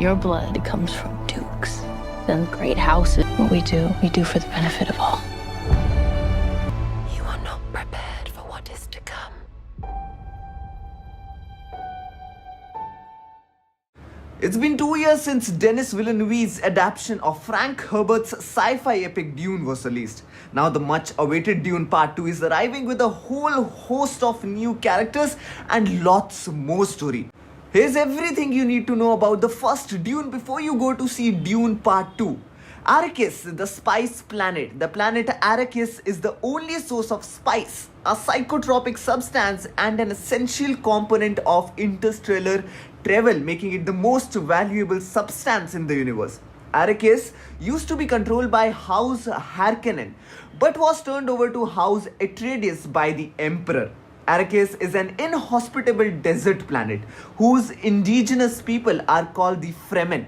Your blood comes from dukes. Then great houses. What we do for the benefit of all. You are not prepared for what is to come. It's been 2 years since Denis Villeneuve's adaptation of Frank Herbert's sci-fi epic Dune was released. Now the much-awaited Dune Part 2 is arriving with a whole host of new characters and lots more story. Here's everything you need to know about the first Dune before you go to see Dune Part 2. Arrakis, the spice planet. The planet Arrakis is the only source of spice, a psychotropic substance and an essential component of interstellar travel, making it the most valuable substance in the universe. Arrakis used to be controlled by House Harkonnen, but was turned over to House Atreides by the Emperor. Arrakis is an inhospitable desert planet whose indigenous people are called the Fremen.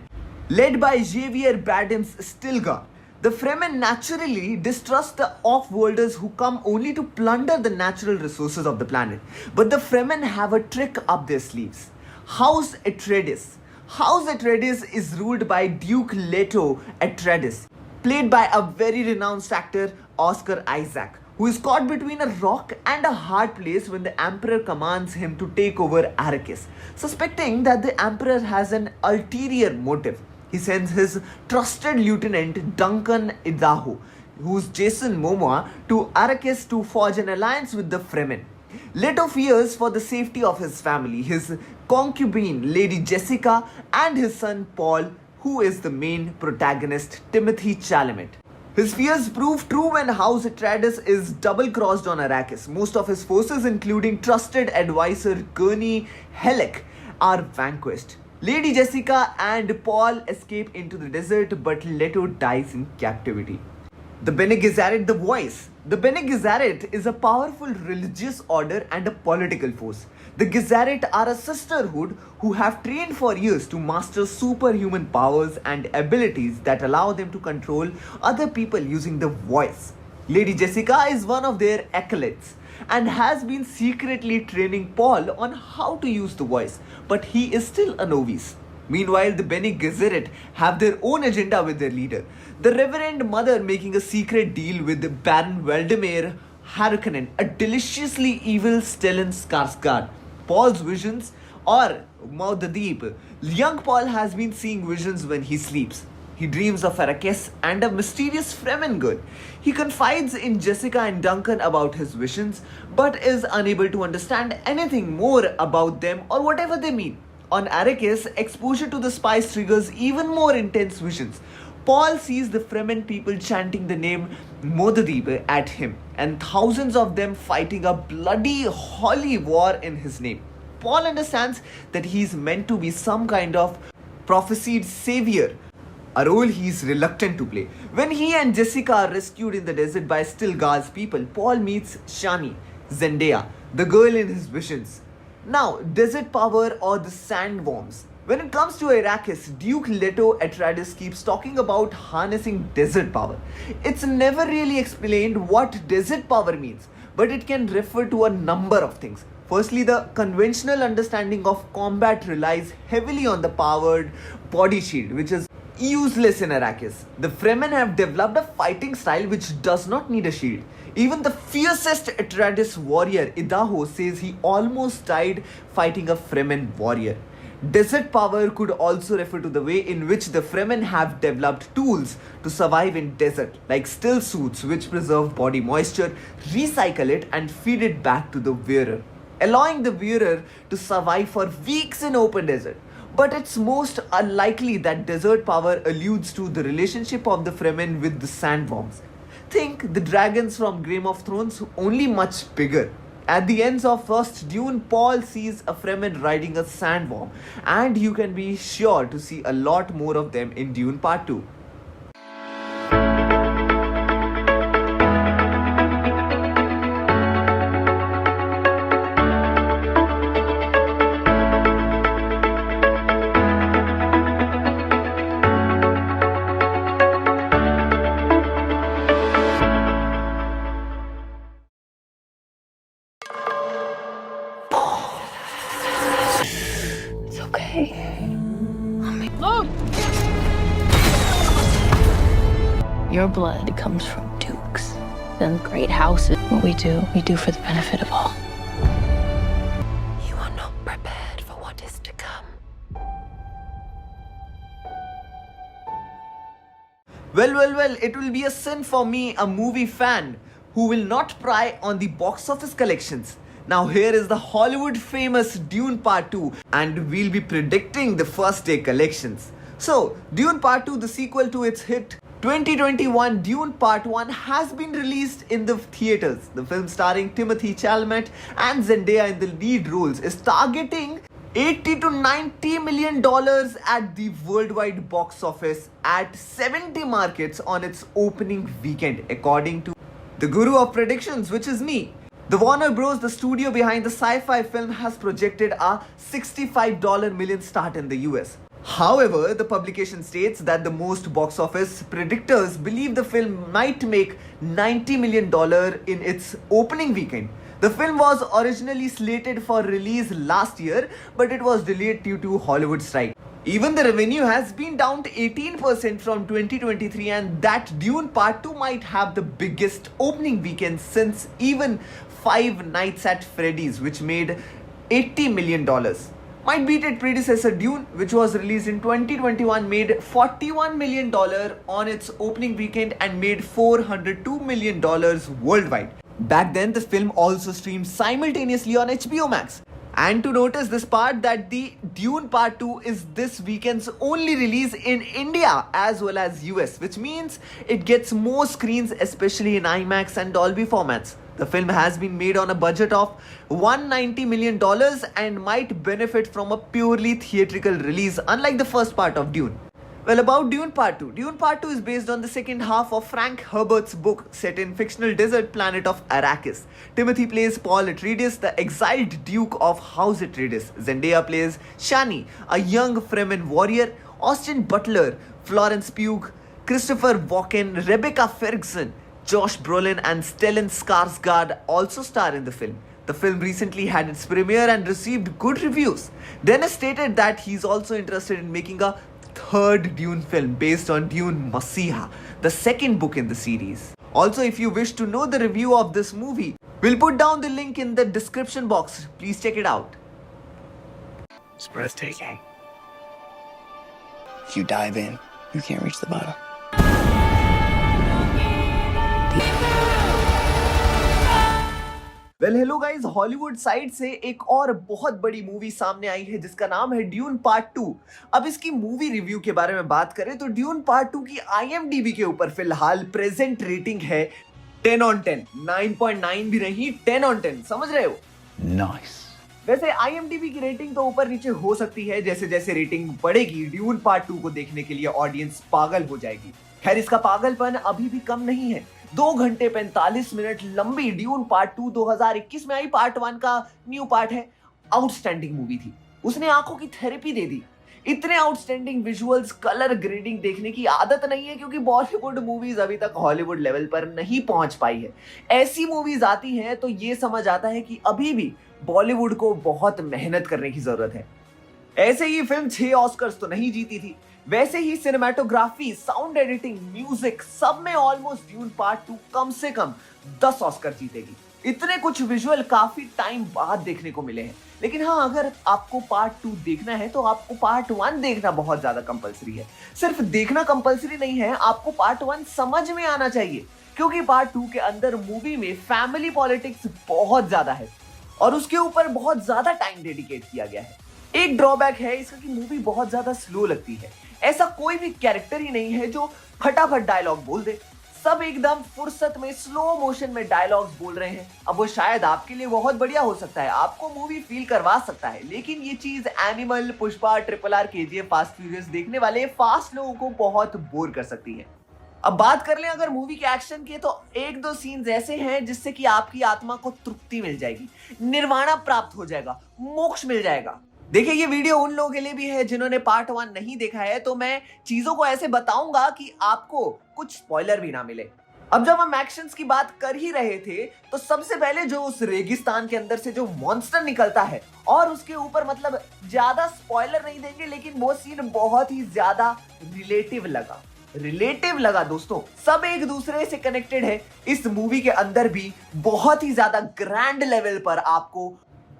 Led by Javier Bardem's Stilgar, the Fremen naturally distrust the off-worlders who come only to plunder the natural resources of the planet. But the Fremen have a trick up their sleeves. House Atreides. House Atreides is ruled by Duke Leto Atreides, played by a very renowned actor Oscar Isaac, who is caught between a rock and a hard place when the Emperor commands him to take over Arrakis. Suspecting that the Emperor has an ulterior motive, he sends his trusted lieutenant Duncan Idaho, who's Jason Momoa, to Arrakis to forge an alliance with the Fremen. Leto fears for the safety of his family, his concubine Lady Jessica, and his son Paul, who is the main protagonist, Timothee Chalamet. His fears prove true when House Atreides is double-crossed on Arrakis. Most of his forces, including trusted advisor Gurney Halleck, are vanquished. Lady Jessica and Paul escape into the desert, but Leto dies in captivity. The Bene Gesserit, the voice. The Bene Gesserit is a powerful religious order and a political force. The Gesserit are a sisterhood who have trained for years to master superhuman powers and abilities that allow them to control other people using the voice. Lady Jessica is one of their acolytes and has been secretly training Paul on how to use the voice, but he is still a novice. Meanwhile, the Bene Gesserit have their own agenda with their leader, the Reverend Mother, making a secret deal with Baron Valdemar Harkonnen, a deliciously evil Stellan Skarsgård. Paul's visions or Muad'Dib. Young Paul has been seeing visions when he sleeps. He dreams of Arrakis and a mysterious Fremen girl. He confides in Jessica and Duncan about his visions, but is unable to understand anything more about them or whatever they mean. On Arrakis, exposure to the spice triggers even more intense visions. Paul sees the Fremen people chanting the name Muad'Dib at him, and thousands of them fighting a bloody holy war in his name. Paul understands that he is meant to be some kind of prophesied savior, a role he is reluctant to play. When he and Jessica are rescued in the desert by Stilgar's people, Paul meets Shani, Zendaya, the girl in his visions. Now, desert power or the sandworms. When it comes to Arrakis, Duke Leto Atreides keeps talking about harnessing desert power. It's never really explained what desert power means, but it can refer to a number of things. Firstly, the conventional understanding of combat relies heavily on the powered body shield, which is useless in Arrakis. The Fremen have developed a fighting style which does not need a shield. Even the fiercest Atreides warrior, Idaho, says he almost died fighting a Fremen warrior. Desert power could also refer to the way in which the Fremen have developed tools to survive in desert, like still suits which preserve body moisture, recycle it and feed it back to the wearer, allowing the wearer to survive for weeks in open desert. But it's most unlikely that desert power alludes to the relationship of the Fremen with the sandworms. Think the dragons from Game of Thrones, only much bigger. At the ends of first Dune, Paul sees a Fremen riding a sandworm, and you can be sure to see a lot more of them in Dune Part 2. It's okay. Your blood comes from dukes. Then great houses. What we do for the benefit of all. You are not prepared for what is to come. Well, it will be a sin for me, a movie fan, who will not pry on the box office collections. Now here is the Hollywood famous Dune Part 2 and we'll be predicting the first day collections. So, Dune Part 2, the sequel to its hit 2021 Dune Part 1 has been released in the theaters. The film starring Timothee Chalamet and Zendaya in the lead roles is targeting $80 to $90 million at the worldwide box office at 70 markets on its opening weekend, according to the guru of predictions, which is me. The Warner Bros., the studio behind the sci-fi film, has projected a $65 million start in the US. However, the publication states that the most box office predictors believe the film might make $90 million in its opening weekend. The film was originally slated for release last year, but it was delayed due to Hollywood strike. Even the revenue has been down to 18% from 2023, and that Dune Part 2 might have the biggest opening weekend since even Five Nights at Freddy's, which made $80 million. Might beat its predecessor Dune, which was released in 2021, made $41 million on its opening weekend and made $402 million worldwide. Back then, the film also streamed simultaneously on HBO Max. And to notice this part, that the Dune Part 2 is this weekend's only release in India as well as US, which means it gets more screens, especially in IMAX and Dolby formats. The film has been made on a budget of $190 million and might benefit from a purely theatrical release, unlike the first part of Dune. Well, about Dune Part 2. Dune Part 2 is based on the second half of Frank Herbert's book set in fictional desert planet of Arrakis. Timothée plays Paul Atreides, the exiled Duke of House Atreides. Zendaya plays Shani, a young Fremen warrior. Austin Butler, Florence Pugh, Christopher Walken, Rebecca Ferguson, Josh Brolin and Stellan Skarsgård also star in the film. The film recently had its premiere and received good reviews. Denis stated that he's also interested in making a third Dune film based on Dune Messiah, the second book in the series. Also, if you wish to know the review of this movie, we'll put down the link in the description box. Please check it out. It's breathtaking. If you dive in, you can't reach the bottom. Well hello guys, Hollywood side से एक और बहुत बड़ी movie सामने आई है जिसका नाम है ड्यून पार्ट 2। अब इसकी मूवी रिव्यू के बारे में बात करें तो ड्यून पार्ट 2 की IMDb के ऊपर फिलहाल प्रेजेंट रेटिंग है 10 on 10, 9.9 भी नहीं, 10 on 10, समझ रहे हो? Nice. वैसे IMDb की रेटिंग तो ऊपर नीचे हो सकती है, जैसे जैसे रेटिंग बढ़ेगी ड्यून पार्ट 2 को देखने के लिए ऑडियंस पागल हो जाएगी। खैर, इसका पागलपन अभी भी कम नहीं है। 2 घंटे 45 मिनट लंबी ड्यून पार्ट 2 2021 में आई पार्ट 1 का न्यू पार्ट है। आउटस्टैंडिंग मूवी थी, उसने आंखों की थेरेपी दे दी। इतने आउटस्टैंडिंग विजुअल्स, कलर ग्रेडिंग देखने की आदत नहीं है, क्योंकि बॉलीवुड मूवीज अभी तक हॉलीवुड लेवल पर नहीं पहुंच पाई है। ऐसी मूवीज आती हैं तो ये समझ आता है कि अभी भी बॉलीवुड को बहुत मेहनत करने की जरूरत है। ऐसे ही फिल्म 6 ऑस्कर्स तो नहीं जीती थी, वैसे ही सिनेमेटोग्राफी, साउंड एडिटिंग, म्यूजिक सब में ऑलमोस्ट ड्यून पार्ट 2 कम से कम 10 ऑस्कर जीतेगी। इतने कुछ विजुअल काफी टाइम बाद देखने को मिले हैं। लेकिन हाँ, अगर आपको पार्ट 2 देखना है तो आपको पार्ट 1 देखना बहुत ज्यादा कंपलसरी है। सिर्फ देखना कंपलसरी नहीं है, आपको पार्ट 1 समझ में आना चाहिए, क्योंकि पार्ट 2 के अंदर मूवी में फैमिली पॉलिटिक्स बहुत ज्यादा है और उसके ऊपर बहुत ज्यादा टाइम डेडिकेट किया गया है। एक ड्रॉबैक है इसका कि मूवी बहुत ज्यादा स्लो लगती है। ऐसा कोई भी कैरेक्टर ही नहीं है जो फटाफट डायलॉग बोल दे। सब एकदम फुर्सत में स्लो मोशन में डायलॉग्स बोल रहे हैं। अब वो शायद आपके लिए बहुत बढ़िया हो सकता है, आपको मूवी फील करवा सकता है, लेकिन ये चीज animal, Pushpa, RRR, KGF, fast furious देखने वाले फास्ट लोगों को बहुत बोर कर सकती है। अब बात कर लें अगर मूवी के एक्शन की, तो 1-2 सीन्स ऐसे हैं जिससे कि आपकी आत्मा को तृप्ति मिल जाएगी, निर्वाणा प्राप्त हो जाएगा, मोक्ष मिल जाएगा। देखिए, ये वीडियो उन लोगों के लिए भी है जिन्होंने पार्ट 1 नहीं देखा है, तो मैं चीजों को ऐसे बताऊंगा कि आपको कुछ स्पॉइलर भी ना मिले। अब जब हम एक्शंस की बात कर ही रहे थे, तो सबसे पहले जो उस रेगिस्तान के अंदर से जो मॉन्स्टर निकलता है, और उसके ऊपर मतलब ज्यादा स्पॉइलर नहीं देंगे, लेकिन वो सीन बहुत ही ज्यादा रिलेटिव लगा। रिलेटिव लगा दोस्तों, सब एक दूसरे से कनेक्टेड है। इस मूवी के अंदर भी बहुत ही ज्यादा ग्रैंड लेवल पर आपको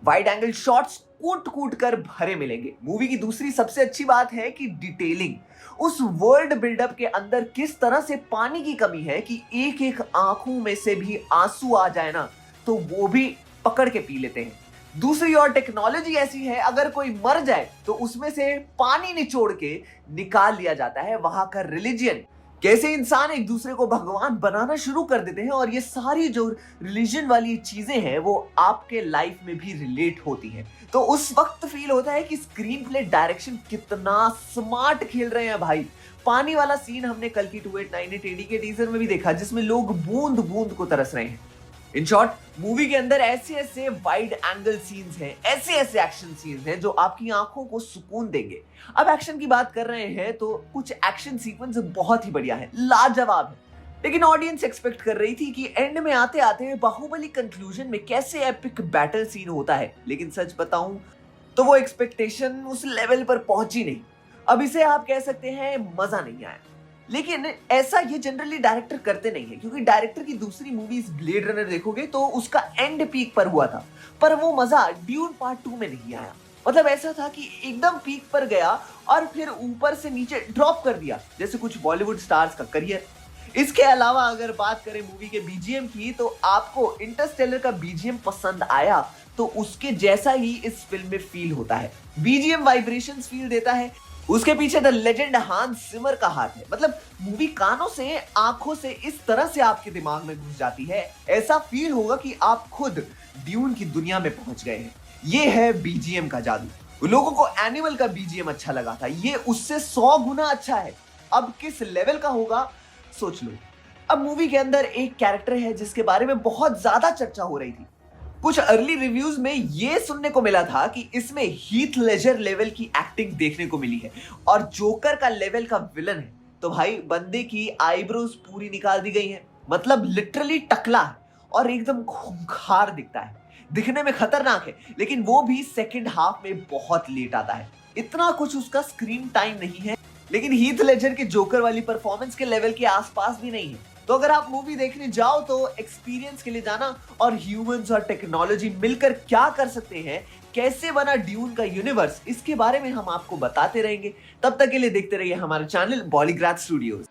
वाइड एंगल शॉट्स कूट कूट कर भरे मिलेंगे। मूवी की दूसरी सबसे अच्छी बात है कि डिटेलिंग, उस वर्ल्ड बिल्डअप के अंदर किस तरह से पानी की कमी है कि एक एक आंखों में से भी आंसू आ जाए ना तो वो भी पकड़ के पी लेते हैं। दूसरी ओर टेक्नोलॉजी ऐसी है, अगर कोई मर जाए तो उसमें से पानी निचोड़ के निकाल लिया जाता है। वहां का रिलीजन, कैसे इंसान एक दूसरे को भगवान बनाना शुरू कर देते हैं, और ये सारी जो रिलीजन वाली चीजें हैं वो आपके लाइफ में भी रिलेट होती हैं। तो उस वक्त फील होता है कि स्क्रीन प्ले डायरेक्शन कितना स्मार्ट खेल रहे हैं भाई। पानी वाला सीन हमने कल की 2898 AD के टीजर में भी देखा, जिसमें लोग बूंद बूंद को तरस रहे हैं। इन शॉर्ट, मूवी के अंदर ऐसे ऐसे वाइड एंगल सीन्स हैं, ऐसे ऐसे एक्शन सीन्स हैं जो आपकी आंखों को सुकून देंगे। अब एक्शन की बात कर रहे हैं तो कुछ एक्शन सीक्वेंस बहुत ही बढ़िया है, लाजवाब है। लेकिन ऑडियंस एक्सपेक्ट कर रही थी कि एंड में आते आते बाहुबली कंक्लूजन में कैसे एपिक बैटल सीन होता है, लेकिन सच बताऊं तो वो एक्सपेक्टेशन उस लेवल पर पहुंची नहीं। अब इसे आप कह सकते हैं मजा नहीं आया, लेकिन ऐसा ये जनरली डायरेक्टर करते नहीं है, क्योंकि डायरेक्टर की दूसरी मूवीज ब्लेड रनर देखोगे तो उसका एंड पीक पर हुआ था, पर वो मजा ड्यून पार्ट 2 में नहीं आया। मतलब ऐसा था कि एकदम पीक पर गया और फिर ऊपर से नीचे ड्रॉप कर दिया, जैसे कुछ बॉलीवुड स्टार्स का करियर। इसके अलावा अगर बात करें मूवी के बीजीएम की, तो आपको इंटरस्टेलर का बीजीएम पसंद आया तो उसके जैसा ही इस फिल्म में फील होता है। बीजीएम वाइब्रेशंस फील देता है, उसके पीछे द लेजेंड हांस सिमर का हाथ है। मतलब मूवी कानों से आंखों से इस तरह से आपके दिमाग में घुस जाती है, ऐसा फील होगा कि आप खुद ड्यून की दुनिया में पहुंच गए हैं। ये है बीजीएम का जादू। लोगों को एनिमल का बीजीएम अच्छा लगा था, ये उससे 100 गुना अच्छा है। अब किस लेवल का होगा सोच लो। अब मूवी के अंदर एक कैरेक्टर है जिसके बारे में बहुत ज्यादा चर्चा हो रही थी। कुछ अर्ली रिव्यूज में यह सुनने को मिला था कि इसमें हीथ लेजर लेवल की एक्टिंग देखने को मिली है और जोकर का लेवल का विलन है। तो भाई बंदे की आईब्रोज पूरी निकाल दी गई है, मतलब लिटरली टकला है और एकदम खूंखार दिखता है। दिखने में खतरनाक है, लेकिन वो भी सेकंड हाफ में बहुत लेट आता है। इतना कुछ उसका स्क्रीन टाइम नहीं है, लेकिन हीथ लेजर के जोकर वाली परफॉर्मेंस के लेवल के आसपास भी नहीं है। तो अगर आप मूवी देखने जाओ तो एक्सपीरियंस के लिए जाना, और ह्यूमंस और टेक्नोलॉजी मिलकर क्या कर सकते हैं, कैसे बना ड्यून का यूनिवर्स, इसके बारे में हम आपको बताते रहेंगे। तब तक के लिए देखते रहिए हमारे चैनल बॉलीग्राथ studios.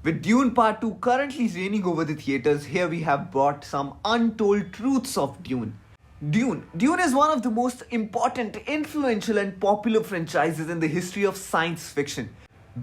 With Dune Part 2 currently reigning over the theaters, here we have brought some untold truths of Dune. Dune is one of the most important, influential and popular franchises in the history of science fiction.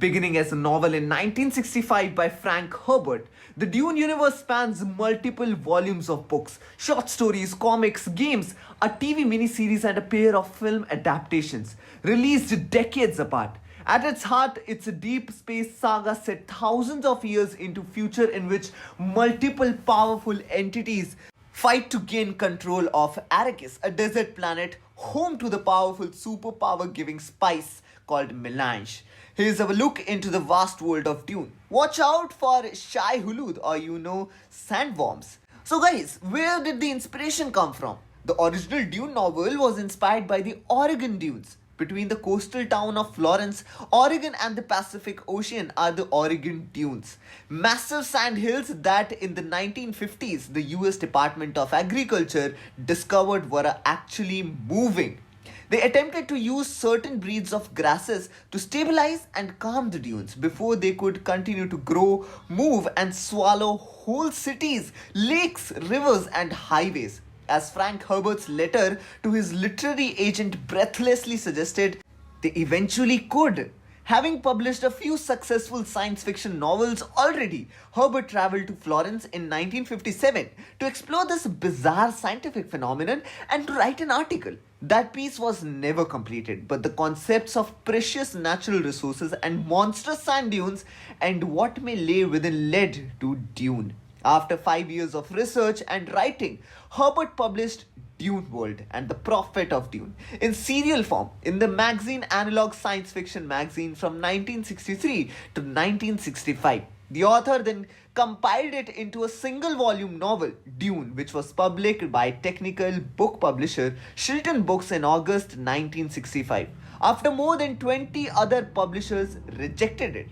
Beginning as a novel in 1965 by Frank Herbert, the Dune universe spans multiple volumes of books, short stories, comics, games, a TV miniseries and a pair of film adaptations, released decades apart. At its heart, it's a deep space saga set thousands of years into future in which multiple powerful entities fight to gain control of Arrakis, a desert planet home to the powerful superpower-giving spice called melange. Here's a look into the vast world of Dune. Watch out for Shai Hulud, or sandworms. So guys, where did the inspiration come from? The original Dune novel was inspired by the Oregon Dunes. Between the coastal town of Florence, Oregon and the Pacific Ocean are the Oregon Dunes. Massive sand hills that in the 1950s the US Department of Agriculture discovered were actually moving. They attempted to use certain breeds of grasses to stabilize and calm the dunes before they could continue to grow, move and swallow whole cities, lakes, rivers and highways. As Frank Herbert's letter to his literary agent breathlessly suggested, they eventually could. Having published a few successful science fiction novels already, Herbert traveled to Florence in 1957 to explore this bizarre scientific phenomenon and to write an article. That piece was never completed, but the concepts of precious natural resources and monstrous sand dunes and what may lay within led to Dune. After 5 years of research and writing, Herbert published Dune world and the prophet of Dune in serial form in the magazine Analog Science Fiction magazine from 1963 to 1965. The author then compiled it into a single volume novel, Dune, which was published by technical book publisher Shilton Books in August 1965, after more than 20 other publishers rejected it.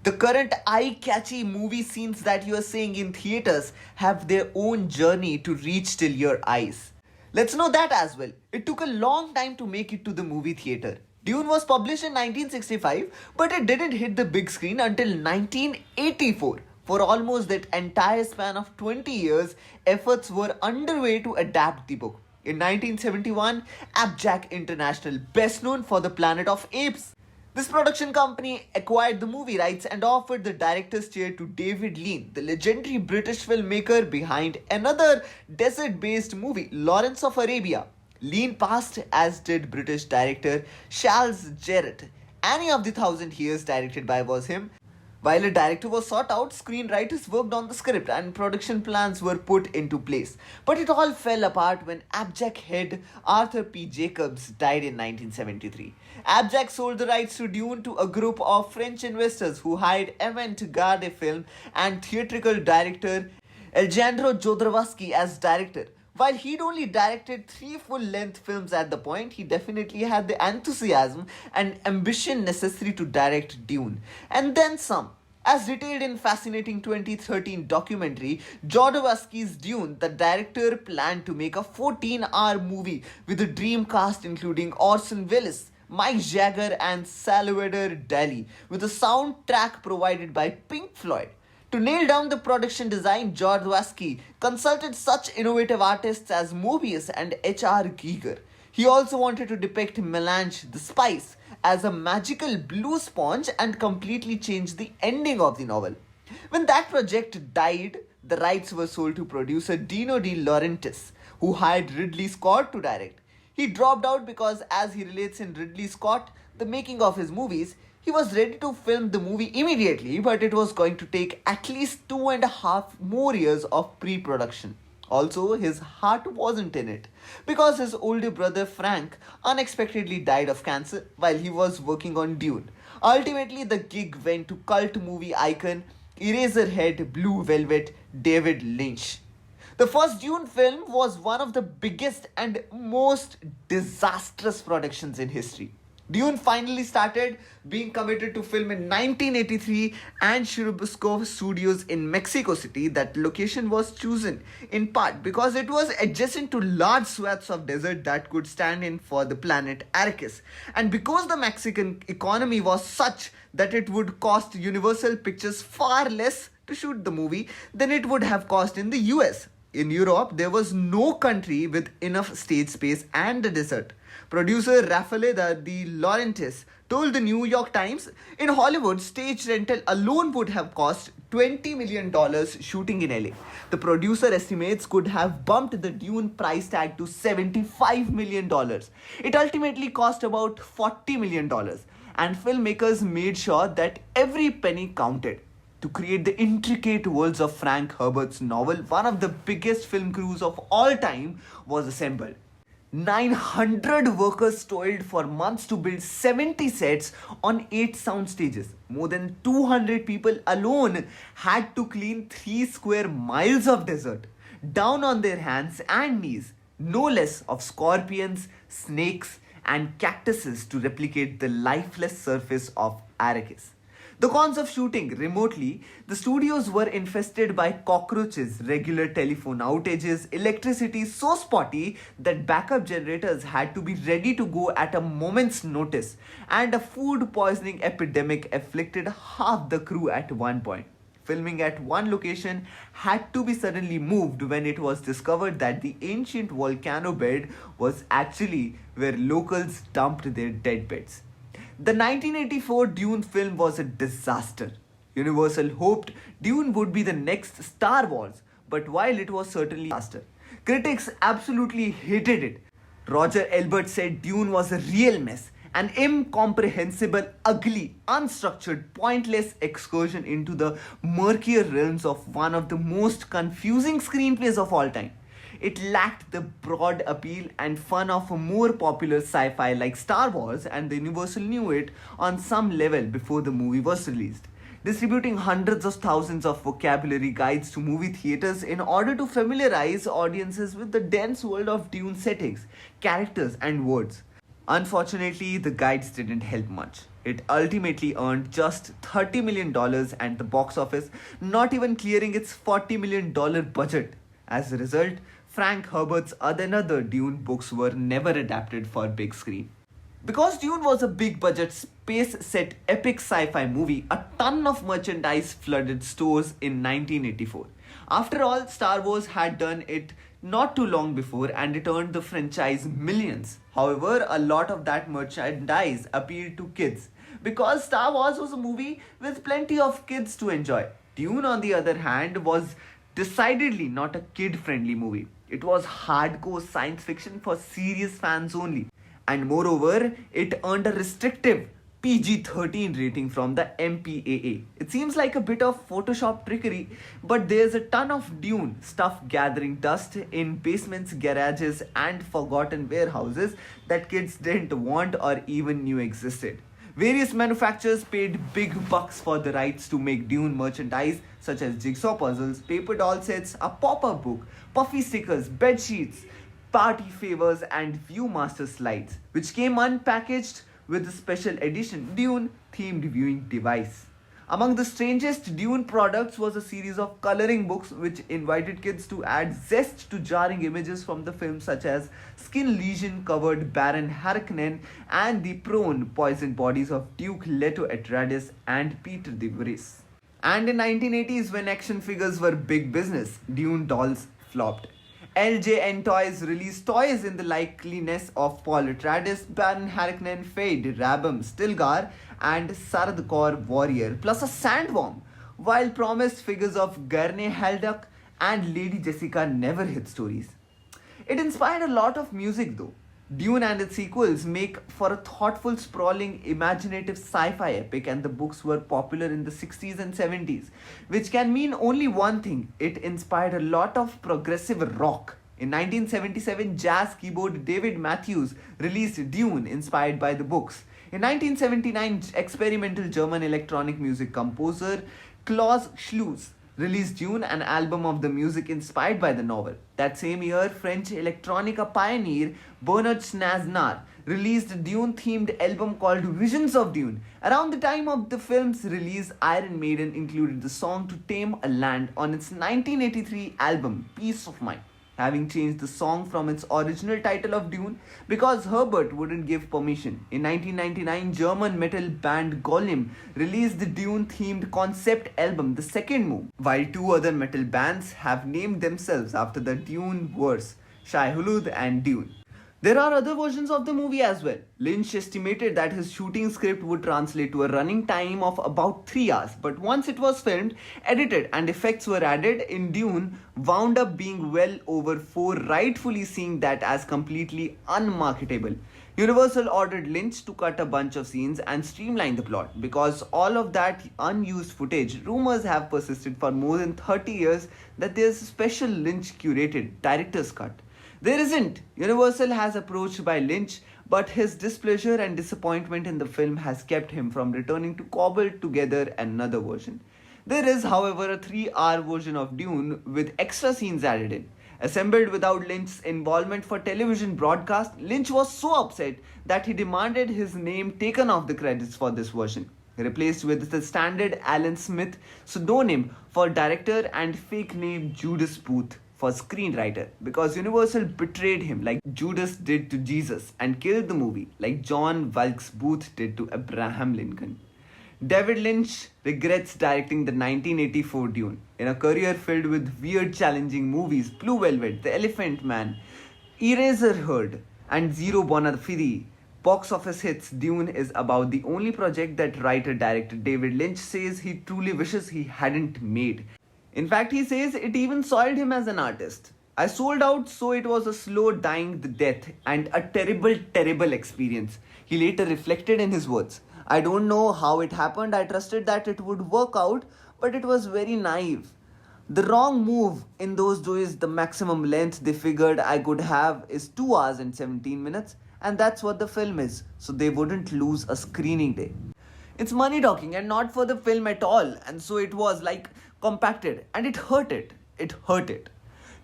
The current eye-catchy movie scenes that you are seeing in theaters have their own journey to reach till your eyes. Let's know that as well. It took a long time to make it to the movie theater. Dune was published in 1965, but it didn't hit the big screen until 1984. For almost that entire span of 20 years, efforts were underway to adapt the book. In 1971, Abjack International, best known for The Planet of Apes. This production company acquired the movie rights and offered the director's chair to David Lean, the legendary British filmmaker behind another desert-based movie, Lawrence of Arabia. Lean passed, as did British director Charles Jarrett. Annie of the Thousand Years, directed by was him. While a director was sought out, screenwriters worked on the script and production plans were put into place. But it all fell apart when Abjack head Arthur P. Jacobs died in 1973. Abjack sold the rights to Dune to a group of French investors who hired avant-garde film and theatrical director Alejandro Jodorowsky as director. While he'd only directed 3 full-length films at the point, he definitely had the enthusiasm and ambition necessary to direct Dune. And then some. As detailed in fascinating 2013 documentary, Jodorowsky's Dune, the director planned to make a 14-hour movie with a dream cast including Orson Welles, Mike Jagger and Salvador Dali, with a soundtrack provided by Pink Floyd. To nail down the production design, Jodorowsky consulted such innovative artists as Mobius and H.R. Giger. He also wanted to depict melange the spice as a magical blue sponge and completely change the ending of the novel. When that project died, the rights were sold to producer Dino De Laurentiis, who hired Ridley Scott to direct. He dropped out because, as he relates in Ridley Scott, the making of his movies, he was ready to film the movie immediately, but it was going to take at least 2.5 more years of pre-production. Also, his heart wasn't in it, because his older brother Frank unexpectedly died of cancer while he was working on Dune. Ultimately, the gig went to cult movie icon, Eraserhead Blue Velvet, David Lynch. The first Dune film was one of the biggest and most disastrous productions in history. Dune finally started being committed to film in 1983 and Churubusco Studios in Mexico City. That location was chosen in part because it was adjacent to large swaths of desert that could stand in for the planet Arrakis, and because the Mexican economy was such that it would cost Universal Pictures far less to shoot the movie than it would have cost in the US. In Europe, there was no country with enough stage space and a desert. Producer Raffaele De Laurentiis told the New York Times, in Hollywood, stage rental alone would have cost $20 million shooting in LA. The producer estimates could have bumped the Dune price tag to $75 million. It ultimately cost about $40 million, and filmmakers made sure that every penny counted. To create the intricate worlds of Frank Herbert's novel, one of the biggest film crews of all time was assembled. 900 workers toiled for months to build 70 sets on 8 sound stages. More than 200 people alone had to clean 3 square miles of desert, down on their hands and knees, no less of scorpions, snakes, and cactuses to replicate the lifeless surface of Arrakis. The cons of shooting remotely: the studios were infested by cockroaches, regular telephone outages, electricity so spotty that backup generators had to be ready to go at a moment's notice, and a food poisoning epidemic afflicted half the crew at one point. Filming at one location had to be suddenly moved when it was discovered that the ancient volcano bed was actually where locals dumped their dead beds. The 1984 Dune film was a disaster. Universal hoped Dune would be the next Star Wars, but while it was certainly a disaster, critics absolutely hated it. Roger Ebert said Dune was a real mess, an incomprehensible, ugly, unstructured, pointless excursion into the murkier realms of one of the most confusing screenplays of all time. It lacked the broad appeal and fun of a more popular sci-fi like Star Wars, and the Universal knew it on some level before the movie was released, distributing hundreds of thousands of vocabulary guides to movie theaters in order to familiarize audiences with the dense world of Dune settings, characters, and words. Unfortunately, the guides didn't help much. It ultimately earned just $30 million at the box office, not even clearing its $40 million budget. As a result, Frank Herbert's other Dune books were never adapted for big screen. Because Dune was a big budget space set epic sci-fi movie, a ton of merchandise flooded stores in 1984. After all, Star Wars had done it not too long before and it earned the franchise millions. However, a lot of that merchandise appealed to kids because Star Wars was a movie with plenty of kids to enjoy. Dune, on the other hand, was decidedly not a kid-friendly movie. It was hardcore science fiction for serious fans only. And moreover, it earned a restrictive PG-13 rating from the MPAA. It seems like a bit of Photoshop trickery, but there's a ton of Dune stuff gathering dust in basements, garages, and forgotten warehouses that kids didn't want or even knew existed. Various manufacturers paid big bucks for the rights to make Dune merchandise such as jigsaw puzzles, paper doll sets, a pop-up book, puffy stickers, bed sheets, party favors, and Viewmaster slides, which came unpackaged with a special edition Dune themed viewing device. Among the strangest Dune products was a series of coloring books which invited kids to add zest to jarring images from the film, such as skin lesion covered Baron Harkonnen and the prone poisoned bodies of Duke Leto Atreides and Peter the Vries. And in 1980s, when action figures were big business, Dune dolls flopped. LJN Toys released toys in the likeness of Paul Atreides, Baron Harkonnen, Fade, Rabam, Stilgar, and Sardkor Warrior, plus a sandworm, while promised figures of Garne Haldak and Lady Jessica never hit stories. It inspired a lot of music though. Dune and its sequels make for a thoughtful, sprawling, imaginative sci-fi epic, and the books were popular in the 60s and 70s, which can mean only one thing: it inspired a lot of progressive rock. In 1977, jazz keyboard David Matthews released Dune inspired by the books. In 1979, experimental German electronic music composer Klaus Schluss released Dune, an album of the music inspired by the novel. That same year, French electronica pioneer Bernard Snaznard released a Dune-themed album called Visions of Dune. Around the time of the film's release, Iron Maiden included the song To Tame a Land on its 1983 album Peace of Mind, having changed the song from its original title of Dune because Herbert wouldn't give permission. In 1999, German metal band Golem released the Dune-themed concept album The Second Move, while two other metal bands have named themselves after the Dune verse, Shai Hulud and Dune. There are other versions of the movie as well. Lynch estimated that his shooting script would translate to a running time of about 3 hours, but once it was filmed, edited, and effects were added in Dune, wound up being well over 4, rightfully seeing that as completely unmarketable. Universal ordered Lynch to cut a bunch of scenes and streamline the plot. Because all of that unused footage, rumors have persisted for more than 30 years that there's a special Lynch curated director's cut. There isn't. Universal has approached by Lynch, but his displeasure and disappointment in the film has kept him from returning to cobble together another version. There is, however, a 3-hour version of Dune with extra scenes added in. Assembled without Lynch's involvement for television broadcast, Lynch was so upset that he demanded his name taken off the credits for this version, replaced with the standard Alan Smith pseudonym for director and fake name Judas Booth for screenwriter, because Universal betrayed him like Judas did to Jesus and killed the movie like John Wilkes Booth did to Abraham Lincoln. David Lynch regrets directing the 1984 Dune. In a career filled with weird, challenging movies, Blue Velvet, The Elephant Man, Eraserhead, and Zero Bona Fide box office hits, Dune is about the only project that writer-director David Lynch says he truly wishes he hadn't made. In fact, he says it even soiled him as an artist. I sold out, so it was a slow dying the death and a terrible experience. He later reflected in his words, I don't know how it happened. I trusted that it would work out, but it was very naive. The wrong move in those days, the maximum length they figured I could have is 2 hours and 17 minutes, and that's what the film is, so they wouldn't lose a screening day. It's money talking and not for the film at all, and so it was like compacted, and it hurt it. It hurt it.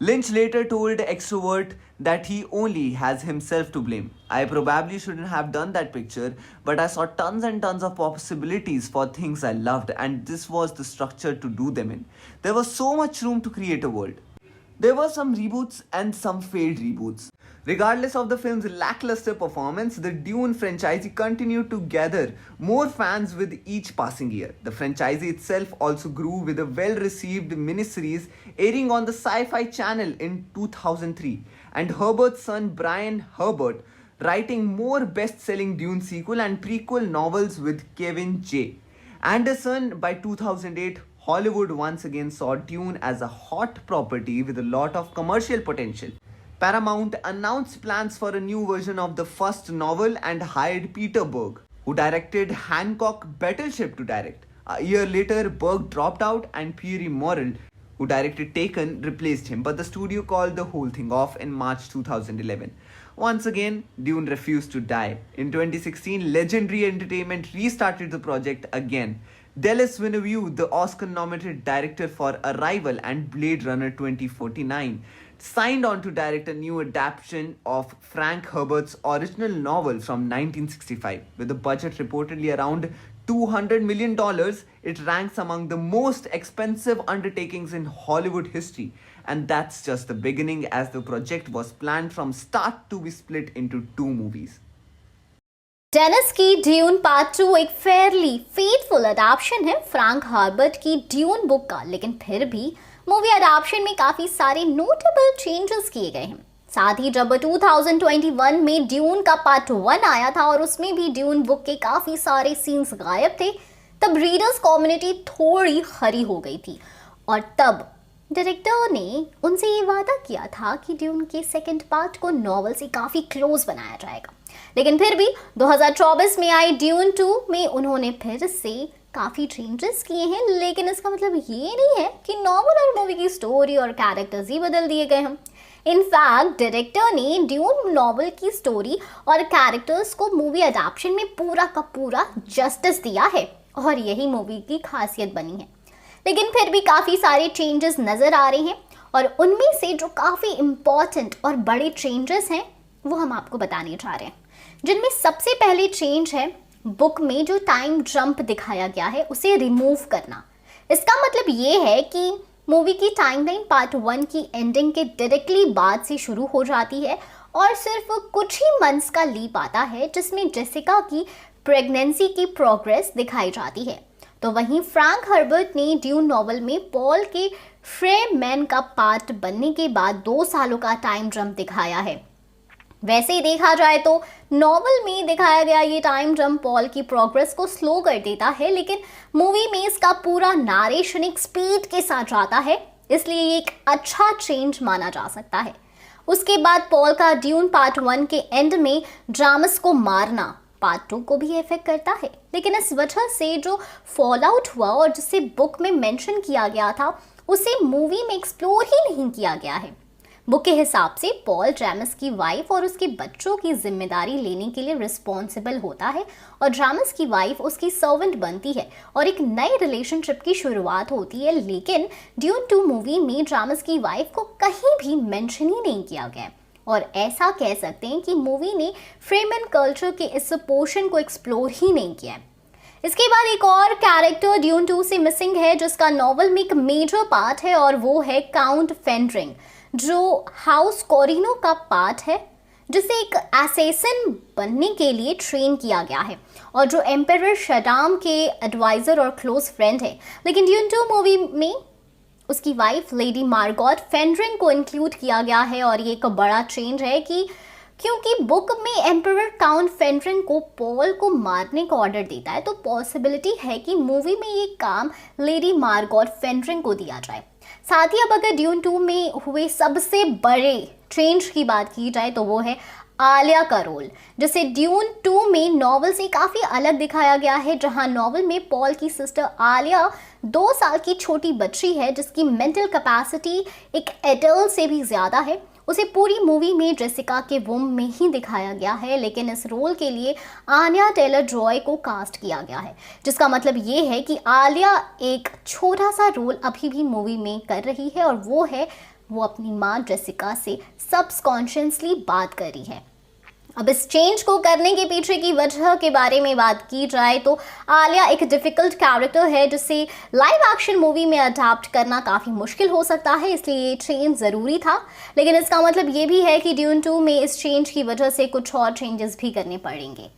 Lynch later told Extrovert that he only has himself to blame. I probably shouldn't have done that picture, but I saw tons and tons of possibilities for things I loved, and this was the structure to do them in. There was so much room to create a world. There were some reboots and some failed reboots. Regardless of the film's lackluster performance, the Dune franchise continued to gather more fans with each passing year. The franchise itself also grew with a well-received miniseries airing on the Sci-Fi Channel in 2003, and Herbert's son Brian Herbert writing more best-selling Dune sequel and prequel novels with Kevin J. Anderson. By 2008, Hollywood once again saw Dune as a hot property with a lot of commercial potential. Paramount announced plans for a new version of the first novel and hired Peter Berg, who directed Hancock Battleship, to direct. A year later, Berg dropped out and Pierre Morel, who directed Taken, replaced him, but the studio called the whole thing off in March 2011. Once again, Dune refused to die. In 2016, Legendary Entertainment restarted the project again. Denis Villeneuve, the Oscar-nominated director for Arrival and Blade Runner 2049, signed on to direct a new adaptation of Frank Herbert's original novel from 1965. With a budget reportedly around $200 million, it ranks among the most expensive undertakings in Hollywood history. And that's just the beginning, as the project was planned from start to be split into 2 movies. Dennis की dune part 2 एक Fairlie faithful अडैप्शन है Frank Herbert की dune book का, लेकिन फिर भी movie अडैप्शन में काफ़ी सारे नोटेबल चेंजेस किए गए हैं। साथ ही जब 2021 में ड्यून का पार्ट 1 आया था और उसमें भी ड्यून बुक के काफ़ी सारे सीन्स गायब थे, तब रीडर्स कम्युनिटी थोड़ी खरी हो गई थी, और तब डायरेक्टर ने उनसे ये वादा किया था कि ड्यून के सेकंड पार्ट को नॉवल से काफ़ी क्लोज बनाया जाएगा। लेकिन फिर भी 2024 में आई ड्यून 2 में उन्होंने फिर से काफ़ी चेंजेस किए हैं, लेकिन इसका मतलब ये नहीं है कि नॉवल और मूवी की स्टोरी और कैरेक्टर्स ही बदल दिए गए हैं। इनफैक्ट डायरेक्टर ने ड्यून नॉवल की स्टोरी और कैरेक्टर्स को मूवी अडैप्शन में पूरा का पूरा जस्टिस दिया है, और यही मूवी की खासियत बनी है। लेकिन फिर भी काफ़ी सारे चेंजेस नज़र आ रहे हैं, और उनमें से जो काफ़ी इम्पॉर्टेंट और बड़े चेंजेस हैं वो हम आपको बताने जा रहे हैं। जिनमें सबसे पहले चेंज है बुक में जो टाइम जंप दिखाया गया है उसे रिमूव करना। इसका मतलब ये है कि मूवी की टाइमलाइन पार्ट 1 की एंडिंग के डायरेक्टली बाद से शुरू हो जाती है और सिर्फ कुछ ही मंथ्स का लीप आता है जिसमें जेसिका की प्रेगनेंसी की प्रोग्रेस दिखाई जाती है। तो वहीं फ्रैंक हर्बर्ट ने ड्यून नॉवल में पॉल के फ्रेमैन का पार्ट बनने के बाद 2 सालों का टाइम जंप दिखाया है। वैसे ही देखा जाए तो नॉवल में दिखाया गया ये टाइम जंप पॉल की प्रोग्रेस को स्लो कर देता है, लेकिन मूवी में इसका पूरा नरेशन एक स्पीड के साथ जाता है, इसलिए ये एक अच्छा चेंज माना जा सकता है। उसके बाद पॉल का ड्यून पार्ट 1 के एंड में ड्रामस को मारना पार्ट 2 को भी इफेक्ट करता है, लेकिन इस वजह से जो फॉल आउट हुआ और जिसे बुक में मेंशन किया गया था उसे मूवी में एक्सप्लोर ही नहीं किया गया है। बुक के हिसाब से पॉल ड्रामस की वाइफ और उसके बच्चों की जिम्मेदारी लेने के लिए रिस्पॉन्सिबल होता है और ड्रामस की वाइफ उसकी सर्वेंट बनती है और एक नए रिलेशनशिप की शुरुआत होती है। लेकिन ड्यून 2 मूवी में ड्रामस की वाइफ को कहीं भी मेंशन ही नहीं किया गया, और ऐसा कह सकते हैं कि मूवी ने फ्रेमैन कल्चर के इस पोर्शन को एक्सप्लोर ही नहीं किया है। इसके बाद एक और कैरेक्टर ड्यून 2 से मिसिंग है जिसका नॉवल में एक मेजर पार्ट है, और वो है काउंट फेंड्रिंग, जो हाउस कोरिनो का पार्ट है, जिसे एक असैसिन बनने के लिए ट्रेन किया गया है और जो एम्परर शदाम के एडवाइजर और क्लोज फ्रेंड है। लेकिन ड्यून 2 मूवी में उसकी वाइफ लेडी मार्गॉट फेंड्रिंग को इंक्लूड किया गया है, और ये एक बड़ा चेंज है कि क्योंकि बुक में एम्परर काउंट फेंड्रिंग को पॉल को मारने का ऑर्डर देता है, तो पॉसिबिलिटी है कि मूवी में ये काम लेडी मार्गॉट फेंड्रिंग को दिया जाए। साथ ही अब अगर ड्यून 2 में हुए सबसे बड़े चेंज की बात की जाए तो वो है आलिया का रोल, जिसे ड्यून 2 में नॉवल से काफ़ी अलग दिखाया गया है, जहां नॉवल में पॉल की सिस्टर आलिया 2 साल की छोटी बच्ची है जिसकी मेंटल कैपेसिटी एक एडल्ट से भी ज़्यादा है। उसे पूरी मूवी में जेसिका के वुम में ही दिखाया गया है, लेकिन इस रोल के लिए आन्या टेलर जॉय को कास्ट किया गया है, जिसका मतलब ये है कि आलिया एक छोटा सा रोल अभी भी मूवी में कर रही है, और वो अपनी माँ जेसिका से सबकॉन्शियसली बात कर रही है। अब इस चेंज को करने के पीछे की वजह के बारे में बात की जाए तो आलिया एक डिफ़िकल्ट कैरेक्टर है जिसे लाइव एक्शन मूवी में अडैप्ट करना काफ़ी मुश्किल हो सकता है, इसलिए ये चेंज ज़रूरी था। लेकिन इसका मतलब ये भी है कि ड्यून 2 में इस चेंज की वजह से कुछ और चेंजेस भी करने पड़ेंगे।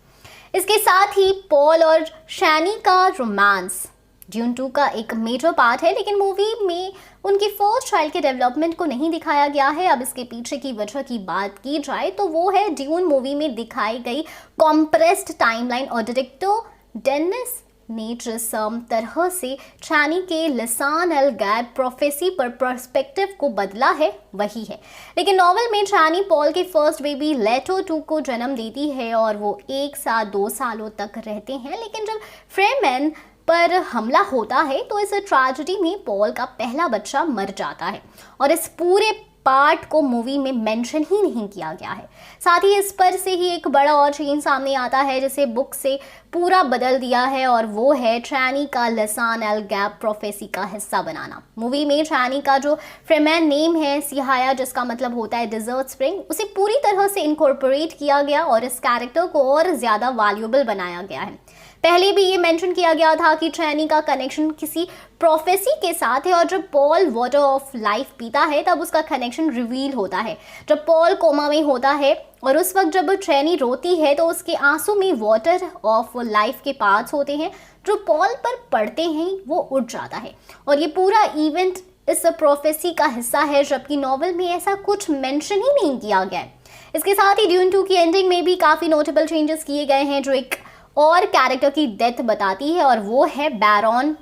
इसके साथ ही पॉल और शैनी का रोमांस ड्यून 2 का एक मेजर पार्ट है, लेकिन मूवी में उनकी फर्स्ट चाइल्ड के डेवलपमेंट को नहीं दिखाया गया है। अब इसके पीछे की वजह की बात की जाए तो वो है ड्यून मूवी में दिखाई गई कॉम्प्रेस्ड टाइमलाइन, और डायरेक्टर डेनिस ने जिस तरह से शैनी के लिसान एल गैब प्रोफेसी पर पर्सपेक्टिव को बदला है वही है। लेकिन नॉवल में शैनी पॉल के फर्स्ट बेबी लेटो 2 को जन्म देती है और वो 1 साल 2 सालों तक रहते हैं, लेकिन जब फ्रेमैन पर हमला होता है तो इस ट्रेजेडी में पॉल का पहला बच्चा मर जाता है, और इस पूरे पार्ट को मूवी में मेंशन ही नहीं किया गया है। साथ ही इस पर से ही एक बड़ा और चेंज सामने आता है जिसे बुक से पूरा बदल दिया है, और वो है शैनी का लिसान एल गैब प्रोफेसी का हिस्सा बनाना। मूवी में शैनी का जो फ्रेमैन नेम है सिहाया, जिसका मतलब होता है डिजर्ट स्प्रिंग, उसे पूरी तरह से इनकॉर्पोरेट किया गया और इस कैरेक्टर को और ज़्यादा वैल्यूएबल बनाया गया है। पहले भी ये मेंशन किया गया था कि शैनी का कनेक्शन किसी प्रोफेसी के साथ है, और जब पॉल वाटर ऑफ लाइफ पीता है तब उसका कनेक्शन रिवील होता है। जब पॉल कोमा में होता है और उस वक्त जब शैनी रोती है तो उसके आंसू में वाटर ऑफ लाइफ के पार्ट्स होते हैं, जो पॉल पर पड़ते हैं वो उड़ जाता है, और ये पूरा इवेंट इस प्रोफेसी का हिस्सा है, जबकि नॉवल में ऐसा कुछ मेंशन ही नहीं किया गया है। इसके साथ ही ड्यून 2 की एंडिंग में भी काफ़ी नोटेबल चेंजेस किए गए हैं, जो एक और कैरेक्टर की डेथ बताती है, और वो है बैरॉन।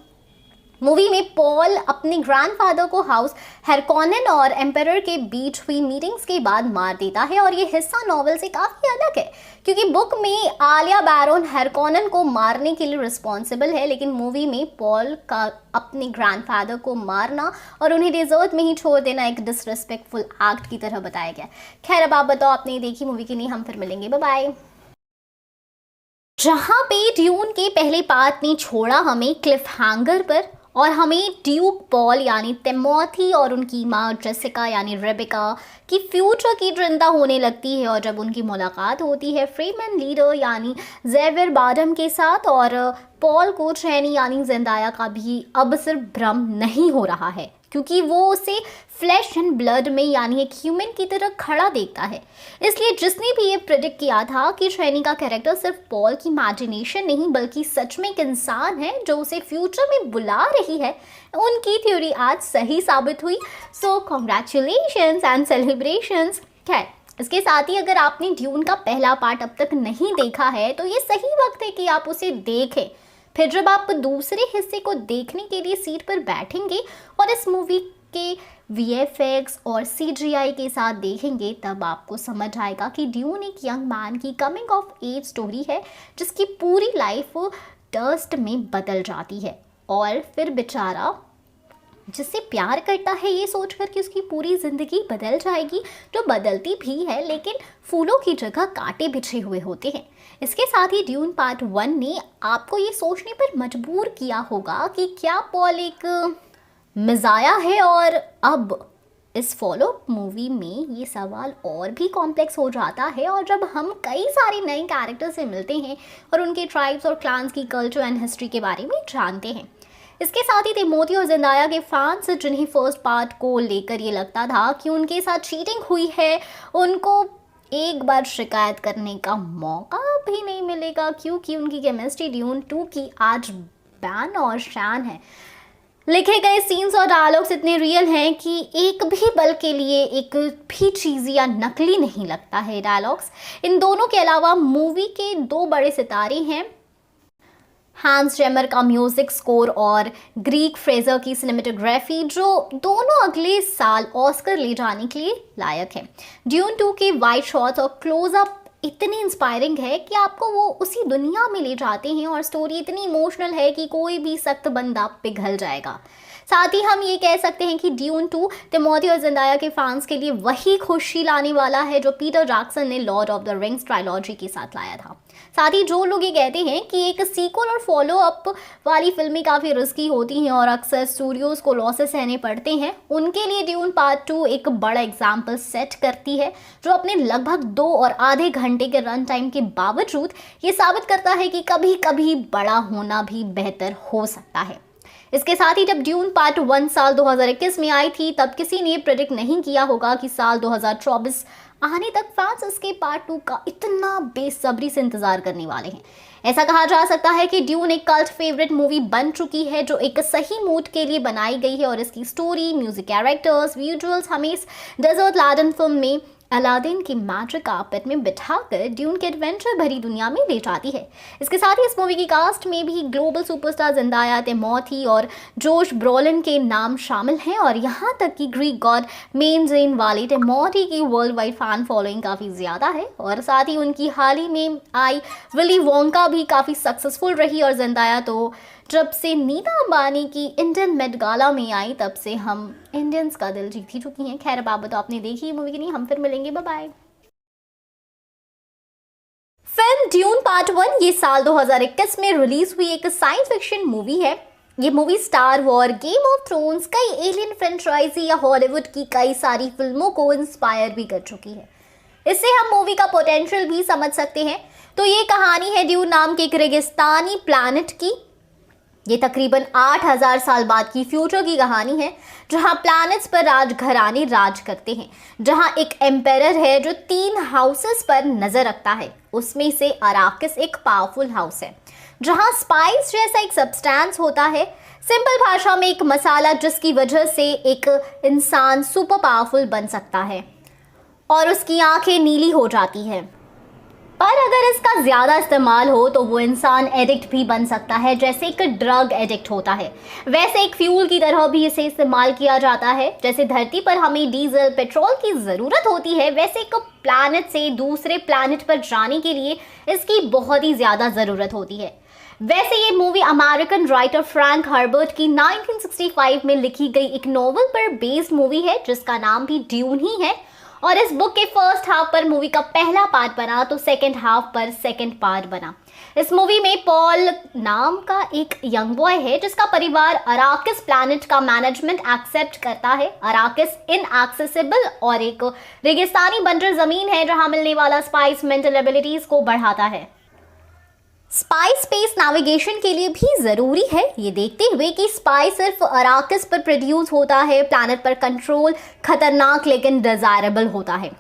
मूवी में पॉल अपने ग्रैंडफादर को हाउस हेरकॉनन और एम्परर के बीच हुई मीटिंग्स के बाद मार देता है, और ये हिस्सा नॉवल से काफ़ी अलग है क्योंकि बुक में आलिया बैरॉन हेरकॉनन को मारने के लिए रिस्पॉन्सिबल है, लेकिन मूवी में पॉल का अपने ग्रैंडफादर को मारना और उन्हें डेजर्ट में ही छोड़ देना एक डिसरिस्पेक्टफुल एक्ट की तरह बताया गया। खैर, अब आप बताओ आपने देखी मूवी की नहीं, हम फिर मिलेंगे, बाय बाय। जहाँ पे ड्यून के पहले पार्ट ने छोड़ा हमें क्लिफ हैंगर पर, और हमें ड्यूक पॉल यानी टिमोथी और उनकी माँ जेसिका यानी रेबेका की फ्यूचर की चिंता होने लगती है, और जब उनकी मुलाकात होती है फ्रीमैन लीडर यानी ज़ेवियर बारडम के साथ, और पॉल को शैनी यानी जेंदाया का भी अब सिर्फ भ्रम नहीं हो रहा है क्योंकि वो उसे फ्लैश एंड ब्लड में यानी एक ह्यूमन की तरह खड़ा देखता है। इसलिए जिसने भी ये प्रेडिक्ट किया था कि शैनी का कैरेक्टर सिर्फ पॉल की इमेजिनेशन नहीं बल्कि सच में एक इंसान है जो उसे फ्यूचर में बुला रही है, उनकी थ्योरी आज सही साबित हुई। सो कॉन्ग्रेचुलेशंस एंड सेलिब्रेशंस। खैर, इसके साथ ही अगर आपने ड्यून का पहला पार्ट अब तक नहीं देखा है तो ये सही वक्त है कि आप उसे देखें। फिर जब आप दूसरे हिस्से को देखने के लिए सीट पर बैठेंगे और इस मूवी के VFX और CGI के साथ देखेंगे, तब आपको समझ आएगा कि ड्यून एक यंग मैन की कमिंग ऑफ एज स्टोरी है जिसकी पूरी लाइफ डस्ट में बदल जाती है, और फिर बेचारा जिससे प्यार करता है ये सोचकर कि उसकी पूरी ज़िंदगी बदल जाएगी, जो बदलती भी है लेकिन फूलों की जगह कांटे बिछे हुए होते हैं। इसके साथ ही ड्यून पार्ट 1 ने आपको ये सोचने पर मजबूर किया होगा कि क्या पॉल एक मिजाया है, और अब इस फॉलो मूवी में ये सवाल और भी कॉम्प्लेक्स हो जाता है, और जब हम कई सारे नए कैरेक्टर से मिलते हैं और उनके ट्राइब्स और क्लान्स की कल्चर एंड हिस्ट्री के बारे में जानते हैं। इसके साथ ही तिमोथी और ज़ेंदाया के फैंस जिन्हें फर्स्ट पार्ट को लेकर ये लगता था कि उनके साथ चीटिंग हुई है, उनको एक बार शिकायत करने का मौका भी नहीं मिलेगा क्योंकि उनकी केमिस्ट्री ड्यून 2 की आज बैन और शान है। लिखे गए सीन्स और डायलॉग्स इतने रियल हैं कि एक भी पल के लिए एक भी चीज़ या नकली नहीं लगता है डायलॉग्स। इन दोनों के अलावा मूवी के 2 बड़े सितारे हैं, हैंस जेमर का म्यूजिक स्कोर और ग्रीक फ्रेजर की सिनेमेटोग्राफी, जो दोनों अगले साल ऑस्कर ले जाने के लिए लायक है। ड्यून 2 के वाइड शॉट्स और क्लोजअप इतनी इंस्पायरिंग है कि आपको वो उसी दुनिया में ले जाते हैं और स्टोरी इतनी इमोशनल है कि कोई भी सख्त बंदा पिघल जाएगा। साथ ही हम ये कह सकते हैं कि ड्यून 2 टिमोथी और ज़ेंदाया के फैंस के लिए वही खुशी लाने वाला है जो पीटर जैक्सन ने Lord of the rings trilogy के साथ लाया था। साथ ही जो लोग ये कहते हैं कि एक सीक्वल और फॉलो अप वाली फिल्में काफ़ी रिस्की होती हैं और अक्सर स्टूडियोज़ को लॉसेस सहने पड़ते हैं, उनके लिए ड्यून पार्ट 2 एक बड़ा एग्जाम्पल सेट करती है, जो अपने लगभग 2 और आधे घंटे के रन टाइम के बावजूद ये साबित करता है कि कभी कभी बड़ा होना भी बेहतर हो सकता है। इसके साथ ही जब ड्यून पार्ट 1 साल 2021 में आई थी, तब किसी ने प्रेडिक्ट नहीं किया होगा कि साल 2024 आने तक फैंस इसके पार्ट 2 का इतना बेसब्री से इंतजार करने वाले हैं। ऐसा कहा जा सकता है कि ड्यून एक कल्ट फेवरेट मूवी बन चुकी है, जो एक सही मूड के लिए बनाई गई है और इसकी स्टोरी, म्यूजिक, कैरेक्टर्स, विजुअल्स हमें इस डेजर्ट लैडन फिल्म में अलादीन की मैजिक कार्पेट में बिठाकर ड्यून के एडवेंचर भरी दुनिया में ले जाती है। इसके साथ ही इस मूवी की कास्ट में भी ग्लोबल सुपरस्टार ज़ेंदाया, टिमोथी और जोश ब्रोलिन के नाम शामिल हैं और यहाँ तक कि ग्रीक गॉड मेन जेन वाले टिमोथी की वर्ल्ड वाइड फैन फॉलोइंग काफ़ी ज़्यादा है और साथ ही उनकी हाल ही में आई विली वोंका भी काफ़ी सक्सेसफुल रही और ज़ेंदाया तो जब से नीता अंबानी की इंडियन मेट गाला में आई तब से हम इंडियंस का दिल जीत ही चुकी हैं। खैर बाबा तो आपने देखी है मूवी की नहीं, हम फिर मिलेंगे, bye bye. Film Dune part 1 ये साल 2021 में रिलीज हुई एक साइंस फिक्शन मूवी है। ये movie star war, game of thrones, कई एलियन फ्रेंचाइजी या हॉलीवुड की कई सारी फिल्मों को इंस्पायर भी कर चुकी है। इससे हम मूवी का पोटेंशियल भी समझ सकते हैं। तो ये कहानी है ड्यून नाम के एक रेगिस्तानी प्लैनेट की। ये तकरीबन 8000 साल बाद की फ्यूचर की कहानी है, जहां प्लैनेट्स पर राजघराने राज करते हैं, जहां एक एम्पायर है जो 3 हाउसेस पर नजर रखता है। उसमें से अराकिस एक पावरफुल हाउस है, जहां स्पाइस जैसा एक सब्सटेंस होता है, सिंपल भाषा में एक मसाला, जिसकी वजह से एक इंसान सुपर पावरफुल बन सकता है और उसकी आंखें नीली हो जाती हैं। पर अगर इसका ज़्यादा इस्तेमाल हो तो वो इंसान एडिक्ट भी बन सकता है, जैसे एक ड्रग एडिक्ट होता है। वैसे एक फ्यूल की तरह भी इसे इस्तेमाल किया जाता है। जैसे धरती पर हमें डीजल, पेट्रोल की ज़रूरत होती है, वैसे एक प्लैनेट से दूसरे प्लैनेट पर जाने के लिए इसकी बहुत ही ज़्यादा ज़रूरत होती है। वैसे ये movie American writer Frank Herbert की 1965 में लिखी गई एक नॉवल पर बेस्ड मूवी है, जिसका नाम भी ड्यून ही है। और इस बुक के फर्स्ट हाफ पर मूवी का पहला पार्ट बना तो सेकंड हाफ पर सेकंड पार्ट बना। इस मूवी में पॉल नाम का एक यंग बॉय है, जिसका परिवार अराकिस प्लैनेट का मैनेजमेंट एक्सेप्ट करता है। अराकिस इनएक्सेसिबल और एक रेगिस्तानी बंजर जमीन है, जहां मिलने वाला स्पाइस मेंटल एबिलिटीज को बढ़ाता है। स्पाइस स्पेस नेविगेशन के लिए भी ज़रूरी है, ये देखते हुए कि स्पाइस सिर्फ अराकिस पर प्रोड्यूस होता है। प्लैनेट पर कंट्रोल खतरनाक लेकिन डिजायरेबल होता है।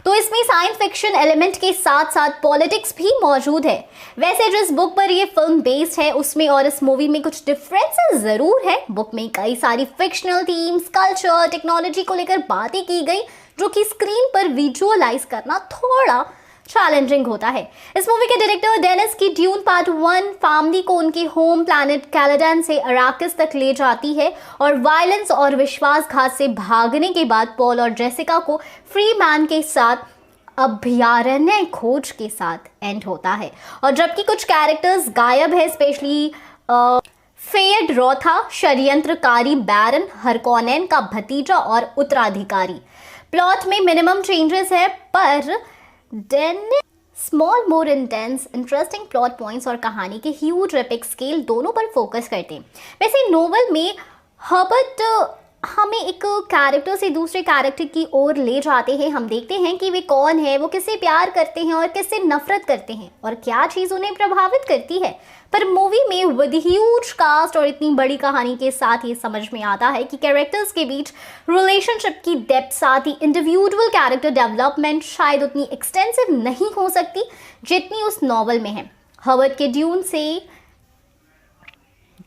तो इसमें साइंस फिक्शन एलिमेंट के साथ साथ पॉलिटिक्स भी मौजूद है। वैसे जिस बुक पर ये फिल्म बेस्ड है उसमें और इस मूवी में कुछ डिफरेंसेस ज़रूर है। बुक में कई सारी फिक्शनल थीम्स, कल्चर, टेक्नोलॉजी को लेकर बातें की गई, जो कि स्क्रीन पर विजुअलाइज करना थोड़ा चैलेंजिंग होता है। इस मूवी के डायरेक्टर डेनिस की ड्यून पार्ट 1 फैमिली को उनके होम प्लैनेट कैलेडन से अराकिस तक ले जाती है और वायलेंस और विश्वासघात से भागने के बाद पॉल और जेसिका को फ्री मैन के साथ अभयारण्य खोज के साथ एंड होता है। और जबकि कुछ कैरेक्टर्स गायब है, स्पेशली फेयड रोथा, षड्यंत्रकारी बैरन हरकोनेन का भतीजा और उत्तराधिकारी। प्लॉट में मिनिमम चेंजेस है, पर small more intense interesting plot points और कहानी के ह्यूज एपिक स्केल दोनों पर फोकस करते हैं। वैसे नोवेल में हर्बर्ट हमें एक कैरेक्टर से दूसरे कैरेक्टर की ओर ले जाते हैं। हम देखते हैं कि वे कौन है, वो किससे प्यार करते हैं और किससे नफरत करते हैं और क्या चीज़ उन्हें प्रभावित करती है। पर मूवी में विद ह्यूज कास्ट और इतनी बड़ी कहानी के साथ ये समझ में आता है कि कैरेक्टर्स के बीच रिलेशनशिप की डेप्थ, साथ ही इंडिविजुअल कैरेक्टर डेवलपमेंट शायद उतनी एक्सटेंसिव नहीं हो सकती जितनी उस नॉवल में है। हर्बर्ट के ड्यून से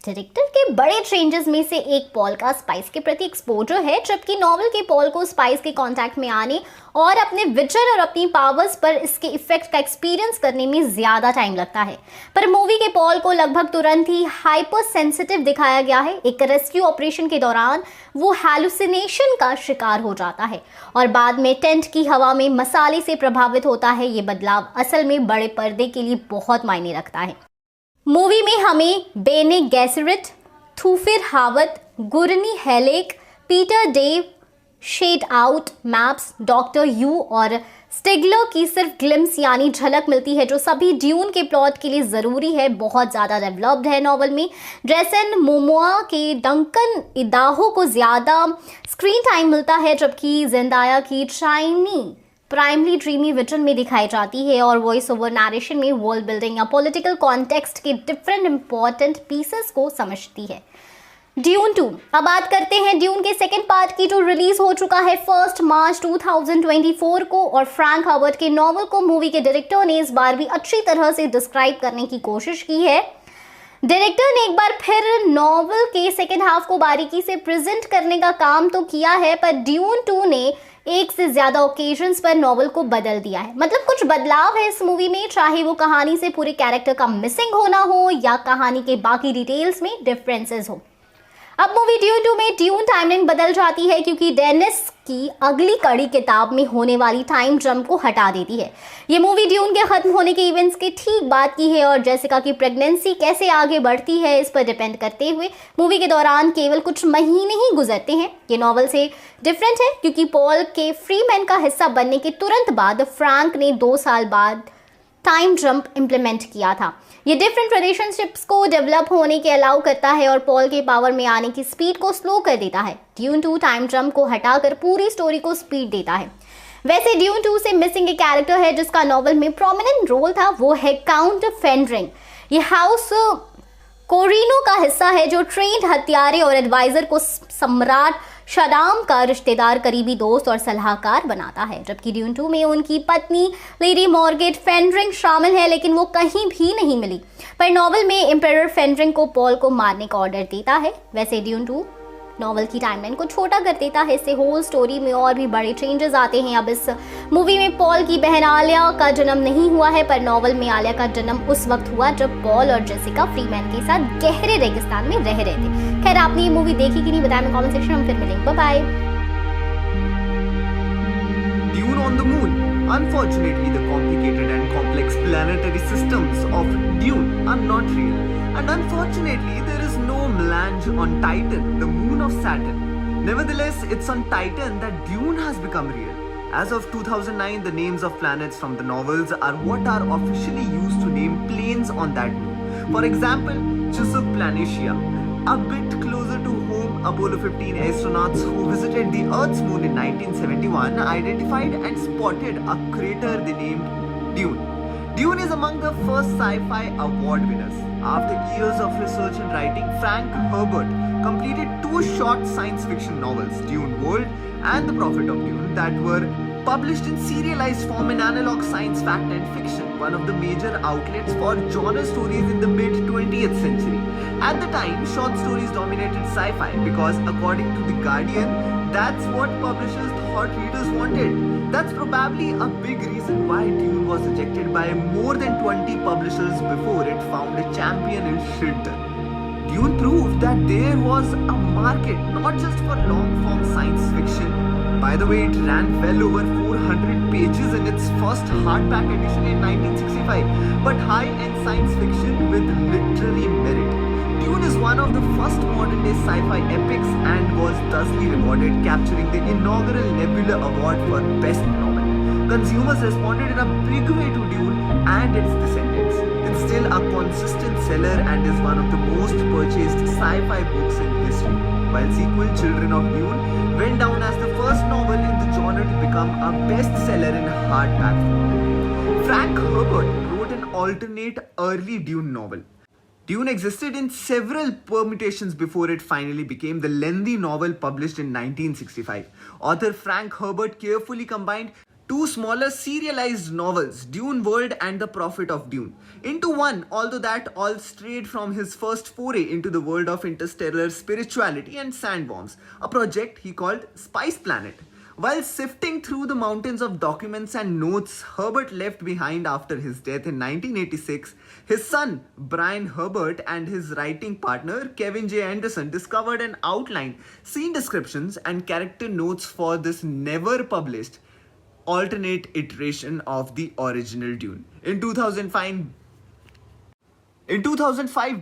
डायरेक्टर के बड़े चेंजेस में से एक पॉल का स्पाइस के प्रति एक्सपोजर है, जबकि नॉवल के पॉल को स्पाइस के कांटेक्ट में आने और अपने विचर और अपनी पावर्स पर इसके इफेक्ट का एक्सपीरियंस करने में ज्यादा टाइम लगता है। पर मूवी के पॉल को लगभग तुरंत ही हाइपर सेंसिटिव दिखाया गया है। एक रेस्क्यू ऑपरेशन के दौरान वो हैलुसिनेशन का शिकार हो जाता है और बाद में टेंट की हवा में मसाले से प्रभावित होता है। ये बदलाव असल में बड़े पर्दे के लिए बहुत मायने रखता है। मूवी में हमें Bene Gesserit, Thufir Hawat, Gurney Halleck, Piter de, Shadout, Mapes, doctor Yueh और स्टिगलर की सिर्फ ग्लिम्स यानी झलक मिलती है, जो सभी ड्यून के प्लॉट के लिए ज़रूरी है। बहुत ज़्यादा डेवलप्ड है नॉवल में। जेसन मोमोआ के डंकन इदाहो को ज़्यादा स्क्रीन टाइम मिलता है, जबकि जेंदाया की चाइनी प्राइमरी ड्रीमी विजन में दिखाई जाती है और वॉइस ओवर नरेशन में वर्ल्ड बिल्डिंग या पॉलिटिकल कॉन्टेक्स्ट के डिफरेंट इंपॉर्टेंट पीसेस को समझती है। ड्यून 2। अब बात करते हैं ड्यून के सेकंड पार्ट की, जो रिलीज हो चुका है 1 मार्च 2024 को। और फ्रैंक हर्बर्ट के नॉवल को मूवी के डायरेक्टर ने इस बार भी अच्छी तरह से डिस्क्राइब करने की कोशिश की है। डायरेक्टर ने एक बार फिर नॉवल के सेकंड हाफ को बारीकी से प्रेजेंट करने का काम तो किया है, पर ड्यून 2 ने एक से ज्यादा ओकेजन्स पर नॉवल को बदल दिया है। मतलब कुछ बदलाव है इस मूवी में, चाहे वो कहानी से पूरे कैरेक्टर का मिसिंग होना हो या कहानी के बाकी डिटेल्स में डिफरेंसेस हो। अब मूवी ड्यून 2 में ड्यून टाइमलाइन बदल जाती है, क्योंकि डेनिस की अगली कड़ी किताब में होने वाली टाइम जंप को हटा देती है। ये मूवी ड्यून के खत्म होने के इवेंट्स के ठीक बाद की है और जेसिका की प्रेगनेंसी कैसे आगे बढ़ती है इस पर डिपेंड करते हुए मूवी के दौरान केवल कुछ महीने ही गुजरते हैं। ये नॉवल से डिफरेंट है, क्योंकि पॉल के फ्रीमैन का हिस्सा बनने के तुरंत बाद फ्रैंक ने 2 साल बाद टाइम जंप इम्प्लीमेंट किया था। ये डिफरेंट रिलेशनशिप्स को डेवलप होने के अलाउ करता है और पॉल के पावर में आने की स्पीड को स्लो कर देता है। ड्यून 2 टाइम जंप को हटाकर पूरी स्टोरी को स्पीड देता है। वैसे ड्यून 2 से मिसिंग एक कैरेक्टर है जिसका नॉवल में प्रोमिनेंट रोल था, वो है काउंट फेंड्रिंग। ये हाउस कोरिनो का हिस्सा है, जो ट्रेंड हत्यारे और एडवाइजर को सम्राट शदाम का रिश्तेदार, करीबी दोस्त और सलाहकार बनाता है। जबकि ड्यून 2 में उनकी पत्नी लेडी मॉर्गेट फेंड्रिंग शामिल है, लेकिन वो कहीं भी नहीं मिली। पर नॉवल में एम्परर फेंड्रिंग को पॉल को मारने का ऑर्डर देता है। वैसे ड्यून 2 नॉवल की टाइमलाइन को छोटा कर देता है, इससे होल स्टोरी में और भी बड़े चेंजेस आते हैं। अब इस मूवी में पॉल की बहन आलिया का जन्म नहीं हुआ है, पर नॉवल में आलिया का जन्म उस वक्त हुआ जब पॉल और जेसिका फ्रीमैन के साथ गहरे रेगिस्तान में रह रहे थे। खैर, आपने ये मूवी देखी कि नहीं बताया मैं कमेंट सेक्शन में, फिर मिलेंगे। Bye bye. Dune on the Moon. Unfortunately, the complicated and complex planetary systems of Dune are not real. And unfortunately, there is no melange on Titan, the moon of Saturn. Nevertheless, it's on Titan that Dune has become real. As of 2009, the names of planets from the novels are what are officially used to name planes on that moon. For example, Chusuk Planitia. A bit closer to home, Apollo 15 astronauts who visited the Earth's moon in 1971 identified and spotted a crater they named Dune. Dune is among the first sci-fi award winners. After years of research and writing, Frank Herbert completed 2 short science fiction novels, Dune World and The Prophet of Dune, that were published in serialized form in Analog Science Fact and Fiction, one of the major outlets for genre stories in the mid-20th century. At the time, short stories dominated sci-fi because, according to The Guardian, that's what publishers thought readers wanted. That's probably a big reason why Dune was rejected by more than 20 publishers before it found a champion in Schindler. Dune proved that there was a market not just for long-form science fiction. By the way, it ran well over 400 pages in its first hardback edition in 1965, but high-end science fiction with literary merit. Dune is one of the first modern-day sci-fi epics and was thusly rewarded, capturing the inaugural Nebula Award for Best Novel. Consumers responded in a big way to Dune and its descendants. It's still a consistent seller and is one of the most purchased sci-fi books in history, while sequel Children of Dune went down as the first novel in the genre to become a bestseller in hardback form. Frank Herbert wrote an alternate early Dune novel. Dune existed in several permutations before it finally became the lengthy novel published in 1965. Author Frank Herbert carefully combined two smaller serialized novels, Dune World and The Prophet of Dune, into one, although that all strayed from his first foray into the world of interstellar spirituality and sandworms, a project he called Spice Planet. While sifting through the mountains of documents and notes Herbert left behind after his death in 1986, his son Brian Herbert and his writing partner Kevin J. Anderson discovered and outlined scene descriptions and character notes for this never published alternate iteration of the original Dune. In 2005,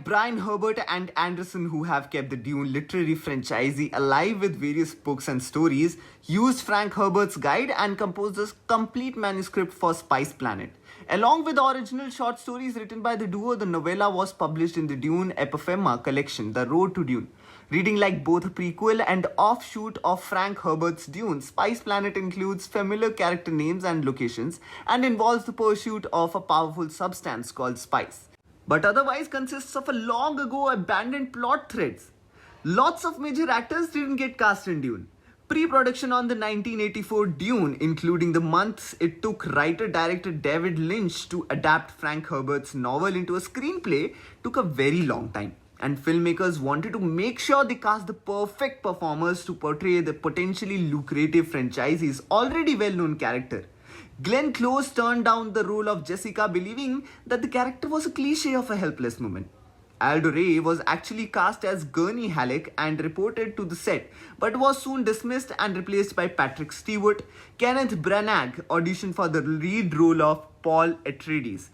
Brian Herbert and Anderson, who have kept the Dune literary franchise alive with various books and stories, used Frank Herbert's guide and composed a complete manuscript for Spice Planet. Along with the original short stories written by the duo, the novella was published in the Dune Epiphema collection, The Road to Dune. Reading like both a prequel and offshoot of Frank Herbert's Dune, Spice Planet includes familiar character names and locations and involves the pursuit of a powerful substance called spice, but otherwise consists of a long ago abandoned plot threads. Lots of major actors didn't get cast in Dune. Pre-production on the 1984 Dune, including the months it took writer-director David Lynch to adapt Frank Herbert's novel into a screenplay, took a very long time. And filmmakers wanted to make sure they cast the perfect performers to portray the potentially lucrative franchise's already well-known character. Glenn Close turned down the role of Jessica, believing that the character was a cliche of a helpless woman. Aldo Ray was actually cast as Gurney Halleck and reported to the set, but was soon dismissed and replaced by Patrick Stewart. Kenneth Branagh auditioned for the lead role of Paul Atreides,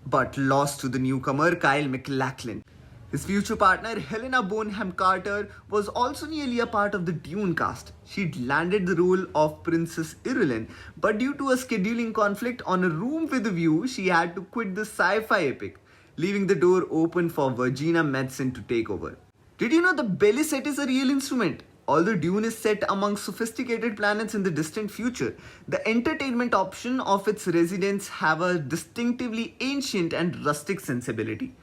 but lost to the newcomer Kyle MacLachlan. His future partner, Helena Bonham Carter, was also nearly a part of the Dune cast. She'd landed the role of Princess Irulan, but due to a scheduling conflict on A Room with a View, she had to quit the sci-fi epic, leaving the door open for Virginia Madsen to take over. Did you know the belly set is a real instrument? Although Dune is set among sophisticated planets in the distant future, the entertainment option of its residents have a distinctively ancient and rustic sensibility.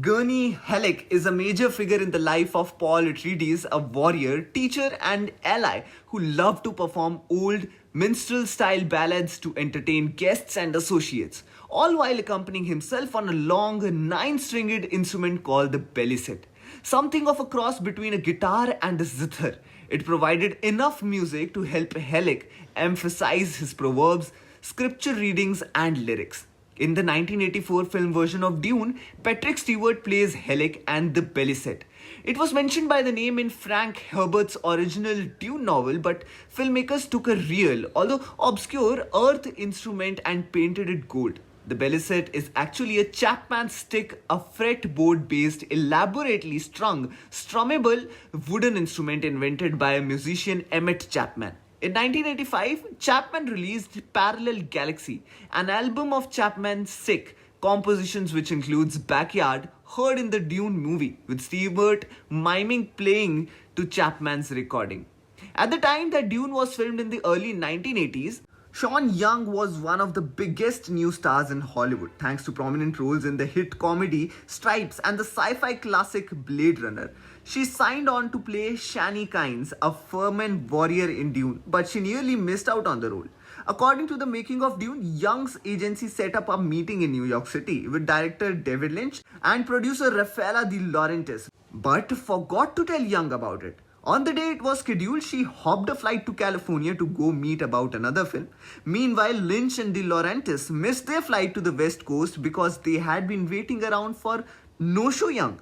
Gurney Halleck is a major figure in the life of Paul Atreides, a warrior, teacher and ally who loved to perform old minstrel-style ballads to entertain guests and associates, all while accompanying himself on a long 9-stringed instrument called the bellyset. Something of a cross between a guitar and a zither. It provided enough music to help Halleck emphasize his proverbs, scripture readings and lyrics. In the 1984 film version of Dune, Patrick Stewart plays Halleck and the bellyset. It was mentioned by the name in Frank Herbert's original Dune novel, but filmmakers took a real, although obscure, earth instrument and painted it gold. The bellyset is actually a Chapman stick, a fretboard-based, elaborately strung, strummable wooden instrument invented by a musician Emmett Chapman. In 1985, Chapman released Parallel Galaxy, an album of Chapman's sick compositions which includes Backyard, heard in the Dune movie, with Stewart miming playing to Chapman's recording. At the time that Dune was filmed in the early 1980s, Sean Young was one of the biggest new stars in Hollywood, thanks to prominent roles in the hit comedy Stripes and the sci-fi classic Blade Runner. She signed on to play Shani Kynes, a Fremen warrior in Dune, but she nearly missed out on the role. According to the making of Dune, Young's agency set up a meeting in New York City with director David Lynch and producer Rafaela De Laurentiis, but forgot to tell Young about it. On the day it was scheduled, she hopped a flight to California to go meet about another film. Meanwhile, Lynch and De Laurentiis missed their flight to the West Coast because they had been waiting around for No-Show Young.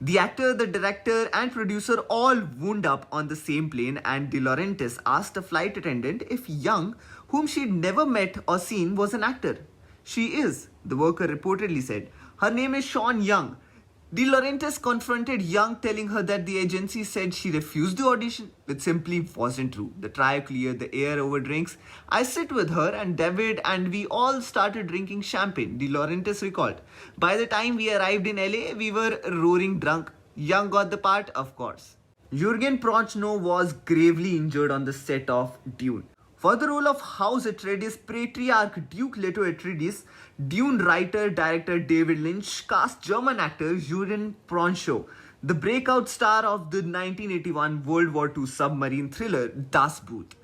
The actor, the director and producer all wound up on the same plane, and De Laurentiis asked a flight attendant if Young, whom she'd never met or seen, was an actor. She is, the worker reportedly said. Her name is Sean Young. De Laurentiis confronted Young, telling her that the agency said she refused the audition, which simply wasn't true. The trio cleared the air over drinks. I sit with her and David and we all started drinking champagne, De Laurentiis recalled. By the time we arrived in LA, we were roaring drunk. Young got the part, of course. Jürgen Prochnow was gravely injured on the set of Dune. For the role of House Atreides' patriarch Duke Leto Atreides, Dune writer-director David Lynch cast German actor Jürgen Prochnow, the breakout star of the 1981 World War II submarine thriller Das Boot.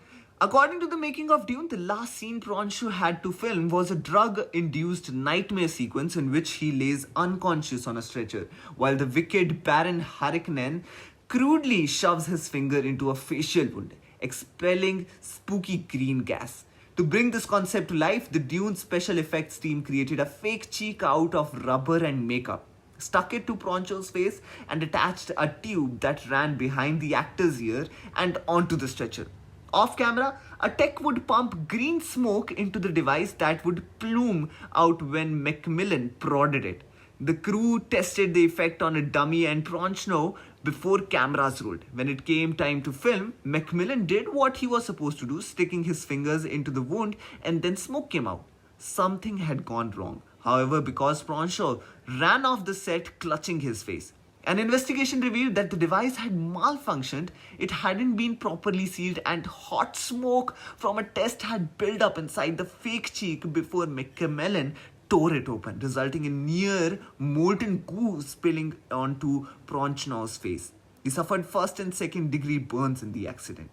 According to the making of Dune, the last scene Francho had to film was a drug-induced nightmare sequence in which he lays unconscious on a stretcher, while the wicked Baron Harkonnen crudely shoves his finger into a facial wound, expelling spooky green gas. To bring this concept to life, the Dune special effects team created a fake cheek out of rubber and makeup, stuck it to Francho's face, and attached a tube that ran behind the actor's ear and onto the stretcher. Off camera, a tech would pump green smoke into the device that would plume out when Macmillan prodded it. The crew tested the effect on a dummy and Francho before cameras rolled. When it came time to film, Macmillan did what he was supposed to do, sticking his fingers into the wound, and then smoke came out. Something had gone wrong. However, because Francho ran off the set clutching his face, an investigation revealed that the device had malfunctioned, it hadn't been properly sealed, and hot smoke from a test had built up inside the fake cheek before Macmillan tore it open, resulting in near molten goo spilling onto Francho's face. He suffered first and second degree burns in the accident.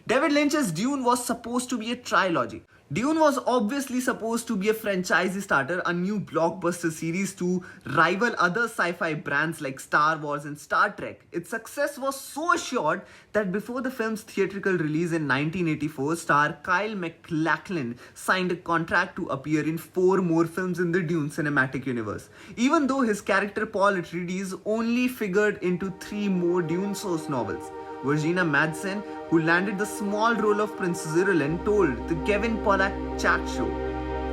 David Lynch's Dune was supposed to be a trilogy. Dune was obviously supposed to be a franchise starter, a new blockbuster series to rival other sci-fi brands like Star Wars and Star Trek. Its success was so assured that before the film's theatrical release in 1984, star Kyle MacLachlan signed a contract to appear in 4 more films in the Dune cinematic universe, even though his character Paul Atreides only figured into 3 more Dune source novels. Virginia Madsen, who landed the small role of Princess Irulan, told the Kevin Pollak chat show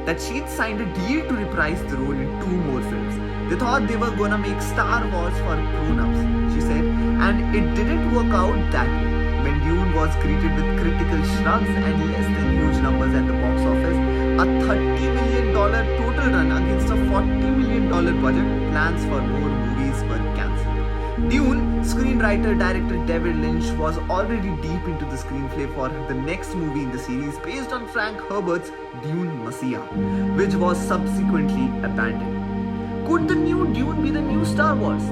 that she'd signed a deal to reprise the role in 2 more films. They thought they were gonna make Star Wars for grown-ups, she said, and it didn't work out that way. When Dune was greeted with critical shrugs and less than huge numbers at the box office, a $30 million total run against a $40 million budget, plans for more movies were cancelled. Dune screenwriter-director David Lynch was already deep into the screenplay for the next movie in the series based on Frank Herbert's Dune Messiah, which was subsequently abandoned. Could the new Dune be the new Star Wars?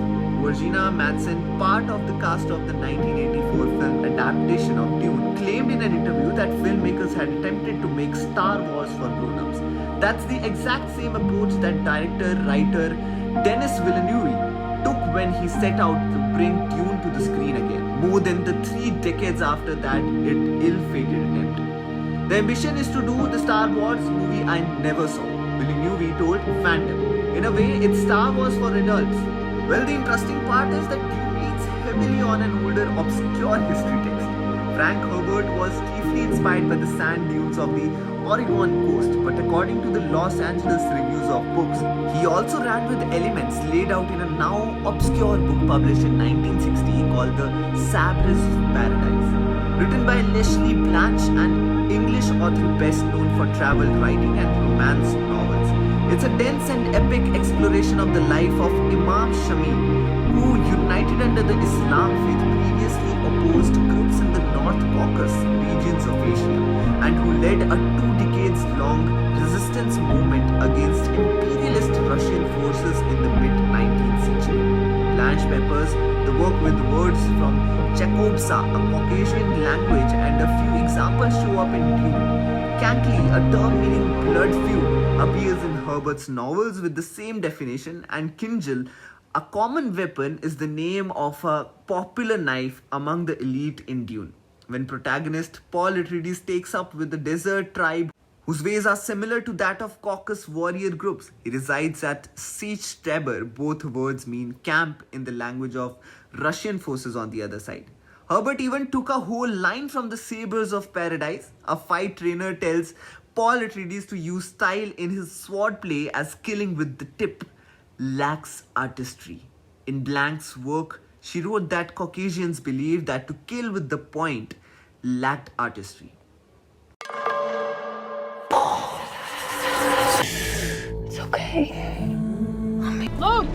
Virginia Madsen, part of the cast of the 1984 film adaptation of Dune, claimed in an interview that filmmakers had attempted to make Star Wars for grown-ups. That's the exact same approach that director-writer Denis Villeneuve took when he set out to bring Dune to the screen again, more than the 3 decades after that ill-fated attempt. The ambition is to do the Star Wars movie I never saw, Villeneuve told Fandom. In a way, it's Star Wars for adults. Well, the interesting part is that Dune leans heavily on an older, obscure history text. Frank Herbert was chiefly inspired by the sand dunes of the Oregon coast, but according to the Los Angeles reviews of books, he also ran with elements laid out in a now obscure book published in 1960 called The Sabres of Paradise. Written by Leslie Blanch, an English author best known for travel writing and romance novels. It's a dense and epic exploration of the life of Imam Shamil, who united under the Islam faith previously opposed groups in the North Caucasus regions of Asia, and who led a 2 decades long resistance movement against imperialist Russian forces in the mid-19th century. Blanche peppers the work with words from Chekhovsa, a Caucasian language, and a few examples show up in Dune. Cankly, a term meaning blood feud, appears in Herbert's novels with the same definition, and Kinjal, a common weapon, is the name of a popular knife among the elite in Dune. When protagonist Paul Atreides takes up with the desert tribe whose ways are similar to that of Caucasus warrior groups, he resides at Siege Tabor. Both words mean camp in the language of Russian forces on the other side. Herbert even took a whole line from the Sabres of Paradise. A fight trainer tells Paul Atreides to use style in his sword play as killing with the tip lacks artistry. In Blank's work, she wrote that Caucasians believe that to kill with the point lacked artistry. It's okay. Look!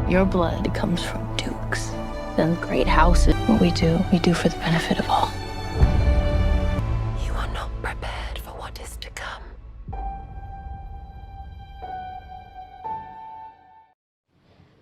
Your blood comes from dukes, then great houses. What we do for the benefit of all. You are not prepared for what is to come.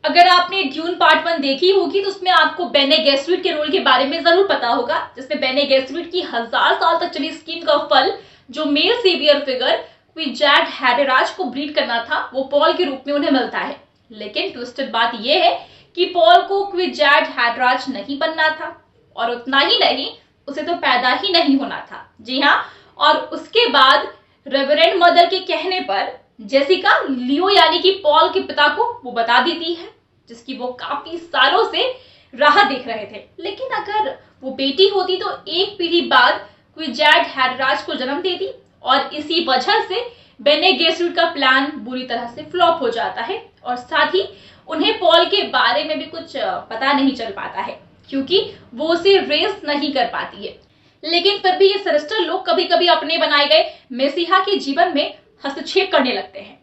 अगर आपने dune part 1 देखी होगी तो उसमें आपको बेने गेसरिट के role के बारे में जरूर पता होगा, जिसमें बेने गेसरिट की 1000 साल तक चली स्कीम का फल जो मेल सेवियर फिगर क्विजैड हैडेराज को ब्रीड करना था वो पॉल के रूप में उन्हें मिलता है। लेकिन ट्विस्टेड बात यह है कि पॉल को क्विजैड हैडेराज नहीं बनना था, और उतना ही नहीं, उसे तो पैदा ही नहीं होना था। जी हाँ, और उसके बाद रेवरेंड मदर के कहने पर जेसिका लियो यानी कि पॉल के पिता को वो बता देती है, जिसकी वो काफी सालों से राह देख रहे थे। लेकिन अगर वो बेटी होती तो एक पीढ़ी बाद क्विजैड हैडेराज को जन्म देती, और इसी वजह से बेने गेसरिट का प्लान बुरी तरह से फ्लॉप हो जाता है, और साथ ही उन्हें पॉल के बारे में भी कुछ पता नहीं चल पाता है क्योंकि वो उसे रेस नहीं कर पाती है। लेकिन फिर भी ये सिनिस्टर लोग कभी कभी अपने बनाए गए मेसिहा के जीवन में हस्तक्षेप करने लगते हैं,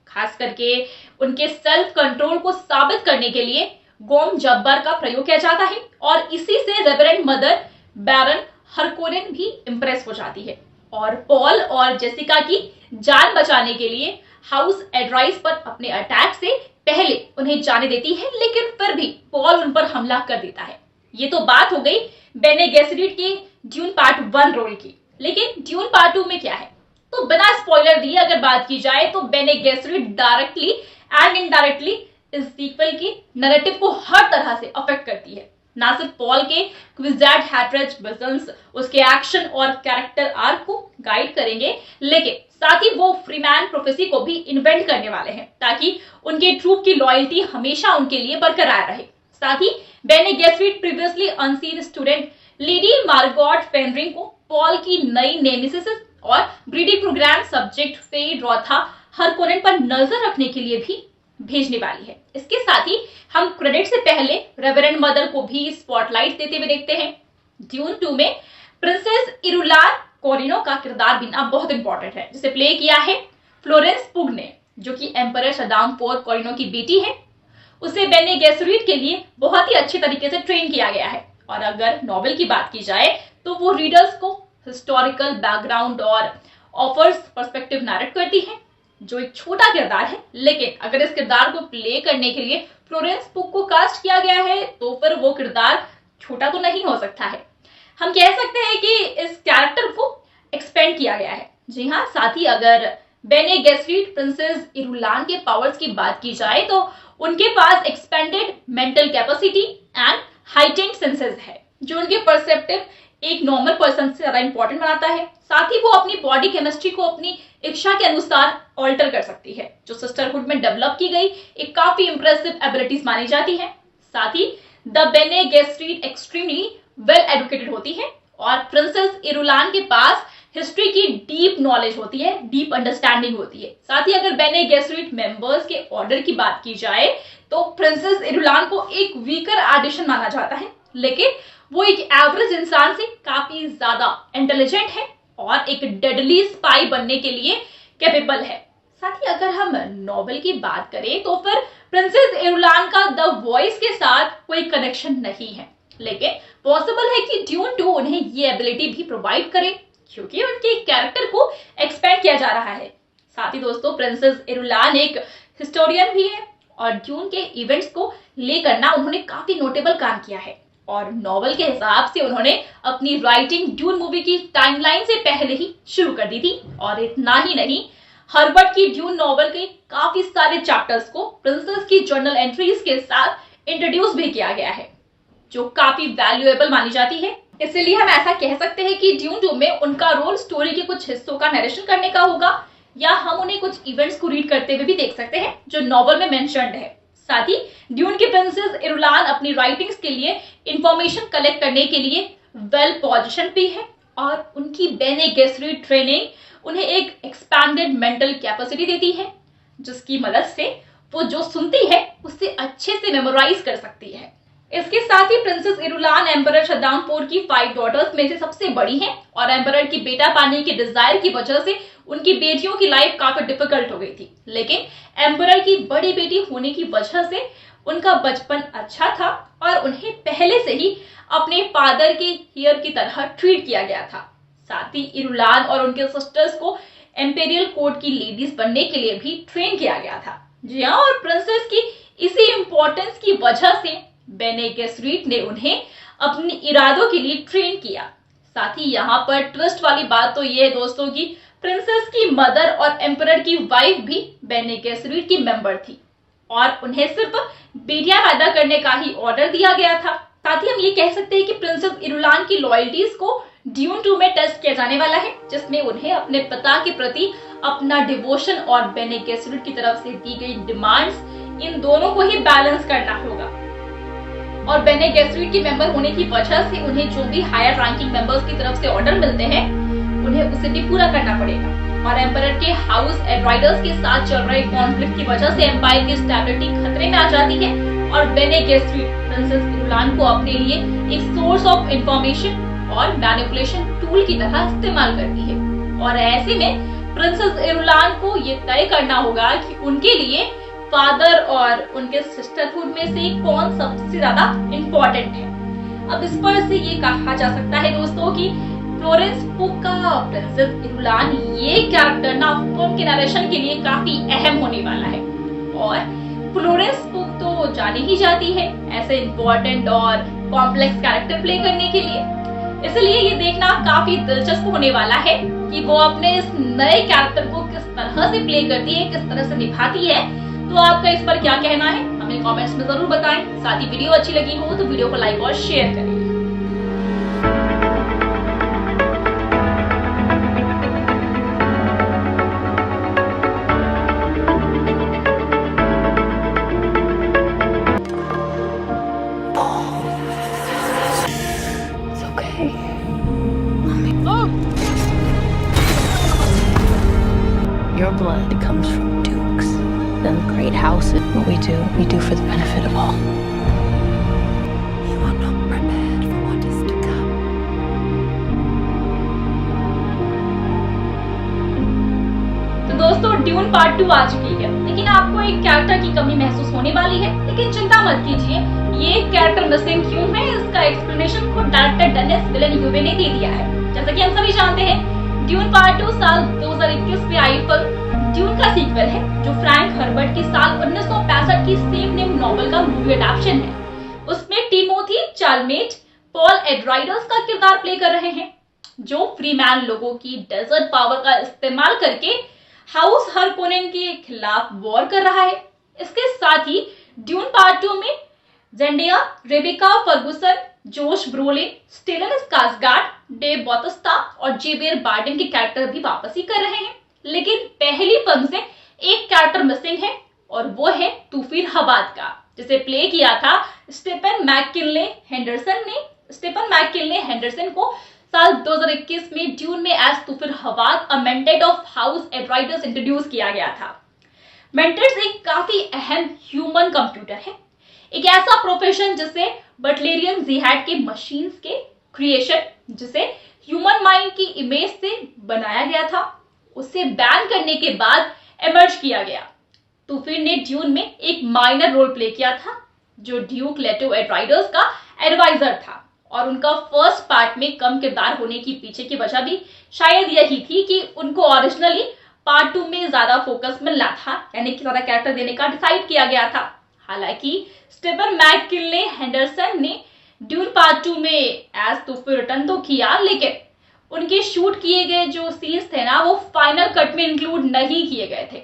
खास करके उनके सेल्फ कंट्रोल को साबित करने के लिए गोम जब्बर का प्रयोग किया जाता है, और इसी से रेवरेंड मदर बैरन हरकोनेन भी इंप्रेस हो जाती है और पॉल और जेसिका की जान बचाने के लिए हाउस एड्राइस पर अपने अटैक से पहले उन्हें जाने देती है। लेकिन फिर भी पॉल उन पर हमला कर देता है। ये तो बात हो गई बेने गेसरिट के ड्यून पार्ट 1 रोल की। लेकिन ड्यून पार्ट 2 में क्या है, तो बिना स्पॉइलर दिए अगर बात की जाए तो बेने गेसरिट डायरेक्टली एंड इनडायरेक्टली इस सीक्वल की नैरेटिव को हर तरह से अफेक्ट करती है। ना सिर्फ पॉल के क्विजैड हैडेराज विजन्स उसके एक्शन और कैरेक्टर आर्क को गाइड करेंगे, लेकिन साथ ही वो फ्रीमैन प्रोफेसी को भी इन्वेंट करने वाले हैं ताकि उनके ट्रूप की लॉयल्टी हमेशा उनके लिए बरकरार रहे। साथ ही बेने गेसरिट प्रीवियसली अनसीन स्टूडेंट लेडी मार्गॉट फेनरिंग को पॉल की नई नेमेसिस और ब्रीडिंग प्रोग्राम सब्जेक्ट फे रॉथा हरकोनेन पर नजर रखने के लिए भी भेजने वाली है। इसके साथ ही हम क्रेडिट से पहले रेवरेंड मदर को भी स्पॉटलाइट देते हुए देखते हैं। ड्यून 2 में प्रिंसेस इरुलान कोरिनो का किरदार भी ना बहुत इंपॉर्टेंट है, जिसे प्ले किया है फ्लोरेंस पुग ने, जो कि एम्परर शदाम 4 कोरिनो की बेटी है। उसे बेने गेसरिट के लिए बहुत ही अच्छे तरीके से ट्रेन किया गया है। और अगर नॉवेल की बात की जाए तो वो रीडर्स को हिस्टोरिकल बैकग्राउंड और ऑफर्स पर्सपेक्टिव नैरेट करती है, जो एक छोटा किरदार है। लेकिन अगर इस किरदार को प्ले करने के लिए फ्लोरेंस पुग को कास्ट किया गया है तो फिर वो किरदार छोटा तो नहीं हो सकता है। हम कह सकते हैं कि इस कैरेक्टर को एक्सपेंड किया गया है। जी हाँ, साथ ही अगर बेने गेसरिट प्रिंसेस इरुलान के पावर्स की बात की जाए तो उनके पास expanded mental capacity and heightened senses है, जो उनके परसेप्टिव एक नॉर्मल पर्सन से ज्यादा इंपॉर्टेंट बनाता है। साथ ही वो अपनी बॉडी केमिस्ट्री को अपनी इच्छा के अनुसार ऑल्टर कर सकती है, जो सिस्टरहुड में डेवलप की गई एक काफी इंप्रेसिव एबिलिटीज मानी जाती है। साथ ही द बेने गेसरिट एक्सट्रीमली वेल एडुकेटेड होती है और प्रिंसेस इरुलान के पास हिस्ट्री की डीप नॉलेज होती है, डीप अंडरस्टैंडिंग होती है। साथ ही अगर बेने गेसरिट मेंबर्स के ऑर्डर की बात की जाए तो प्रिंसेस इरुलान को एक वीकर एडिशन माना जाता है, लेकिन वो एक एवरेज इंसान से काफी ज्यादा इंटेलिजेंट है और एक डेडली स्पाई बनने के लिए कैपेबल है। साथ ही अगर हम नॉवेल की बात करें तो फिर प्रिंसेस इरुलान का द वॉइस के साथ कोई कनेक्शन नहीं है, लेकिन पॉसिबल है कि ड्यून 2 उन्हें ये एबिलिटी भी प्रोवाइड करे, क्योंकि उनके कैरेक्टर को एक्सपेंड किया जा रहा है। साथ ही दोस्तों, प्रिंसेस इरुलान एक हिस्टोरियन भी है और ड्यून के इवेंट्स को लेकर ना उन्होंने काफी नोटेबल काम किया है। और नॉवेल के हिसाब से उन्होंने अपनी राइटिंग ड्यून मूवी की टाइमलाइन से पहले ही शुरू कर दी थी। और इतना ही नहीं, हर्बर्ट की ड्यून नॉवेल के काफी सारे चैप्टर्स को प्रिंसेस की जर्नल एंट्रीज के साथ इंट्रोड्यूस भी किया गया है, जो काफी वैल्यूएबल मानी जाती है। इसलिए हम ऐसा कह सकते हैं कि ड्यून 2 में उनका रोल स्टोरी के कुछ हिस्सों का नरेशन करने का होगा, या हम उन्हें कुछ इवेंट्स को रीड करते हुए भी देख सकते हैं जो नॉवेल में मेंशन्ड है। साथ ही ड्यून की प्रिंसेस इरुलान अपनी राइटिंग्स के लिए इंफॉर्मेशन कलेक्ट करने के लिए वेल पोजीशन भी है, और उनकी बेने गेसरिट ट्रेनिंग उन्हें एक एक्सपैंडेड मेंटल कैपेसिटी देती है, जिसकी मदद से वो जो सुनती है उससे अच्छे से मेमोराइज कर सकती है। इसके साथ ही प्रिंसेस इरुलान एम्परर शदाम 4 की 5 डॉटर्स में से सबसे बड़ी हैं, और एम्परर की बेटा पाने की डिजायर की वजह से उनकी बेटियों की लाइफ काफी डिफिकल्ट हो गई थी। लेकिन एम्परर की बड़ी बेटी होने की वजह से उनका बचपन अच्छा था और उन्हें पहले से ही अपने फादर के हियर की तरह ट्रीट किया गया था। साथ ही इरुलान और उनके सिस्टर्स को एम्पेरियल कोर्ट की लेडीज बनने के लिए भी ट्रेन किया गया था। जी हाँ, और प्रिंसेस की इसी इम्पोर्टेंस की वजह से बेने गेस्सेरिट ने उन्हें अपने इरादों के लिए ट्रेन किया। साथ ही यहाँ पर ट्विस्ट वाली बात तो ये है दोस्तों की प्रिंसेस की मदर और एम्परर की वाइफ भी बेने गेस्सेरिट की मेंबर थी और उन्हें सिर्फ बेटियां पैदा करने का ही ऑर्डर दिया गया था। साथ ही हम ये कह सकते हैं कि प्रिंसेस इरुलान की लॉयल्टीज को ड्यून 2 में टेस्ट किया जाने वाला है, जिसमें उन्हें अपने पिता के प्रति अपना डिवोशन और बेने गेस्सेरिट की तरफ से दी गई डिमांड्स, इन दोनों को ही बैलेंस करना होगा। और बेने गेस्सेरिट की मेंबर होने की वजह से उन्हें जो भी हायर रैंकिंग मेंबर्स की तरफ से ऑर्डर मिलते हैं उन्हें उसे भी पूरा करना पड़ेगा। और एम्परर के हाउस एडवाइजर्स के साथ चल रहे कॉन्फ्लिक्ट की वजह से एम्पायर की स्टेबिलिटी खतरे में आ जाती है और बेने गेस्सेरिट प्रिंसेस इरुलान को अपने लिए एक सोर्स ऑफ इंफॉर्मेशन और मैनिपुलेशन टूल की तरह इस्तेमाल करती है। और ऐसे में प्रिंसेस इरुलान को ये तय करना होगा कि उनके लिए फादर और उनके सिस्टरहुड में से कौन सबसे ज्यादा इम्पोर्टेंट है। अब इस पर से ये कहा जा सकता है दोस्तों कि फ्लोरेंस पुग का प्रिंसेस इरुलान ये कैरेक्टर ना फिल्म के नरेशन के लिए काफी अहम होने वाला है। और फ्लोरेंस पुग तो जानी ही जाती है ऐसे इम्पोर्टेंट और कॉम्प्लेक्स कैरेक्टर प्ले करने के लिए, इसलिए ये देखना काफी दिलचस्प होने वाला है कि वो अपने इस नए कैरेक्टर को किस तरह से प्ले करती है, किस तरह से निभाती है। तो आपका इस पर क्या कहना है हमें कमेंट्स में जरूर बताएं। साथ ही वीडियो अच्छी लगी हो तो वीडियो को लाइक और शेयर करें। It's okay. Your blood comes from dukes, then great houses. What we do for the benefit of all. You are not prepared for what is to come. तो दोस्तों dune part 2 आ चुकी है, लेकिन आपको एक character की कमी महसूस होने वाली है। लेकिन चिंता मत कीजिए, ये कैरेक्टर मिसिंग क्यों है इसका एक्सप्लेनेशन खुद डायरेक्टर डेनिस विलेन्यूवे ने दे दिया है। जैसा कि हम सभी जानते हैं ड्यून पार्ट 2 साल 2021 में आई फिल्म ड्यून का सीक्वल है, जो फ्रैंक हर्बर्ट की साल 1965 की सेम नेम नॉवेल का मूवी अडैप्टेशन है। उसमें टिमोथी चालमेट पॉल एड्राइडर्स का किरदार प्ले कर रहे हैं, जो फ्रीमैन लोगों की डेजर्ट पावर का इस्तेमाल करके हाउस हरकोनेन के खिलाफ वॉर कर रहा है। इसके साथ ही ड्यून पार्ट 2 में Zendaya, Rebecca Ferguson, Josh Brolin, Stellan Skarsgard, Dave Bautista और जेवियर बार्डेन के कैरेक्टर भी वापसी कर रहे हैं। लेकिन पहली फिल्म से एक कैरेक्टर मिसिंग है और वो है तूफीर हवाद का, जिसे प्ले किया था स्टीफन मैककिनले हेंडरसन ने। स्टीफन मैककिनले हेंडरसन को साल 2021 में ड्यून में as Thufir Hawat amended of house Atreides introduce किया गया था। मेंटर्स एक काफी अहम ह्यूमन कंप्यूटर है, एक ऐसा प्रोफेशन जिसे बटलेरियन जिहाद के मशीन्स के क्रिएशन, जिसे ह्यूमन माइंड की इमेज से बनाया गया था, उसे बैन करने के बाद इमर्ज किया गया। तूफीर ने ड्यून में एक माइनर रोल प्ले किया था, जो ड्यूक लेटो एड्राइडर्स का एडवाइजर था। और उनका फर्स्ट पार्ट में कम किरदार होने की पीछे की वजह भी शायद यही थी कि उनको ओरिजिनली पार्ट 2 में ज्यादा फोकस मिलना था, यानी कि ज्यादा कैरेक्टर देने का डिसाइड किया गया था। हालांकि स्टीफन मैककिनले हेंडरसन ने ड्यून पार्ट 2 में एज तूफीर रिटर्न तो किया, लेकिन उनके शूट किए गए जो सीन्स थे ना, वो फाइनल कट में इंक्लूड नहीं किए गए थे।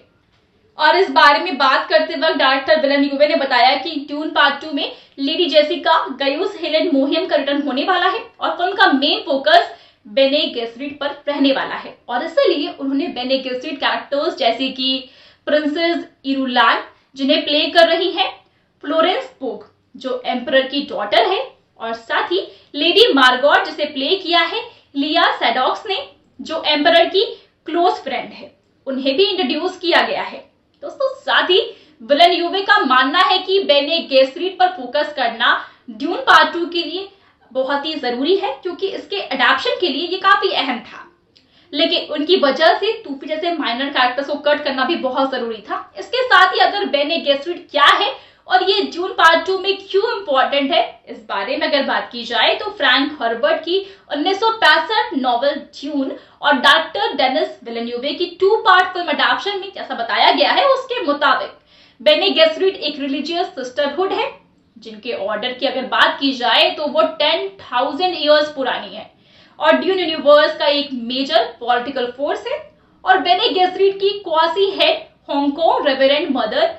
और इस बारे में बात करते वक्त डायरेक्टर विलेन्यूवे ने बताया कि ड्यून पार्ट 2 में लेडी जेसिका गयूस हेलेन मोहियम का रिटर्न होने वाला है और फिल्म का मेन फोकस बेने गेस्सेरिट पर रहने वाला है। और इसलिए उन्होंने बेने गेस्सेरिट कैरेक्टर्स जैसे कि प्रिंसेस इरुलान, जिन्हें प्ले कर रही हैं फ्लोरेंस पुग, जो एम्परर की डॉटर है, और साथ ही लेडी मार्गोट, जिसे प्ले किया है लिया सैडॉक्स ने, जो एम्परर की क्लोज फ्रेंड है, उन्हें भी इंट्रोड्यूस किया गया है। दोस्तों साथ ही विलेन्यूवे का मानना है कि बेने गेस्सेरिट पर फोकस करना ड्यून पार्ट 2 के लिए बहुत ही जरूरी है, क्योंकि इसके अडैप्शन के लिए ये काफी अहम था। लेकिन उनकी वजह से तूफी जैसे माइनर कैरेक्टर्स को कट करना भी बहुत जरूरी था। इसके साथ ही अगर बेने गेस्सेरिट क्या है और ये ड्यून पार्ट 2 में क्यों इंपॉर्टेंट है, इस बारे में अगर बात की जाए तो फ्रैंक हर्बर्ट की 1965 नॉवेल ड्यून और डायरेक्टर डेनिस विलेन्यूवे की 2 पार्ट फिल्म अडैप्शन में जैसा बताया गया है, उसके मुताबिक बेने गेस्सेरिट एक रिलीजियस सिस्टरहुड है जिनके ऑर्डर की अगर बात की जाए तो वो 10,000 ईयर्स पुरानी है और ड्यून यूनिवर्स का एक मेजर पॉलिटिकल फोर्स है। और बेने गेस्सेरिट की quasi head Hong Kong Reverend Mother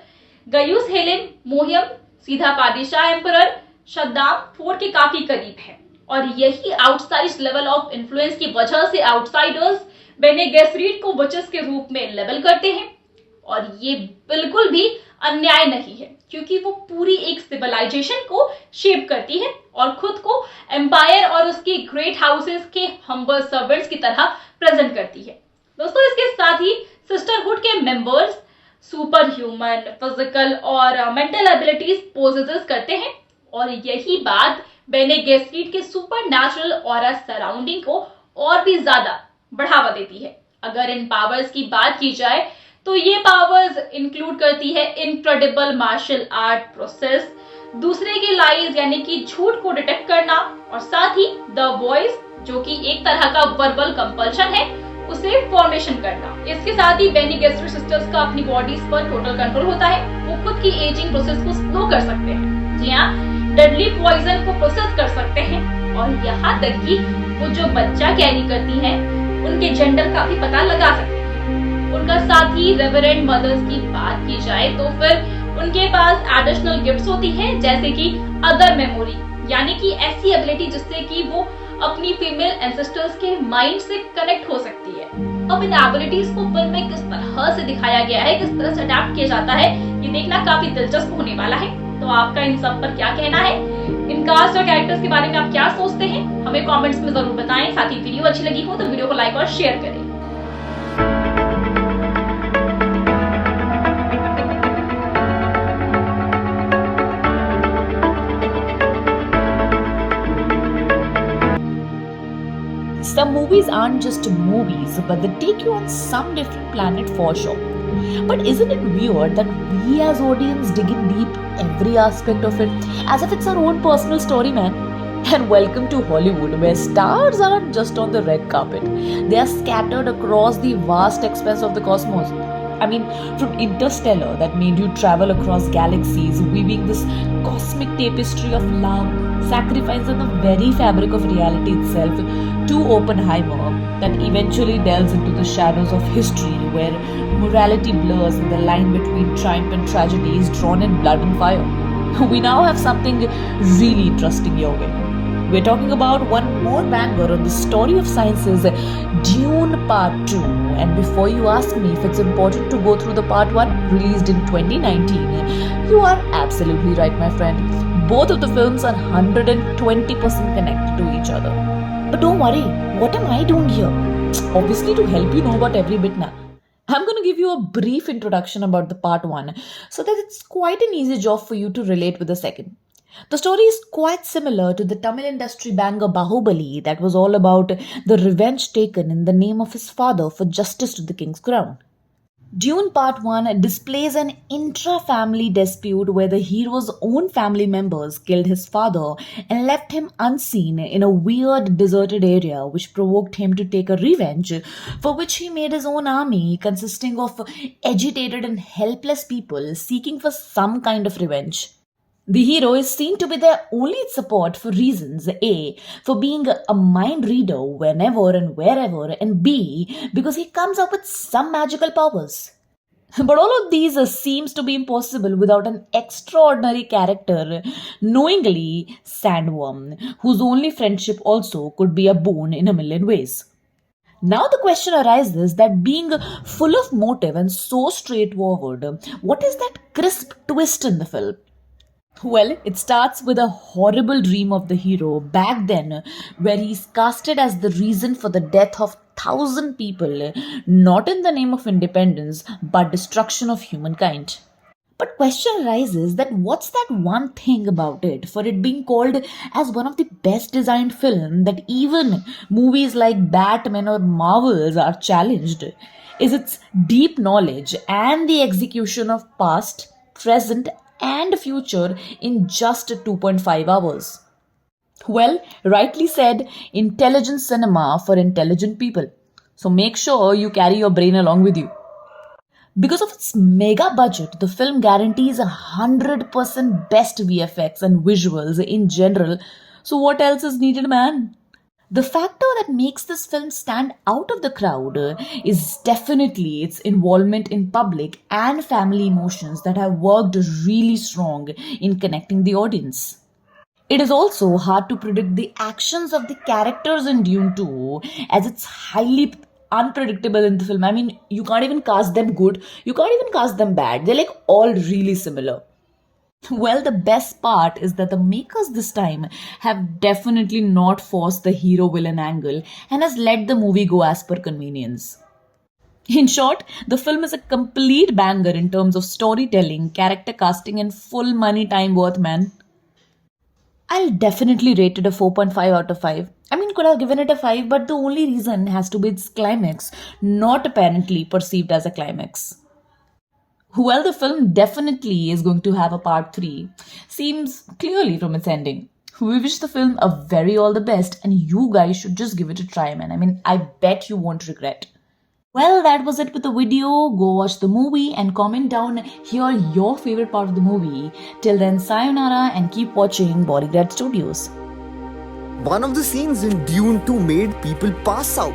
Gaius Helen Mohiam सीधा पादिशाह एम्परर शद्दाम 4 के काफी करीब है और यही आउटसाइड लेवल ऑफ इन्फ्लुएंस की वजह से आउटसाइडर्स बेने गेस्सेरिट को वचस के रूप में लेबल करते हैं और ये बिल्कुल भी अन्याय नहीं है क्योंकि वो पूरी एक सिविलाइजेशन को शेप करती है और खुद को एम्पायर और उसके ग्रेट हाउसेस के हम्बल सर्वेंट्स की तरह प्रेजेंट करती है। दोस्तों इसके साथ ही सिस्टरहुड के मेंबर्स सुपर ह्यूमन फिजिकल और मेंटल एबिलिटीज पोजेस करते हैं और यही बात बेने गेस्सेरिट के सुपर नेचुरल ऑरा सराउंडिंग को और भी ज्यादा बढ़ावा देती है। अगर इन पावर्स की बात की जाए तो ये पावर्स इंक्लूड करती है इनक्रेडिबल मार्शल आर्ट प्रोसेस, दूसरे के लाइज यानी कि झूठ को डिटेक्ट करना और साथ ही द वॉइस जो कि एक तरह का वर्बल कंपल्शन है उसे फॉर्मेशन करना। इसके साथ ही बेने गेस्सेरिट सिस्टर्स का अपनी बॉडीज पर टोटल कंट्रोल होता है। वो खुद की एजिंग प्रोसेस को स्लो कर सकते हैं, जी हाँ, डेडली पॉइजन को प्रोसेस कर सकते हैं और यहाँ तक कि वो जो बच्चा कैरी करती है उनके जेंडर का भी पता लगा सकते हैं। उनका साथ ही रेवरेंड मदर्स की बात की जाए तो फिर उनके पास एडिशनल गिफ्ट्स होती हैं जैसे कि अदर मेमोरी यानी कि ऐसी एबिलिटी जिससे कि वो अपनी फीमेल एंसेस्टर्स के माइंड से कनेक्ट हो सकती है। अब इन एबिलिटीज को फिल्म में किस तरह से दिखाया गया है, किस तरह से अडैप्ट किया जाता है, ये देखना काफी दिलचस्प होने वाला है। तो आपका इन सब पर क्या कहना है? इन कास्ट और कैरेक्टर्स के बारे में आप क्या सोचते हैं? हमें कमेंट्स में जरूर बताएं। साथ ही वीडियो अच्छी लगी हो तो वीडियो को लाइक और शेयर करें। Some movies aren't just movies, but they take you on some different planet for sure. But isn't it weird that we as audience dig in deep every aspect of it as if it's our own personal story, man? And welcome to Hollywood, where stars aren't just on the red carpet. They are scattered across the vast expanse of the cosmos. I mean, from Interstellar that made you travel across galaxies, weaving this cosmic tapestry of love, sacrifice and the very fabric of reality itself, to Oppenheimer that eventually delves into the shadows of history where morality blurs and the line between triumph and tragedy is drawn in blood and fire. We now have something really interesting your way. We're talking about one more banger on the story of science's Dune Part 2. And before you ask me if it's important to go through the Part 1 released in 2019, you are absolutely right, my friend. Both of the films are 120% connected to each other. But don't worry, what am I doing here? Obviously to help you know about every bit now. I'm going to give you a brief introduction about the Part 1 so that it's quite an easy job for you to relate with the second. The story is quite similar to the Tamil industry banger Bahubali that was all about the revenge taken in the name of his father for justice to the king's crown. Dune Part 1 displays an intra-family dispute where the hero's own family members killed his father and left him unseen in a weird deserted area, which provoked him to take a revenge, for which he made his own army consisting of agitated and helpless people seeking for some kind of revenge. The hero is seen to be their only support for reasons A, for being a mind reader whenever and wherever, and B, because he comes up with some magical powers. But all of these seems to be impossible without an extraordinary character, knowingly Sandworm, whose only friendship also could be a boon in a million ways. Now the question arises that being full of motive and so straightforward, what is that crisp twist in the film? Well, it starts with a horrible dream of the hero back then, where he's casted as the reason for the death of 1,000 people, not in the name of independence, but destruction of humankind. But question arises that what's that one thing about it for it being called as one of the best designed film that even movies like Batman or Marvels are challenged? Is its deep knowledge and the execution of past, present, and future in just 2.5 hours. Well, rightly said, intelligent cinema for intelligent people. So make sure you carry your brain along with you. Because of its mega budget, the film guarantees 100% best VFX and visuals in general. So what else is needed, man? The factor that makes this film stand out of the crowd is definitely its involvement in public and family emotions that have worked really strong in connecting the audience. It is also hard to predict the actions of the characters in Dune 2 as it's highly unpredictable in the film. I mean, you can't even cast them good, you can't even cast them bad. They're like all really similar. Well, the best part is that the makers this time have definitely not forced the hero villain angle and has let the movie go as per convenience. In short, the film is a complete banger in terms of storytelling, character casting, and full money time worth, man. I'll definitely rate it a 4.5 out of 5. I mean, could have given it a 5, but the only reason has to be its climax, not apparently perceived as a climax. Well, the film definitely is going to have a part 3, seems clearly from its ending. We wish the film a very all the best, and you guys should just give it a try, man. I mean, I bet you won't regret. Well, that was it with the video. Go watch the movie and comment down here your favorite part of the movie. Till then, sayonara and keep watching Bodyguard Studios. One of the scenes in Dune 2 made people pass out.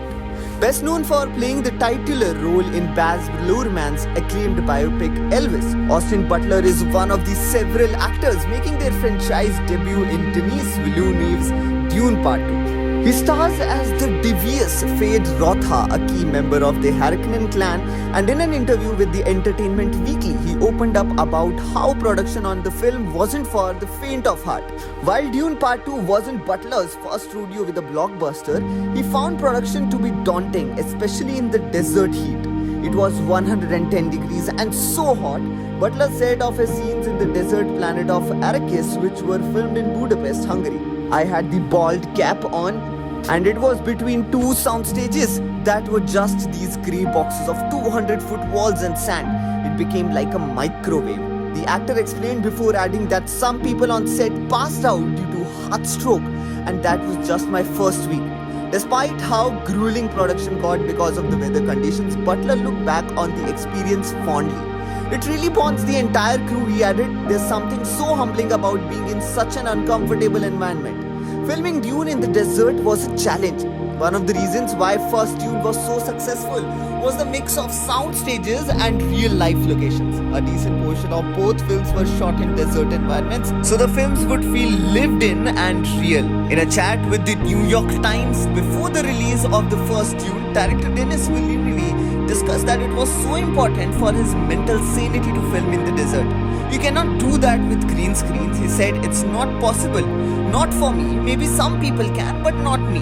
Best known for playing the titular role in Baz Luhrmann's acclaimed biopic Elvis, Austin Butler is one of the several actors making their franchise debut in Denis Villeneuve's Dune Part 2. He stars as the devious Fade Rotha, a key member of the Harkonnen clan, and in an interview with the Entertainment Weekly, he opened up about how production on the film wasn't for the faint of heart. While Dune Part 2 wasn't Butler's first rodeo with a blockbuster, he found production to be daunting, especially in the desert heat. It was 110 degrees and so hot, Butler said of his scenes in the desert planet of Arrakis, which were filmed in Budapest, Hungary. I had the bald cap on, and it was between two sound stages that were just these grey boxes of 200-foot walls and sand. It became like a microwave. The actor explained before adding that some people on set passed out due to heart stroke, and that was just my first week. Despite how grueling production got because of the weather conditions, Butler looked back on the experience fondly. It really bonds the entire crew, he added. There's something so humbling about being in such an uncomfortable environment. Filming Dune in the desert was a challenge. One of the reasons why first Dune was so successful was the mix of sound stages and real life locations. A decent portion of both films were shot in desert environments, so the films would feel lived in and real. In a chat with the New York Times before the release of the first Dune, director Denis Villeneuve discussed that it was so important for his mental sanity to film in the desert. You cannot do that with green screens, he said. It's not possible. Not for me. Maybe some people can, but not me.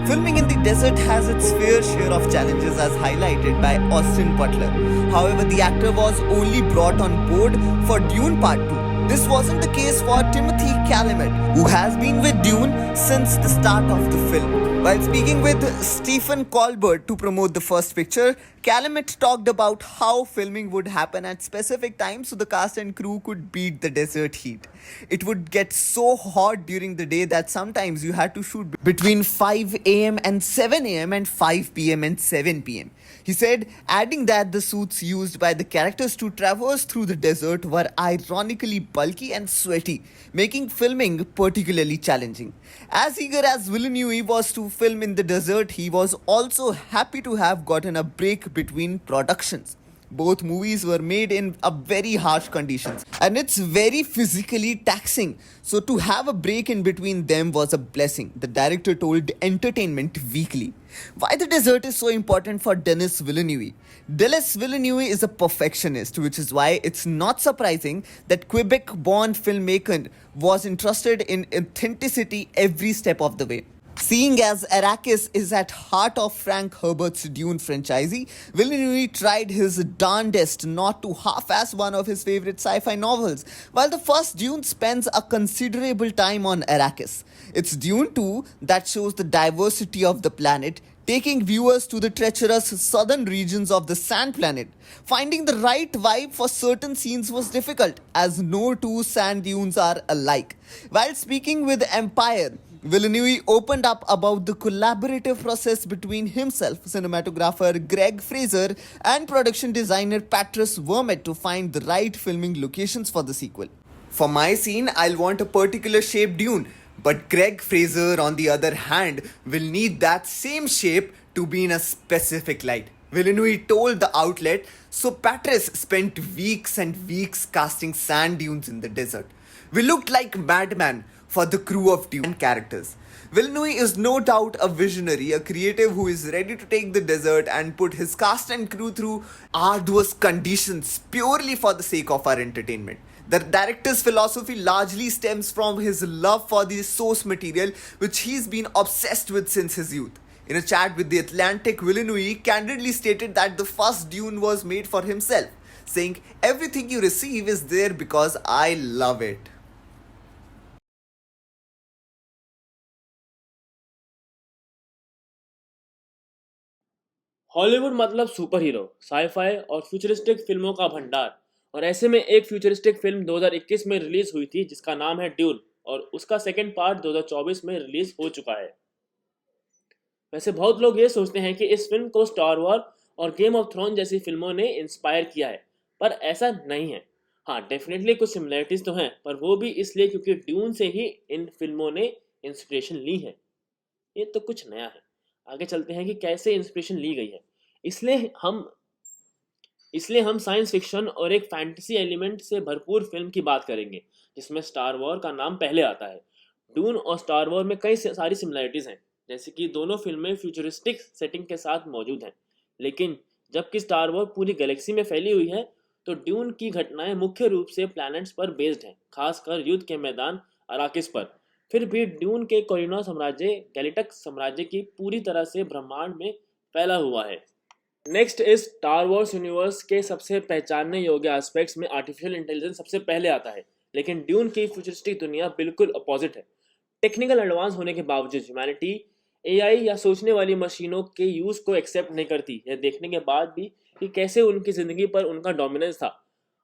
Filming in the desert has its fair share of challenges as highlighted by Austin Butler. However, the actor was only brought on board for Dune Part 2. This wasn't the case for Timothee Chalamet, who has been with Dune since the start of the film. While speaking with Stephen Colbert to promote the first picture, Chalamet talked about how filming would happen at specific times so the cast and crew could beat the desert heat. It would get so hot during the day that sometimes you had to shoot between 5 a.m. and 7 a.m. and 5 p.m. and 7 p.m. He said, adding that the suits used by the characters to traverse through the desert were ironically bulky and sweaty, making filming particularly challenging. As eager as Villeneuve was to film in the desert, he was also happy to have gotten a break between productions. Both movies were made in a very harsh conditions and it's very physically taxing. So to have a break in between them was a blessing, the director told Entertainment Weekly. Why the desert is so important for Denis Villeneuve? Denis Villeneuve is a perfectionist, which is why it's not surprising that Quebec-born filmmaker was interested in authenticity every step of the way. Seeing as Arrakis is at heart of Frank Herbert's Dune franchise, Villeneuve tried his darndest not to half-ass one of his favorite sci-fi novels, while the first Dune spends a considerable time on Arrakis. It's Dune 2 that shows the diversity of the planet, taking viewers to the treacherous southern regions of the sand planet. Finding the right vibe for certain scenes was difficult, as no two sand dunes are alike. While speaking with Empire, Villeneuve opened up about the collaborative process between himself, cinematographer Greg Fraser, and production designer Patrice Vermette to find the right filming locations for the sequel. For my scene, I'll want a particular shape dune, but Greg Fraser, on the other hand, will need that same shape to be in a specific light. Villeneuve told the outlet, so Patrice spent weeks and weeks casting sand dunes in the desert. We looked like madmen for the crew of Dune characters. Villeneuve is no doubt a visionary, a creative who is ready to take the desert and put his cast and crew through arduous conditions purely for the sake of our entertainment. The director's philosophy largely stems from his love for the source material, which he's been obsessed with since his youth. In a chat with The Atlantic, Villeneuve candidly stated that the first Dune was made for himself, saying, "Everything you receive is there because I love it." Hollywood मतलब super hero, sci fi और futuristic फिल्मों का भंडार। और ऐसे में एक futuristic film 2021 में रिलीज हुई थी जिसका नाम है ड्यून, और उसका सेकंड पार्ट 2024 में रिलीज हो चुका है। वैसे बहुत लोग ये सोचते हैं कि इस फिल्म को स्टार वॉर और गेम ऑफ थ्रोन जैसी फिल्मों ने इंस्पायर किया है, पर ऐसा नहीं है। हाँ, डेफिनेटली कुछ सिमिलरिटीज तो हैं, पर वो भी इसलिए क्योंकि ड्यून से ही इन फिल्मों ने इंस्पिरेशन ली है। ये तो कुछ नया है। आगे चलते हैं कि कैसे इंस्पिरेशन ली गई है। इसलिए हम साइंस फिक्शन और एक फैंटेसी एलिमेंट से भरपूर फिल्म की बात करेंगे जिसमें स्टार वॉर का नाम पहले आता है। डून और स्टार वॉर में कई सारी सिमिलरिटीज हैं, जैसे कि दोनों फिल्में फ्यूचरिस्टिक सेटिंग के साथ मौजूद हैं, लेकिन जबकि स्टार वॉर पूरी गैलेक्सी में फैली हुई है, तो ड्यून की घटनाएं मुख्य रूप से प्लैनेट्स पर बेस्ड हैं, खासकर युद्ध के मैदान अराकिस पर। फिर भी ड्यून के कोरिनो साम्राज्य गैलेक्टिक साम्राज्य की पूरी तरह से ब्रह्मांड में फैला हुआ है। Next is star Wars universe के सबसे पहचानने योग्य एस्पेक्ट्स में आर्टिफिशियल इंटेलिजेंस सबसे पहले आता है, लेकिन ड्यून की फ्यूचरिस्टिक दुनिया बिल्कुल अपोजिट है। टेक्निकल एडवांस होने के बावजूद ह्यूमैनिटी एआई या सोचने वाली मशीनों के यूज को एक्सेप्ट नहीं करती, यह देखने के बाद भी कि कैसे उनकी जिंदगी पर उनका डोमिनेंस था।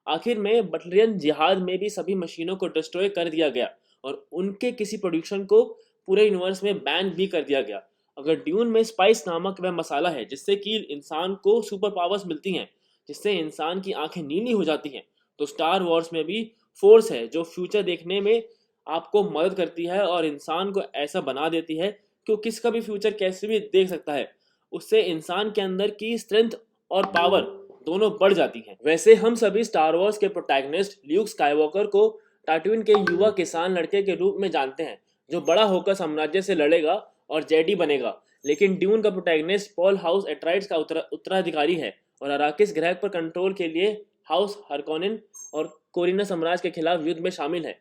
आखिर में बटलियन जिहाद में भी सभी मशीनों को डिस्ट्रॉय कर दिया गया और उनके किसी प्रोडक्शन को पूरे यूनिवर्स में बैन भी कर दिया गया। अगर ड्यून में स्पाइस नामक वह मसाला है जिससे कि इंसान को सुपर पावर्स मिलती हैं, जिससे इंसान की आंखें नीली हो जाती हैं, तो स्टार वॉर्स में भी फोर्स है जो फ्यूचर देखने में आपको मदद करती है और इंसान को ऐसा बना देती है कि वो किसका भी फ्यूचर कैसे भी देख सकता है। उससे इंसान के अंदर की स्ट्रेंथ और पावर दोनों बढ़ जाती हैं। वैसे हम सभी स्टार वॉर्स के प्रोटैगनिस्ट ल्यूक स्काईवॉकर को टाटूइन के युवा किसान लड़के के रूप में जानते हैं, जो बड़ा होकर साम्राज्य से लड़ेगा और जेडी बनेगा। लेकिन ड्यून का प्रोटैगनिस्ट पॉल हाउस एट्राइड्स का उत्तराधिकारी है और अराकिस ग्रह पर कंट्रोल के लिए हाउस हार्कोनिन और कोरिना साम्राज्य के खिलाफ युद्ध में शामिल है।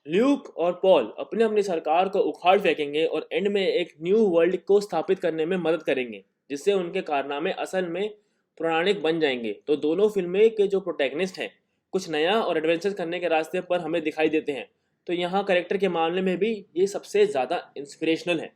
ल्यूक और पॉल अपनी अपनी सरकार को उखाड़ फेंकेंगे और एंड में एक न्यू वर्ल्ड को स्थापित करने में मदद करेंगे, जिससे उनके कारनामे असल में पौराणिक बन जाएंगे। तो दोनों फिल्में के जो प्रोटैगनिस्ट हैं कुछ नया और एडवेंचर करने के रास्ते पर हमें दिखाई देते हैं, तो यहाँ कैरेक्टर के मामले में भी ये सबसे ज़्यादा इंस्पिरेशनल है।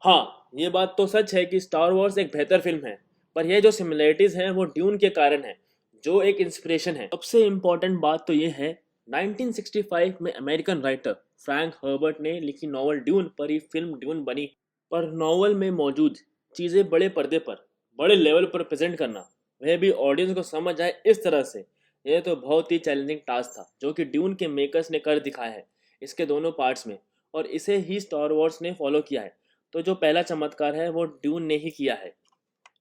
हाँ, ये बात तो सच है कि स्टार वॉर्स एक बेहतर फिल्म है, पर यह जो सिमिलरिटीज़ हैं वो ड्यून के कारण है, जो एक इंस्पिरेशन है। सबसे इम्पोर्टेंट बात तो ये है, 1965 में अमेरिकन राइटर फ्रैंक हर्बर्ट ने लिखी नॉवल ड्यून पर ही फिल्म ड्यून बनी। पर नॉवल में मौजूद चीज़ें बड़े पर्दे पर बड़े लेवल पर प्रेजेंट करना, वह भी ऑडियंस को समझ आए इस तरह से, यह तो बहुत ही चैलेंजिंग टास्क था, जो कि ड्यून के मेकर्स ने कर दिखाया है इसके दोनों पार्ट्स में, और इसे ही स्टार वॉर्स ने फॉलो किया है। तो जो पहला चमत्कार है वो ड्यून ने ही किया है।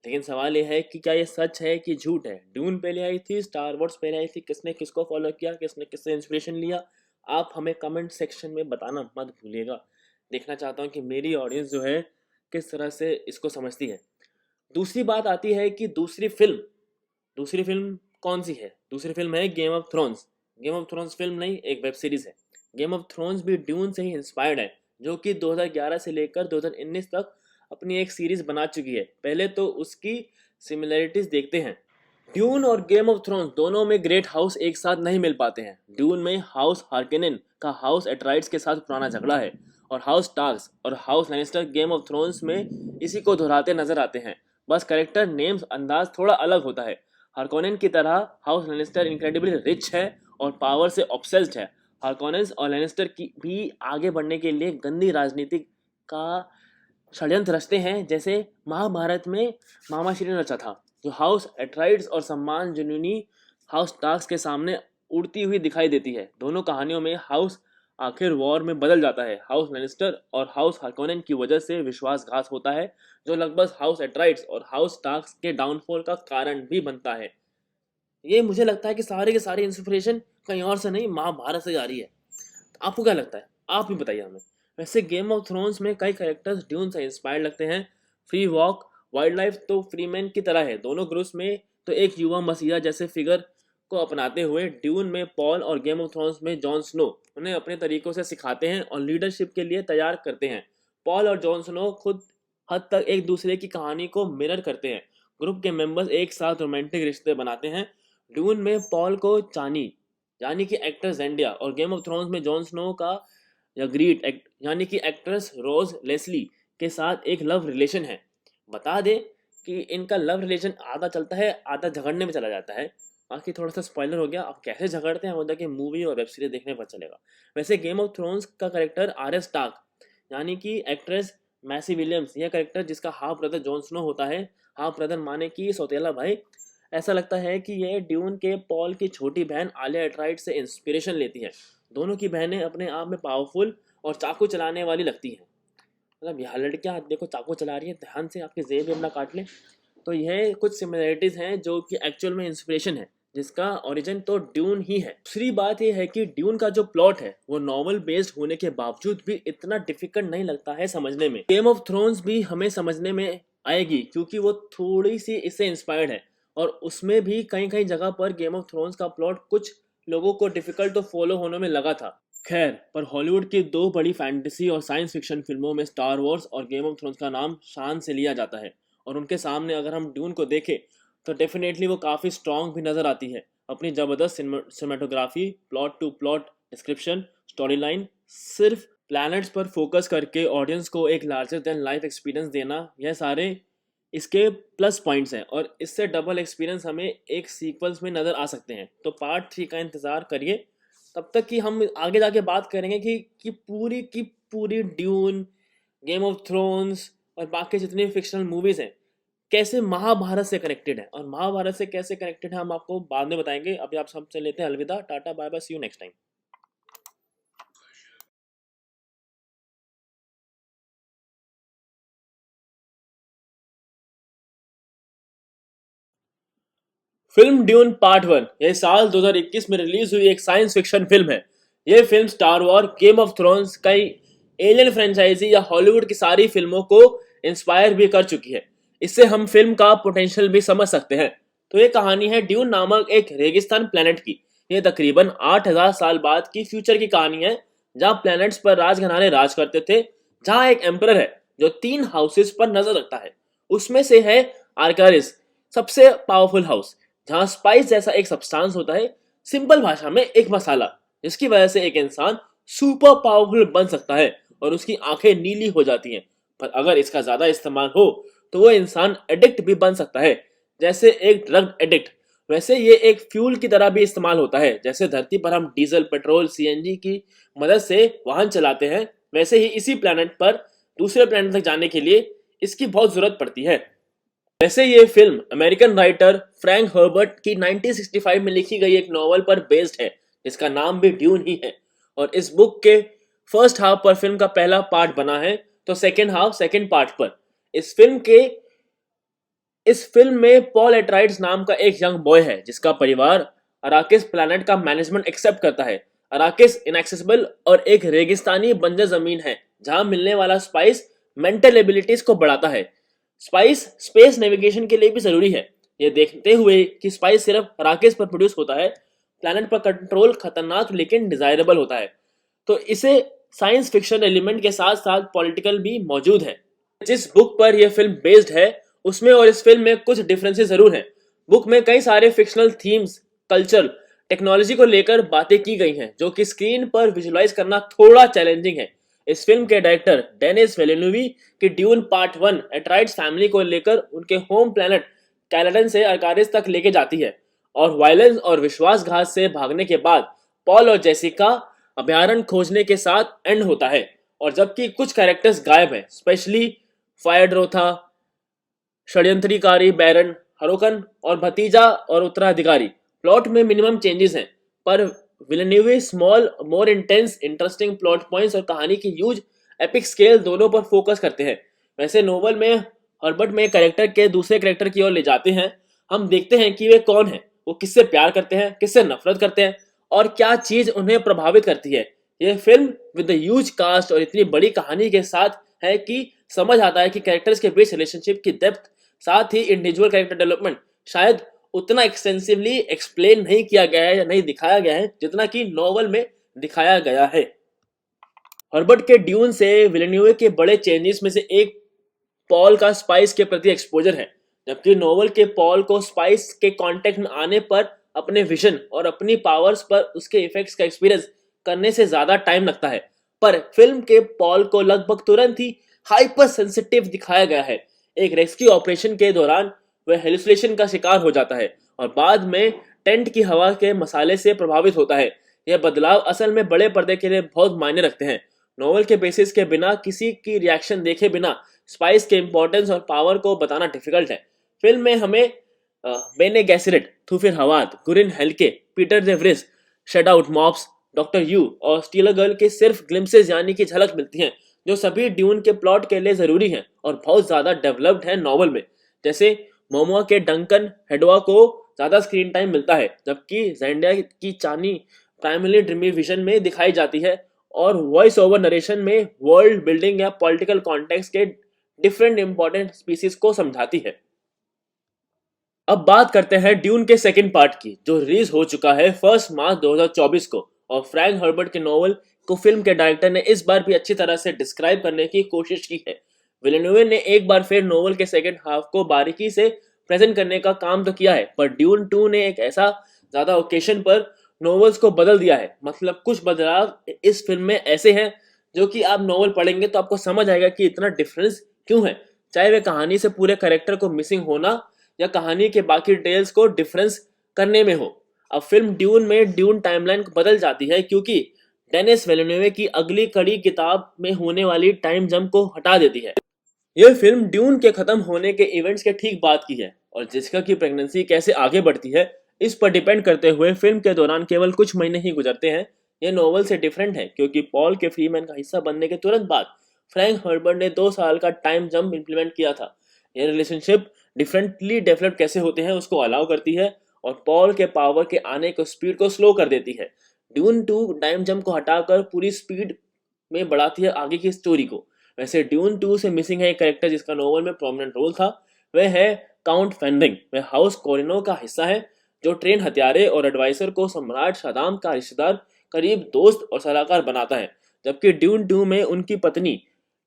लेकिन सवाल यह है कि क्या ये सच है कि झूठ है? ड्यून पहले आई थी, स्टार वॉर्स पहले आई थी, किसने किसको फॉलो किया, किसने किससे इंस्पिरेशन लिया? आप हमें कमेंट सेक्शन में बताना मत भूलिएगा। देखना चाहता हूँ कि मेरी ऑडियंस जो है किस तरह से इसको समझती है। दूसरी बात आती है कि दूसरी फिल्म कौन सी है? दूसरी फिल्म है game of thrones. Game of thrones film नहीं, एक वेब सीरीज है। गेम ऑफ थ्रोन्स भी ड्यून से ही इंस्पायर्ड है, जो कि 2011 से लेकर 2019 तक अपनी एक सीरीज बना चुकी है। पहले तो उसकी सिमिलरिटीज देखते हैं। ड्यून और गेम ऑफ थ्रोन्स दोनों में ग्रेट हाउस एक साथ नहीं मिल पाते हैं। ड्यून में हाउस हार्कोनेन का हाउस एट्राइड्स के साथ पुराना झगड़ा है, और हाउस स्टार्क्स और house Lannister game of thrones में इसी को दोहराते नजर आते हैं, बस कैरेक्टर नेम्स अंदाज थोड़ा अलग होता है। हार्कोनेन की तरह हाउस लैनिस्टर इनक्रेडिबली रिच है और पावर से ऑब्सेस्ड है। हार्कोनेन्स और लैनिस्टर की भी आगे बढ़ने के लिए गंदी राजनीतिक का षड्यंत्र रचते हैं, जैसे महाभारत में मामाश्री ने रचा था, जो हाउस एट्राइड्स और सम्मान जुनूनी हाउस टास्क के सामने उड़ती हुई दिखाई देती है। दोनों कहानियों में हाउस आखिर वॉर में बदल जाता है। हाउस लैनिस्टर और हाउस हार्कोनेन की वजह से विश्वासघात होता है, जो लगभग हाउस एट्राइड्स और हाउस टास्क के डाउनफॉल का कारण भी बनता है। ये मुझे लगता है कि सारे के सारे इंस्पिरेशन कहीं और से नहीं, महाभारत से जा रही है। आपको क्या लगता है? आप भी बताइए हमें। वैसे गेम ऑफ थ्रोन्स में कई कैरेक्टर्स ड्यून से इंस्पायर्ड लगते हैं। फ्री वॉक वाइल्ड लाइफ तो फ्रीमैन की तरह है। दोनों ग्रुप्स में तो एक युवा मसीहा जैसे फिगर को अपनाते हुए ड्यून में पॉल और गेम ऑफ थ्रोन्स में जॉन स्नो उन्हें अपने तरीकों से सिखाते हैं और लीडरशिप के लिए तैयार करते हैं। पॉल और जॉन स्नो खुद हद तक एक दूसरे की कहानी को मिरर करते हैं। ग्रुप के मेंबर्स एक साथ रोमांटिक रिश्ते बनाते हैं। ड्यून में पॉल को चानी यानी कि एक्टर जेंडिया और गेम ऑफ थ्रोन्स में जॉन स्नो का या ग्रीट यानी कि एक्ट्रेस रोज लेस्ली के साथ एक लव रिलेशन है। बता दें कि इनका लव रिलेशन आधा चलता है, आधा झगड़ने में चला जाता है। बाकी थोड़ा सा स्पॉइलर हो गया, अब कैसे झगड़ते हैं वो कि मूवी और वेब सीरीज देखने पर चलेगा। वैसे गेम ऑफ थ्रोन्स का कैरेक्टर आर.एस. स्टार्क यानी कि एक्ट्रेस मैसी विलियम्स, यह कैरेक्टर जिसका हाफ ब्रदर जॉन स्नो होता है, हाफ ब्रदर माने कि सौतेला भाई, ऐसा लगता है कि यह ड्यून के पॉल की छोटी बहन आलिया एट्राइड से इंस्पिरेशन लेती है। दोनों की बहनें अपने आप में पावरफुल और चाकू चलाने वाली लगती हैं। मतलब यह लड़कियां देखो चाकू चला रही है, ध्यान से आपके जेब भी अपना काट लें। तो यह कुछ सिमिलरिटीज हैं जो कि एक्चुअल में इंस्पिरेशन है, जिसका ओरिजिन तो ड्यून ही है। दूसरी बात यह है कि ड्यून का जो प्लॉट है वो नॉवल बेस्ड होने के बावजूद भी इतना डिफिकल्ट नहीं लगता है समझने में। गेम ऑफ थ्रोन्स भी हमें समझने में आएगी क्योंकि वो थोड़ी सी इससे इंस्पायर्ड है, और उसमें भी कहीं कहीं जगह पर गेम ऑफ थ्रोन्स का प्लॉट कुछ लोगों को डिफिकल्ट तो फॉलो होने में लगा था। खैर, पर हॉलीवुड की दो बड़ी फैंटेसी और साइंस फिक्शन फिल्मों में स्टार वॉर्स और गेम ऑफ थ्रोन्स का नाम शान से लिया जाता है, और उनके सामने अगर हम ड्यून को देखें तो डेफिनेटली वो काफ़ी स्ट्रॉन्ग भी नज़र आती है। अपनी ज़बरदस्त cinematography, plot to plot description, story line, सिर्फ प्लैनेट्स पर फोकस करके ऑडियंस को एक लार्जर देन लाइफ एक्सपीरियंस देना, यह सारे इसके प्लस पॉइंट्स हैं, और इससे डबल एक्सपीरियंस हमें एक सीक्वल्स में नज़र आ सकते हैं। तो पार्ट 3 का इंतज़ार करिए, तब तक कि हम आगे जाके बात करेंगे कि पूरी की पूरी ड्यून, गेम ऑफ थ्रोन्स और बाकी जितनी फिक्शनल मूवीज़ हैं कैसे महाभारत से कनेक्टेड है, और महाभारत से कैसे कनेक्टेड है हम आपको बाद में बताएंगे। अभी आप सबसे लेते हैं अलविदा, tata bye bye, see you next time. Film Dune part 1 यह साल 2021 में रिलीज हुई एक साइंस फिक्शन फिल्म है। यह film star war, game of thrones, कई एलियन फ्रेंचाइजी या हॉलीवुड की सारी फिल्मों को इंस्पायर भी कर चुकी है। इससे हम फिल्म का पोटेंशियल भी समझ सकते हैं। तो ये कहानी है ड्यून नामक एक रेगिस्तान प्लेनेट की। यह तकरीबन 8000 साल बाद की फ्यूचर की कहानी है, जहाँ प्लैनेट्स पर राजघराने राज करते थे, जहाँ एक एम्परर है जो 3 हाउसेस पर नजर रखता है। उसमें से है आर्कारिस, सबसे पावरफुल हाउस, जहाँ स्पाइस जैसा एक सब्सटेंस होता है, सिंपल भाषा में एक मसाला, जिसकी वजह से एक इंसान सुपर पावरफुल बन सकता है और उसकी आंखें नीली हो जाती हैं। पर अगर इसका ज्यादा इस्तेमाल हो तो वो इंसान एडिक्ट भी बन सकता है, जैसे एक ड्रग एडिक्ट। वैसे ये एक फ्यूल की तरह भी इस्तेमाल होता है, जैसे धरती पर हम डीजल, पेट्रोल, सीएनजी की मदद से वाहन चलाते हैं, वैसे ही इसी प्लेनेट पर दूसरे प्लेनेट तक जाने के लिए इसकी बहुत जरूरत पड़ती है। वैसे ये film American writer Frank Herbert की 1965 में लिखी गई एक नॉवल पर बेस्ड है, जिसका नाम भी ड्यून ही है। और इस बुक के फर्स्ट हाफ पर फिल्म का पहला पार्ट बना है, तो सेकेंड हाफ सेकेंड पार्ट पर। इस फिल्म में पॉल एट्राइड्स नाम का एक यंग बॉय है, जिसका परिवार अराकिस प्लैनेट का मैनेजमेंट एक्सेप्ट करता है। अराकिस इनएक्सेसिबल और एक रेगिस्तानी बंजर जमीन है, जहां मिलने वाला स्पाइस मेंटल एबिलिटीज को बढ़ाता है। स्पाइस स्पेस नेविगेशन के लिए भी जरूरी है। यह देखते हुए कि स्पाइस सिर्फ अराकिस पर प्रोड्यूस होता है, प्लैनेट पर कंट्रोल खतरनाक लेकिन डिजायरेबल होता है। तो इसे साइंस फिक्शन एलिमेंट के साथ साथ पॉलिटिकल भी मौजूद है। जिस बुक पर यह फिल्म बेस्ड है उसमें और इस फिल्म में कुछ डिफरेंसेस जरूर हैं। बुक में कई सारे फिक्शनल थीम्स, कल्चर, टेक्नोलॉजी को लेकर बातें की गई हैं, जो कि स्क्रीन पर विजुलाइज करना थोड़ा चैलेंजिंग है। इस फिल्म के डायरेक्टर डेनिस विलेन्यूवी की ड्यून पार्ट 1 एट्राइड्स फैमिली को लेकर उनके होम प्लैनेट कैलेडन से अरकारिस तक लेके जाती है, और वायलेंस और विश्वासघात से भागने के बाद पॉल और जेसिका अभ्यारण्य खोजने के साथ एंड होता है। और जबकि कुछ कैरेक्टर्स गायब हैं, स्पेशली फायड्रोथा, षड्यंत्रीकारी बैरन हरोकन और भतीजा और उत्तराधिकारी। प्लॉट में मिनिमम चेंजेस हैं, पर Villeneuve small more intense interesting plot points और कहानी की ह्यूज एपिक स्केल दोनों पर फोकस करते हैं। वैसे नोवेल में हर्बर्ट में कैरेक्टर के दूसरे कैरेक्टर की ओर ले जाते हैं। हम देखते हैं कि वे कौन है, वो किससे प्यार करते हैं, किससे नफरत करते हैं और क्या चीज उन्हें प्रभावित करती है। यह फिल्म विद ह्यूज कास्ट और इतनी बड़ी कहानी के साथ है कि समझ आता है कि कैरेक्टर्स के बीच रिलेशनशिप की डेप्थ, साथ ही इंडिविजुअल कैरेक्टर डेवलपमेंट शायद उतना एक्सटेंसिवली एक्सप्लेन नहीं किया गया है या नहीं दिखाया गया है जितना कि नॉवल में दिखाया गया है। हर्बर्ट के ड्यून से विलेन्यूवे के बड़े चेंजेस में से एक पॉल का स्पाइस के प्रति एक्सपोजर है, जबकि नोवेल के पॉल को स्पाइस के कांटेक्ट में आने पर अपने विजन और अपनी पावर्स पर उसके इफेक्ट्स का एक्सपीरियंस करने से ज्यादा टाइम लगता है। पर फिल्म के पॉल को लगभग तुरंत ही हाइपर सेंसिटिव दिखाया गया है। एक रेस्क्यू ऑपरेशन के दौरान वह हेलुसिनेशन का शिकार हो जाता है और बाद में टेंट की हवा के मसाले से प्रभावित होता है। यह बदलाव असल में बड़े पर्दे के लिए बहुत मायने रखते हैं। नोवेल के बेसिस के बिना किसी की रिएक्शन देखे बिना स्पाइस के इंपॉर्टेंस और पावर को बताना डिफिकल्ट है। फिल्म में हमें Bene Gesserit, Thufir Hawat, Gurney Halleck, Piter de Vries, Shadout Mapes, doctor Yueh और स्टीलर गर्ल के सिर्फ ग्लिम्सेस यानी कि झलक मिलती हैं, जो सभी ड्यून के प्लॉट के लिए जरूरी हैं और बहुत ज्यादा डेवलप्ड है नॉवल में। जैसे मोमोआ के डंकन हेडवा को ज्यादा स्क्रीन टाइम मिलता है, जबकि जेंडाया की चानी प्राइमरी ड्रीमी विजन में दिखाई जाती है और वॉइस ओवर नरेशन में वर्ल्ड बिल्डिंग या पॉलिटिकल कॉन्टेक्स्ट के डिफरेंट इंपॉर्टेंट स्पीसीज को समझाती है। अब बात करते हैं ड्यून के सेकंड पार्ट की, जो रिलीज हो चुका है 1 मार्च 2024 को। और फ्रैंक हर्बर्ट के नोवेल को फिल्म के डायरेक्टर ने इस बार भी अच्छी तरह से डिस्क्राइब करने की कोशिश की है। विलेन्यूवे ने एक बार फिर नोवेल के सेकंड हाफ को बारीकी से प्रेजेंट करने का काम तो किया है, पर ड्यून 2 ने एक ऐसा ज्यादा ओकेशन पर नोवेल्स को बदल दिया है। मतलब कुछ बदलाव इस फिल्म में ऐसे हैं जो कि आप नोवेल पढ़ेंगे तो आपको समझ आएगा कि इतना डिफरेंस क्यों है, चाहे वे कहानी से पूरे कैरेक्टर को मिसिंग होना या कहानी के बाकी डिटेल्स को डिफरेंस करने में हो। अब फिल्म ड्यून में ड्यून टाइमलाइन बदल जाती है क्योंकि डेनिस विलेन्यूवे की अगली कड़ी किताब में होने वाली टाइम जंप को हटा देती है। यह फिल्म ड्यून के खत्म होने के इवेंट्स के ठीक बाद की है और जेसिका की प्रेगनेंसी कैसे आगे बढ़ती है इस पर डिपेंड करते हुए फिल्म के दौरान केवल कुछ महीने ही गुजरते हैं। यह नोवेल से डिफरेंट है क्योंकि पॉल के फ्रीमैन का हिस्सा बनने के तुरंत बाद फ्रैंक हर्बर्ट ने 2 साल का टाइम जंप इंप्लीमेंट किया था। यह रिलेशनशिप डिफरेंटली डेवलप कैसे होते हैं उसको अलाउ करती है और पॉल के पावर के आने को स्पीड को स्लो कर देती है। ड्यून 2 टाइम जंप को हटाकर पूरी स्पीड में बढ़ाती है आगे की स्टोरी को। वैसे ड्यून 2 से मिसिंग है एक कैरेक्टर जिसका नोवेल में प्रोमिनेंट रोल था, वह है काउंट फेनरिंग। वह हाउस कोरिनो का हिस्सा है जो ट्रेन हत्यारे और एडवाइजर को सम्राट शादाम का रिश्तेदार, करीब दोस्त और सलाहकार बनाता है। जबकि ड्यून 2 में उनकी पत्नी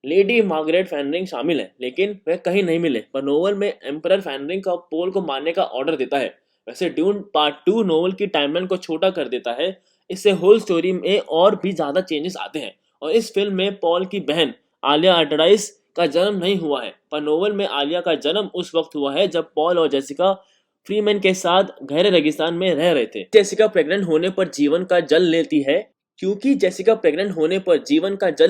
लेडी मार्गरेट फेनरिंग शामिल है, लेकिन वह कहीं नहीं मिले, पर नोवेल में एम्परर फेनरिंग का पोल को मारने का ऑर्डर देता है। वैसे ड्यून पार्ट 2 नोवेल की टाइमलाइन को छोटा कर देता है, इससे होल स्टोरी में और भी ज्यादा चेंजेस आते हैं। और इस फिल्म में पॉल की बहन आलिया अटराइस का जन्म नहीं हुआ है, पर नोवेल में आलिया का जन्म उस वक्त हुआ है जब पॉल और जेसिका फ्रीमैन के साथ गहरे रेगिस्तान में रह रहे थे। जेसिका प्रेग्नेंट होने पर जीवन का जल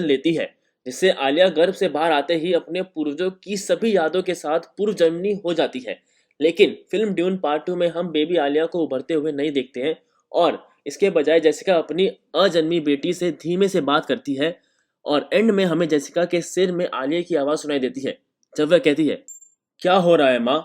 लेती है जिससे आलिया गर्भ से बाहर आते ही अपने पूर्वजों की सभी यादों के साथ पूर्व जन्मनी हो जाती है। लेकिन फिल्म ड्यून पार्ट 2 में हम बेबी आलिया को उभरते हुए नहीं देखते हैं और इसके बजाय जेसिका अपनी अजन्मी बेटी से धीमे से बात करती है और एंड में हमें जेसिका के सिर में आलिया की आवाज सुनाई देती है जब वह कहती है, क्या हो रहा है माँ।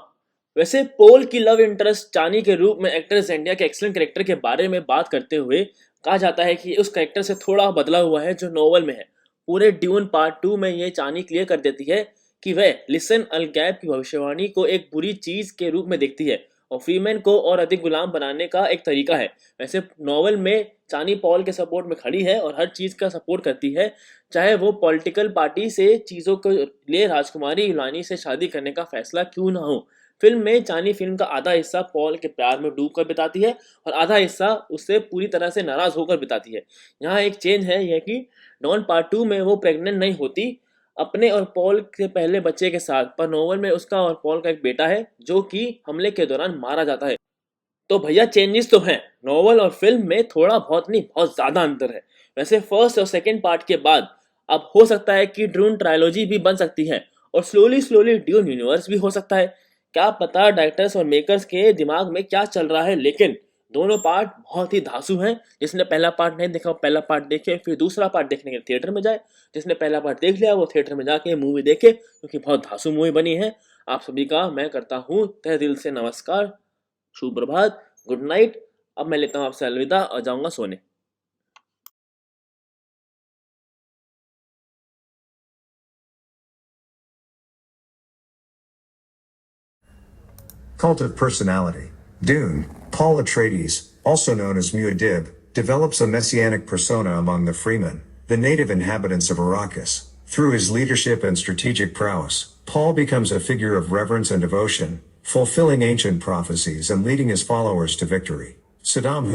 वैसे पोल की लव इंटरेस्ट चानी के रूप में एक्टर जेंडाया के एक्सीलेंट कैरेक्टर के बारे में बात करते हुए कहा जाता है कि उस कैरेक्टर से थोड़ा बदला हुआ है जो नोवेल में है। पूरे ड्यून पार्ट 2 में ये चानी क्लियर कर देती है कि वह लिसन अल गैब की भविष्यवाणी को एक बुरी चीज के रूप में देखती है और फ्रीमैन को और अधिक गुलाम बनाने का एक तरीका है। वैसे नोवेल में चानी पॉल के सपोर्ट में खड़ी है और हर चीज का सपोर्ट करती है, चाहे वो पॉलिटिकल पार्टी से चीजों के लिए राजकुमारी यूनानी से शादी करने का फैसला क्यों ना हो। फिल्म में चानी फिल्म का आधा हिस्सा पॉल के प्यार में डूब कर बिताती है और आधा हिस्सा उससे पूरी तरह से नाराज होकर बिताती है। यहाँ एक चेंज है यह कि डॉन पार्ट 2 में वो प्रेग्नेंट नहीं होती अपने और पॉल के पहले बच्चे के साथ, पर नोवेल में उसका और पॉल का एक बेटा है जो कि हमले के दौरान मारा जाता है। तो भैया चेंजेस तो हैं, नोवेल और फिल्म में थोड़ा बहुत नहीं बहुत ज्यादा अंतर है। वैसे फर्स्ट और सेकंड पार्ट के बाद अब हो सकता है कि ड्यून ट्रायोलॉजी भी बन सकती है और स्लोली ड्यून यूनिवर्स भी हो सकता है। क्या पता डायरेक्टर्स और मेकर्स के दिमाग में क्या चल रहा है, लेकिन दोनों पार्ट बहुत ही धांसू हैं। जिसने पहला पार्ट नहीं देखा वो पहला पार्ट देखे, फिर दूसरा पार्ट देखने के लिए थिएटर में जाए। जिसने पहला पार्ट देख लिया वो थिएटर में जाके मूवी देखे, क्योंकि बहुत धांसू मूवी बनी है। आप सभी का मैं करता हूँ तहे दिल से नमस्कार, शुभ प्रभात, गुड नाइट। अब मैं लेता हूँ आपसे अलविदा और जाऊंगा सोने। Cult of Personality. Dune, Paul Atreides, also known as Muad'Dib, develops a messianic persona among the Freemen, the native inhabitants of Arrakis. Through his leadership and strategic prowess, Paul becomes a figure of reverence and devotion, fulfilling ancient prophecies and leading his followers to victory. Saddam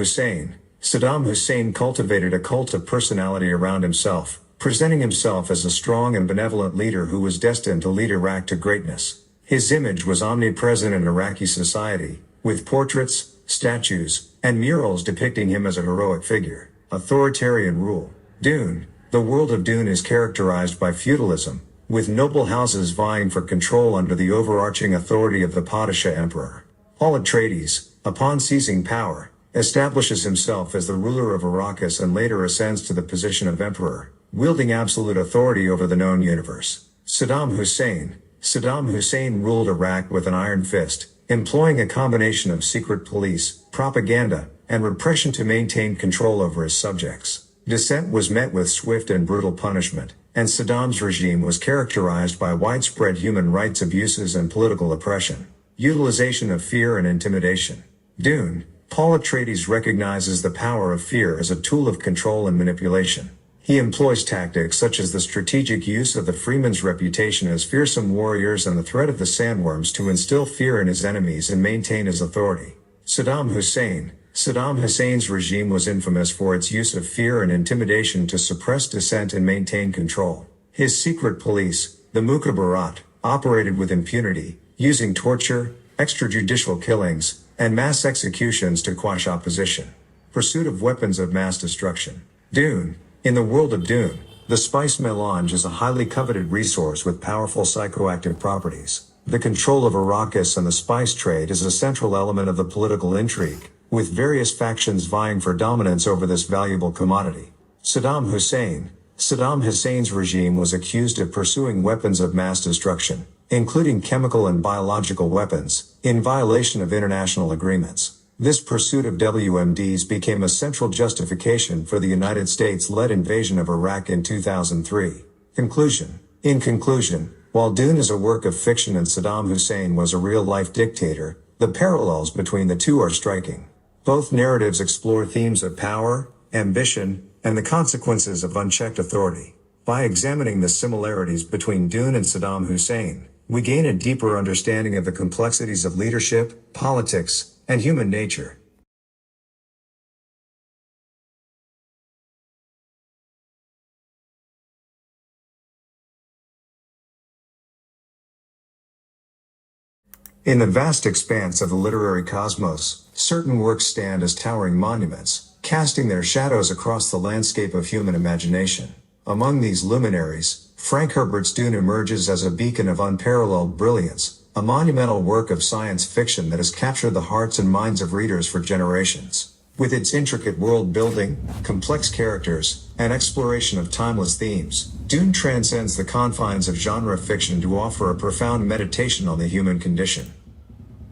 Hussein cultivated a cult of personality around himself, presenting himself as a strong and benevolent leader who was destined to lead Iraq to greatness. His image was omnipresent in Iraqi society, with portraits, statues, and murals depicting him as a heroic figure. Authoritarian Rule. Dune. The world of Dune is characterized by feudalism, with noble houses vying for control under the overarching authority of the Padishah Emperor. Paul Atreides, upon seizing power, establishes himself as the ruler of Arrakis and later ascends to the position of emperor, wielding absolute authority over the known universe. Saddam Hussein ruled Iraq with an iron fist, employing a combination of secret police, propaganda, and repression to maintain control over his subjects. Dissent was met with swift and brutal punishment, and Saddam's regime was characterized by widespread human rights abuses and political oppression. Utilization of fear and intimidation. Dune. Paul Atreides recognizes the power of fear as a tool of control and manipulation. He employs tactics such as the strategic use of the Freemen's reputation as fearsome warriors and the threat of the sandworms to instill fear in his enemies and maintain his authority. Saddam Hussein's regime was infamous for its use of fear and intimidation to suppress dissent and maintain control. His secret police, the Mukhabarat, operated with impunity, using torture, extrajudicial killings, and mass executions to quash opposition. Pursuit of weapons of mass destruction. Dune. In the world of Dune, the spice melange is a highly coveted resource with powerful psychoactive properties. The control of Arrakis and the spice trade is a central element of the political intrigue, with various factions vying for dominance over this valuable commodity. Saddam Hussein's regime was accused of pursuing weapons of mass destruction, including chemical and biological weapons, in violation of international agreements. This pursuit of WMDs became a central justification for the United States-led invasion of Iraq in 2003. Conclusion. In conclusion, while Dune is a work of fiction and Saddam Hussein was a real-life dictator, the parallels between the two are striking. Both narratives explore themes of power, ambition, and the consequences of unchecked authority. By examining the similarities between Dune and Saddam Hussein, we gain a deeper understanding of the complexities of leadership, politics, and human nature. In the vast expanse of the literary cosmos, certain works stand as towering monuments, casting their shadows across the landscape of human imagination. Among these luminaries, Frank Herbert's Dune emerges as a beacon of unparalleled brilliance, a monumental work of science fiction that has captured the hearts and minds of readers for generations. With its intricate world building, complex characters, and exploration of timeless themes, Dune transcends the confines of genre fiction to offer a profound meditation on the human condition.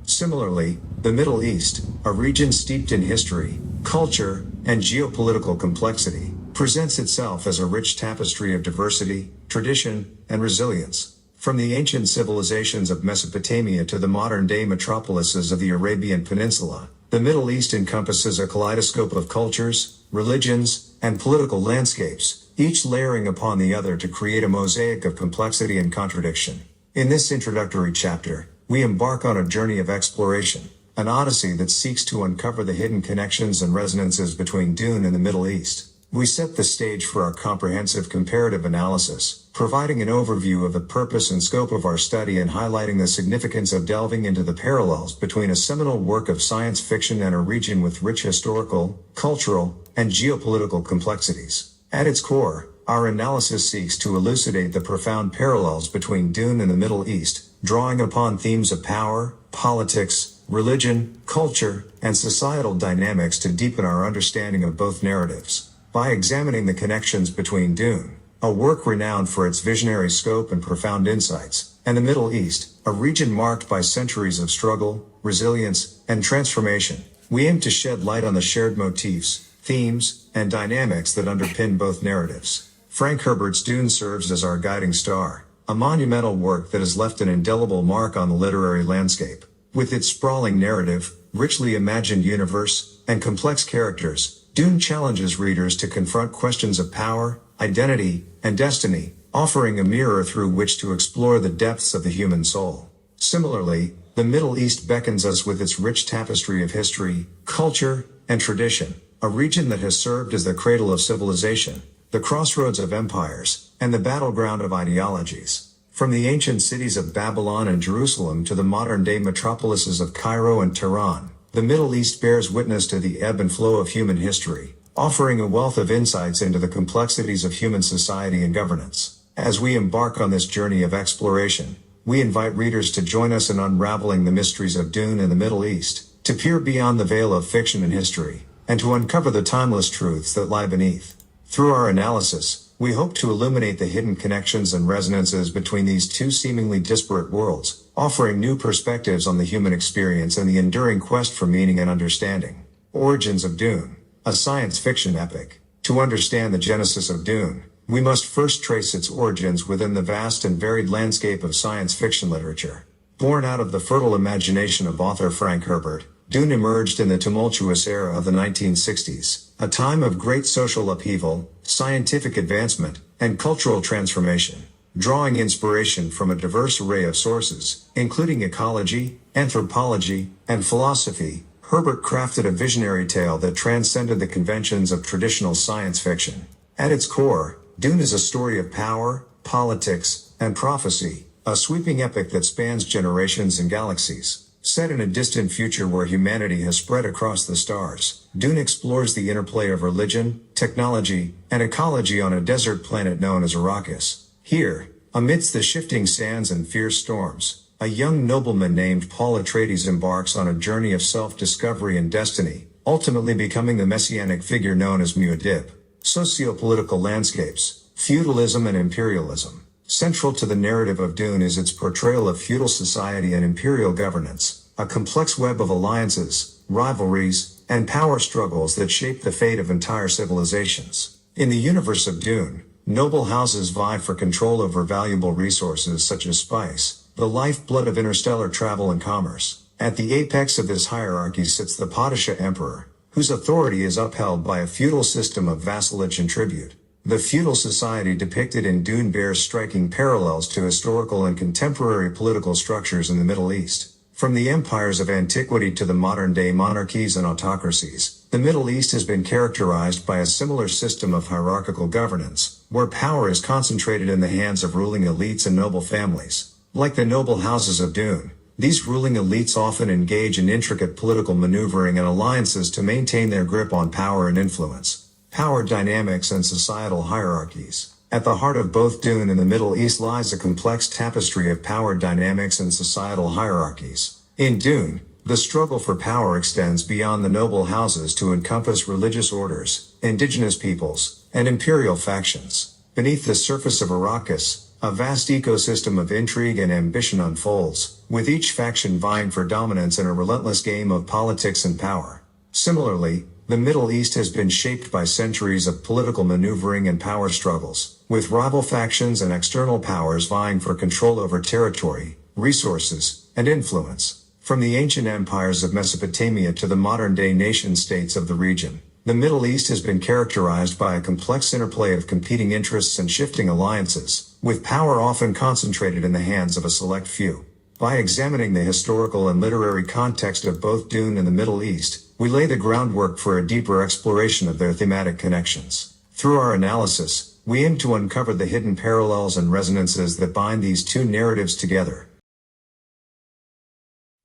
Similarly, the Middle East, a region steeped in history, culture, and geopolitical complexity, presents itself as a rich tapestry of diversity, tradition, and resilience. From the ancient civilizations of Mesopotamia to the modern-day metropolises of the Arabian Peninsula, the Middle East encompasses a kaleidoscope of cultures, religions, and political landscapes, each layering upon the other to create a mosaic of complexity and contradiction. In this introductory chapter, we embark on a journey of exploration, an odyssey that seeks to uncover the hidden connections and resonances between Dune and the Middle East. We set the stage for our comprehensive comparative analysis, providing an overview of the purpose and scope of our study and highlighting the significance of delving into the parallels between a seminal work of science fiction and a region with rich historical, cultural, and geopolitical complexities. At its core, our analysis seeks to elucidate the profound parallels between Dune and the Middle East, drawing upon themes of power, politics, religion, culture, and societal dynamics to deepen our understanding of both narratives. By examining the connections between Dune, a work renowned for its visionary scope and profound insights, and the Middle East, a region marked by centuries of struggle, resilience, and transformation, we aim to shed light on the shared motifs, themes, and dynamics that underpin both narratives. Frank Herbert's Dune serves as our guiding star, a monumental work that has left an indelible mark on the literary landscape. With its sprawling narrative, richly imagined universe, and complex characters, Dune challenges readers to confront questions of power, identity, and destiny, offering a mirror through which to explore the depths of the human soul. Similarly, the Middle East beckons us with its rich tapestry of history, culture, and tradition, a region that has served as the cradle of civilization, the crossroads of empires, and the battleground of ideologies. From the ancient cities of Babylon and Jerusalem to the modern-day metropolises of Cairo and Tehran, the Middle East bears witness to the ebb and flow of human history, offering a wealth of insights into the complexities of human society and governance. As we embark on this journey of exploration, we invite readers to join us in unraveling the mysteries of Dune and the Middle East, to peer beyond the veil of fiction and history, and to uncover the timeless truths that lie beneath. Through our analysis, we hope to illuminate the hidden connections and resonances between these two seemingly disparate worlds, offering new perspectives on the human experience and the enduring quest for meaning and understanding. Origins of Dune, a science fiction epic. To understand the genesis of Dune, we must first trace its origins within the vast and varied landscape of science fiction literature. Born out of the fertile imagination of author Frank Herbert, Dune emerged in the tumultuous era of the 1960s, a time of great social upheaval, scientific advancement, and cultural transformation. Drawing inspiration from a diverse array of sources, including ecology, anthropology, and philosophy, Herbert crafted a visionary tale that transcended the conventions of traditional science fiction. At its core, Dune is a story of power, politics, and prophecy, a sweeping epic that spans generations and galaxies. Set in a distant future where humanity has spread across the stars, Dune explores the interplay of religion, technology, and ecology on a desert planet known as Arrakis. Here, amidst the shifting sands and fierce storms, a young nobleman named Paul Atreides embarks on a journey of self-discovery and destiny, ultimately becoming the messianic figure known as Muad'Dib. Sociopolitical landscapes, feudalism and imperialism. Central to the narrative of Dune is its portrayal of feudal society and imperial governance, a complex web of alliances, rivalries, and power struggles that shape the fate of entire civilizations. In the universe of Dune, noble houses vie for control over valuable resources such as spice, the lifeblood of interstellar travel and commerce. At the apex of this hierarchy sits the Padishah Emperor, whose authority is upheld by a feudal system of vassalage and tribute. The feudal society depicted in Dune bears striking parallels to historical and contemporary political structures in the Middle East. From the empires of antiquity to the modern-day monarchies and autocracies, the Middle East has been characterized by a similar system of hierarchical governance, where power is concentrated in the hands of ruling elites and noble families. Like the noble houses of Dune, these ruling elites often engage in intricate political maneuvering and alliances to maintain their grip on power and influence. Power dynamics and societal hierarchies. At the heart of both Dune and the Middle East lies a complex tapestry of power dynamics and societal hierarchies. In Dune, the struggle for power extends beyond the noble houses to encompass religious orders, indigenous peoples, and imperial factions. Beneath the surface of Arrakis, a vast ecosystem of intrigue and ambition unfolds, with each faction vying for dominance in a relentless game of politics and power. Similarly, the Middle East has been shaped by centuries of political maneuvering and power struggles, with rival factions and external powers vying for control over territory, resources, and influence. From the ancient empires of Mesopotamia to the modern-day nation-states of the region, the Middle East has been characterized by a complex interplay of competing interests and shifting alliances, with power often concentrated in the hands of a select few. By examining the historical and literary context of both Dune and the Middle East, we lay the groundwork for a deeper exploration of their thematic connections. Through our analysis, we aim to uncover the hidden parallels and resonances that bind these two narratives together.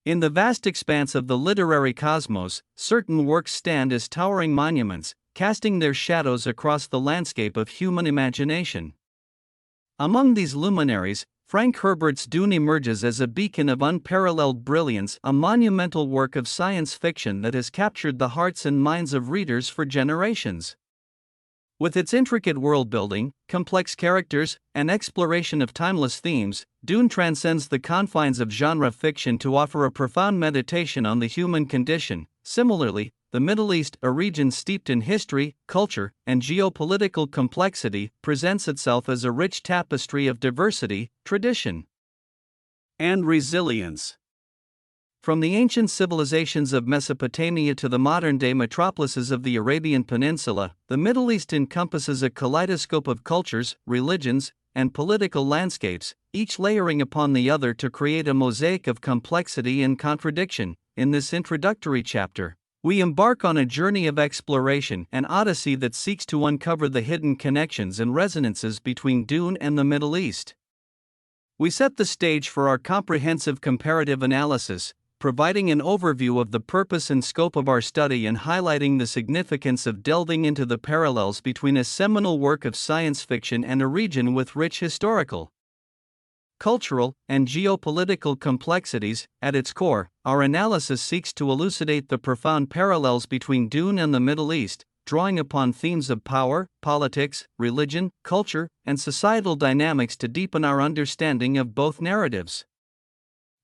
In the vast expanse of the literary cosmos, certain works stand as towering monuments, casting their shadows across the landscape of human imagination. Among these luminaries, Frank Herbert's Dune emerges as a beacon of unparalleled brilliance, a monumental work of science fiction that has captured the hearts and minds of readers for generations. With its intricate world-building, complex characters, and exploration of timeless themes, Dune transcends the confines of genre fiction to offer a profound meditation on the human condition. Similarly, the Middle East, a region steeped in history, culture, and geopolitical complexity, presents itself as a rich tapestry of diversity, tradition, and resilience. From the ancient civilizations of Mesopotamia to the modern-day metropolises of the Arabian Peninsula, the Middle East encompasses a kaleidoscope of cultures, religions, and political landscapes, each layering upon the other to create a mosaic of complexity and contradiction. In this introductory chapter, we embark on a journey of exploration, an odyssey that seeks to uncover the hidden connections and resonances between Dune and the Middle East. We set the stage for our comprehensive comparative analysis, providing an overview of the purpose and scope of our study and highlighting the significance of delving into the parallels between a seminal work of science fiction and a region with rich historical, cultural, and geopolitical complexities. At its core, our analysis seeks to elucidate the profound parallels between Dune and the Middle East, drawing upon themes of power, politics, religion, culture, and societal dynamics to deepen our understanding of both narratives.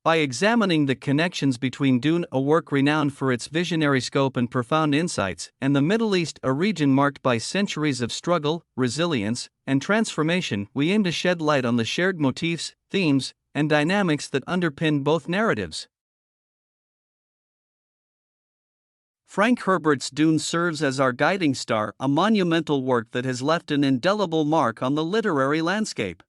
By examining the connections between Dune, a work renowned for its visionary scope and profound insights, and the Middle East, a region marked by centuries of struggle, resilience, and transformation, we aim to shed light on the shared motifs, themes, and dynamics that underpin both narratives. Frank Herbert's Dune serves as our guiding star, a monumental work that has left an indelible mark on the literary landscape.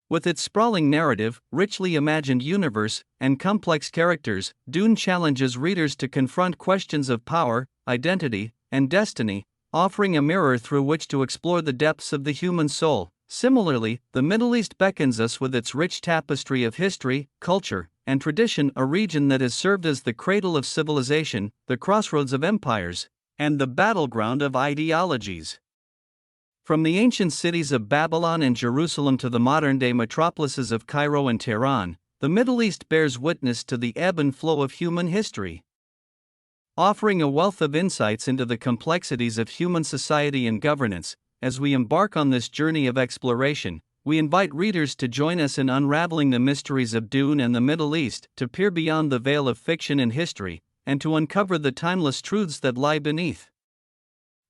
With its sprawling narrative, richly imagined universe, and complex characters, Dune challenges readers to confront questions of power, identity, and destiny, offering a mirror through which to explore the depths of the human soul. Similarly, the Middle East beckons us with its rich tapestry of history, culture, and tradition, a region that has served as the cradle of civilization, the crossroads of empires, and the battleground of ideologies. From the ancient cities of Babylon and Jerusalem to the modern-day metropolises of Cairo and Tehran, the Middle East bears witness to the ebb and flow of human history. Offering a wealth of insights into the complexities of human society and governance, as we embark on this journey of exploration, we invite readers to join us in unraveling the mysteries of Dune and the Middle East, to peer beyond the veil of fiction and history, and to uncover the timeless truths that lie beneath.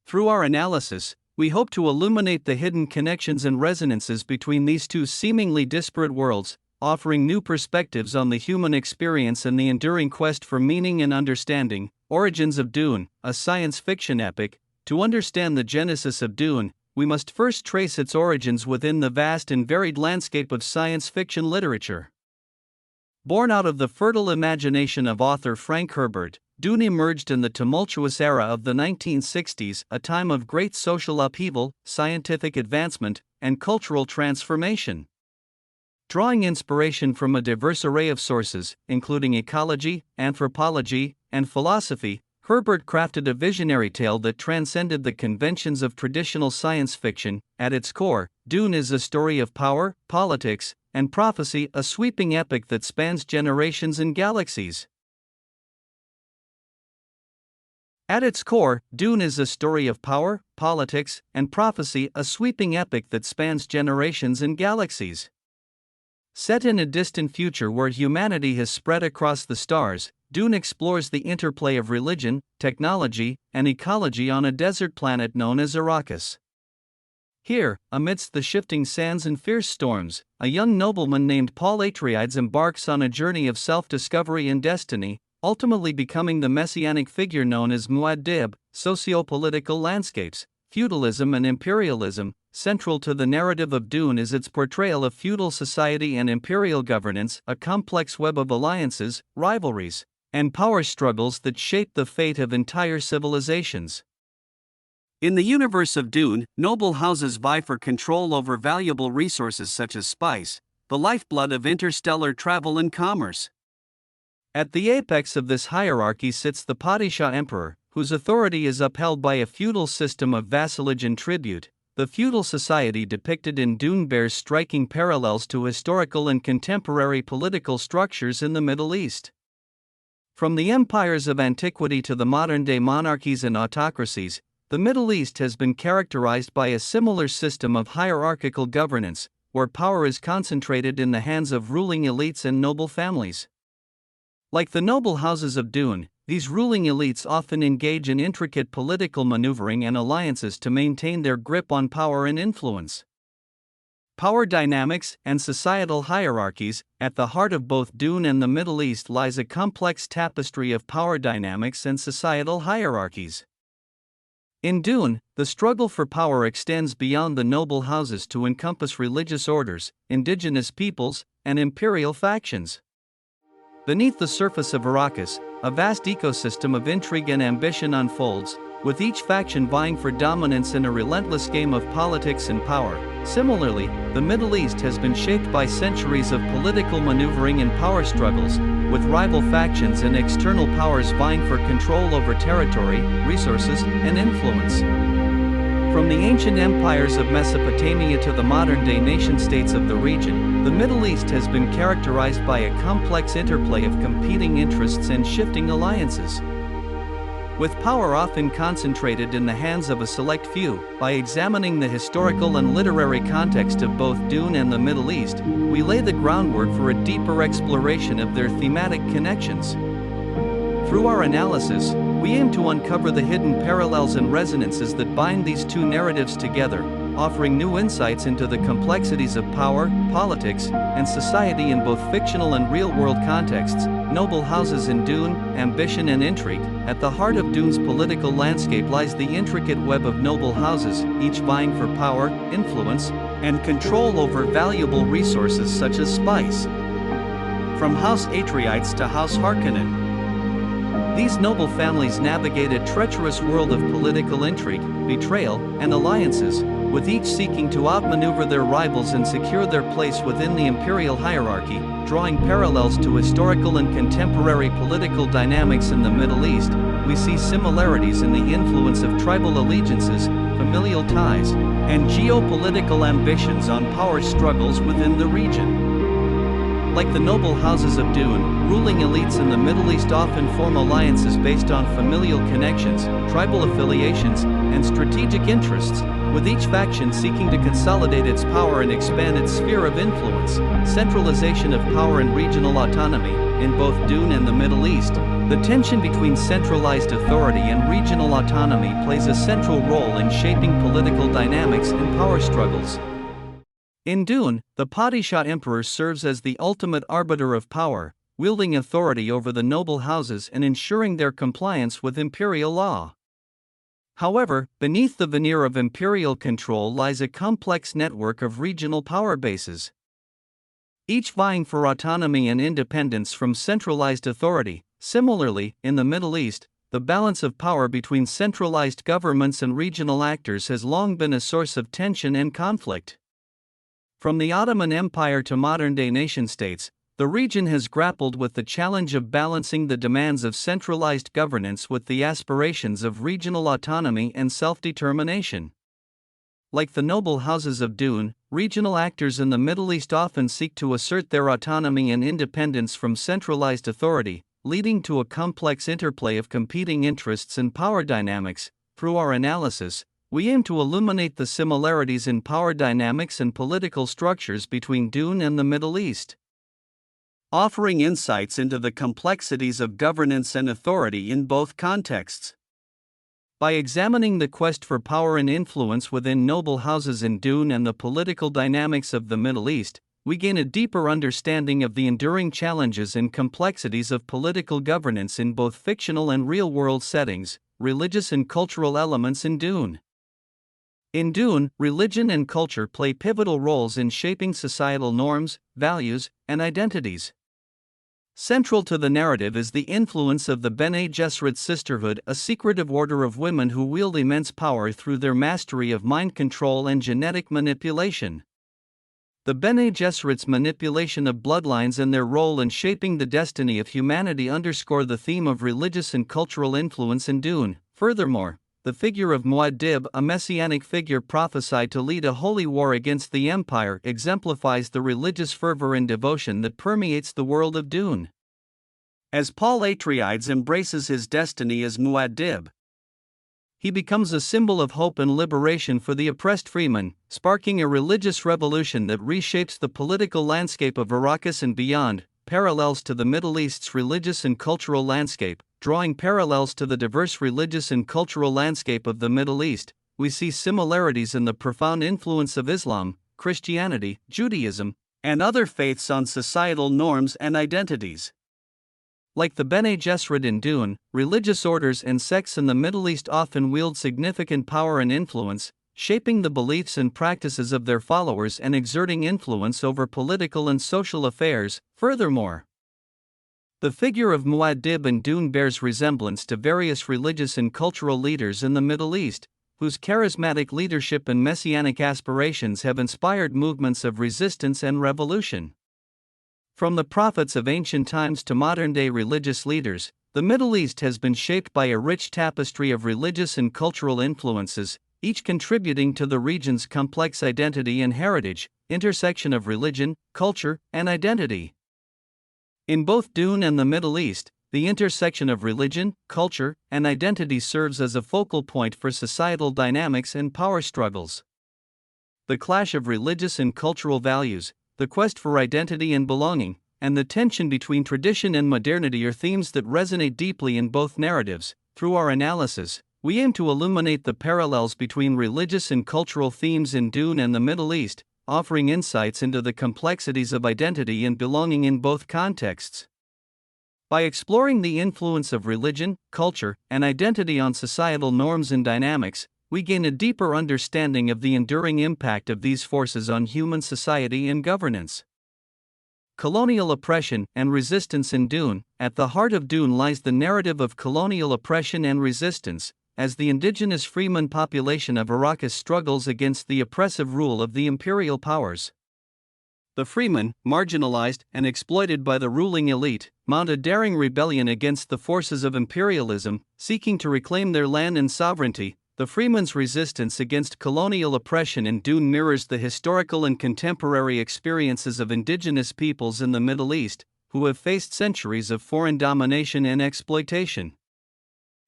Through our analysis, we hope to illuminate the hidden connections and resonances between these two seemingly disparate worlds, offering new perspectives on the human experience and the enduring quest for meaning and understanding. Origins of Dune, a science fiction epic. To understand the genesis of Dune, we must first trace its origins within the vast and varied landscape of science fiction literature. Born out of the fertile imagination of author Frank Herbert, Dune emerged in the tumultuous era of the 1960s, a time of great social upheaval, scientific advancement, and cultural transformation. Drawing inspiration from a diverse array of sources, including ecology, anthropology, and philosophy, Herbert crafted a visionary tale that transcended the conventions of traditional science fiction. At its core, Dune is a story of power, politics, and prophecy, a sweeping epic that spans generations and galaxies. At its core, Dune is a story of power, politics, and prophecy, a sweeping epic that spans generations and galaxies. Set in a distant future where humanity has spread across the stars, Dune explores the interplay of religion, technology, and ecology on a desert planet known as Arrakis. Here, amidst the shifting sands and fierce storms, a young nobleman named Paul Atreides embarks on a journey of self-discovery and destiny, ultimately becoming the messianic figure known as Muad'Dib. Socio-political landscapes, feudalism and imperialism. Central to the narrative of Dune is its portrayal of feudal society and imperial governance, a complex web of alliances, rivalries, and power struggles that shape the fate of entire civilizations. In the universe of Dune, noble houses vie for control over valuable resources such as spice, the lifeblood of interstellar travel and commerce. At the apex of this hierarchy sits the Padishah Emperor, whose authority is upheld by a feudal system of vassalage and tribute. The feudal society depicted in Dune bears striking parallels to historical and contemporary political structures in the Middle East. From the empires of antiquity to the modern-day monarchies and autocracies, the Middle East has been characterized by a similar system of hierarchical governance, where power is concentrated in the hands of ruling elites and noble families. Like the noble houses of Dune, these ruling elites often engage in intricate political maneuvering and alliances to maintain their grip on power and influence. Power dynamics and societal hierarchies. At the heart of both Dune and the Middle East lies a complex tapestry of power dynamics and societal hierarchies. In Dune, the struggle for power extends beyond the noble houses to encompass religious orders, indigenous peoples, and imperial factions. Beneath the surface of Arrakis, a vast ecosystem of intrigue and ambition unfolds, with each faction vying for dominance in a relentless game of politics and power. Similarly, the Middle East has been shaped by centuries of political maneuvering and power struggles, with rival factions and external powers vying for control over territory, resources, and influence. From the ancient empires of Mesopotamia to the modern-day nation-states of the region, the Middle East has been characterized by a complex interplay of competing interests and shifting alliances. With power often concentrated in the hands of a select few, by examining the historical and literary context of both Dune and the Middle East, we lay the groundwork for a deeper exploration of their thematic connections. Through our analysis, we aim to uncover the hidden parallels and resonances that bind these two narratives together, offering new insights into the complexities of power, politics, and society in both fictional and real-world contexts. Noble houses in Dune, ambition and intrigue. At the heart of Dune's political landscape lies the intricate web of noble houses, each vying for power, influence, and control over valuable resources such as spice. From House Atreides to House Harkonnen, these noble families navigate a treacherous world of political intrigue, betrayal, and alliances, with each seeking to outmaneuver their rivals and secure their place within the imperial hierarchy. Drawing parallels to historical and contemporary political dynamics in the Middle East, we see similarities in the influence of tribal allegiances, familial ties, and geopolitical ambitions on power struggles within the region. Like the noble houses of Dune, ruling elites in the Middle East often form alliances based on familial connections, tribal affiliations, and strategic interests, with each faction seeking to consolidate its power and expand its sphere of influence. Centralization of power and regional autonomy. In both Dune and the Middle East, the tension between centralized authority and regional autonomy plays a central role in shaping political dynamics and power struggles. In Dune, the Padishah Emperor serves as the ultimate arbiter of power, wielding authority over the noble houses and ensuring their compliance with imperial law. However, beneath the veneer of imperial control lies a complex network of regional power bases, each vying for autonomy and independence from centralized authority. Similarly, in the Middle East, the balance of power between centralized governments and regional actors has long been a source of tension and conflict. From the Ottoman Empire to modern-day nation-states, the region has grappled with the challenge of balancing the demands of centralized governance with the aspirations of regional autonomy and self-determination. Like the noble houses of Dune, regional actors in the Middle East often seek to assert their autonomy and independence from centralized authority, leading to a complex interplay of competing interests and power dynamics. Through our analysis, we aim to illuminate the similarities in power dynamics and political structures between Dune and the Middle East, offering insights into the complexities of governance and authority in both contexts. By examining the quest for power and influence within noble houses in Dune and the political dynamics of the Middle East, we gain a deeper understanding of the enduring challenges and complexities of political governance in both fictional and real-world settings. Religious and cultural elements in Dune. In Dune, religion and culture play pivotal roles in shaping societal norms, values, and identities. Central to the narrative is the influence of the Bene Gesserit Sisterhood, a secretive order of women who wield immense power through their mastery of mind control and genetic manipulation. The Bene Gesserit's manipulation of bloodlines and their role in shaping the destiny of humanity underscore the theme of religious and cultural influence in Dune. Furthermore, the figure of Muad'Dib, a messianic figure prophesied to lead a holy war against the Empire, exemplifies the religious fervor and devotion that permeates the world of Dune. As Paul Atreides embraces his destiny as Muad'Dib, he becomes a symbol of hope and liberation for the oppressed freemen, sparking a religious revolution that reshapes the political landscape of Arrakis and beyond. Parallels to the Middle East's religious and cultural landscape. Drawing parallels to the diverse religious and cultural landscape of the Middle East, we see similarities in the profound influence of Islam, Christianity, Judaism, and other faiths on societal norms and identities. Like the Bene Gesserit in Dune, religious orders and sects in the Middle East often wield significant power and influence, shaping the beliefs and practices of their followers and exerting influence over political and social affairs. Furthermore, the figure of Muad'Dib in Dune bears resemblance to various religious and cultural leaders in the Middle East, whose charismatic leadership and messianic aspirations have inspired movements of resistance and revolution. From the prophets of ancient times to modern-day religious leaders, the Middle East has been shaped by a rich tapestry of religious and cultural influences, each contributing to the region's complex identity and heritage, intersection of religion, culture, and identity. In both Dune and the Middle East, the intersection of religion, culture, and identity serves as a focal point for societal dynamics and power struggles. The clash of religious and cultural values, the quest for identity and belonging, and the tension between tradition and modernity are themes that resonate deeply in both narratives. Through our analysis, we aim to illuminate the parallels between religious and cultural themes in Dune and the Middle East, offering insights into the complexities of identity and belonging in both contexts. By exploring the influence of religion, culture, and identity on societal norms and dynamics, we gain a deeper understanding of the enduring impact of these forces on human society and governance. Colonial oppression and resistance in Dune. At the heart of Dune lies the narrative of colonial oppression and resistance, as the indigenous freeman population of Arrakis struggles against the oppressive rule of the imperial powers. The freemen, marginalized and exploited by the ruling elite, mount a daring rebellion against the forces of imperialism, seeking to reclaim their land and sovereignty. The freemen's resistance against colonial oppression in Dune mirrors the historical and contemporary experiences of indigenous peoples in the Middle East, who have faced centuries of foreign domination and exploitation.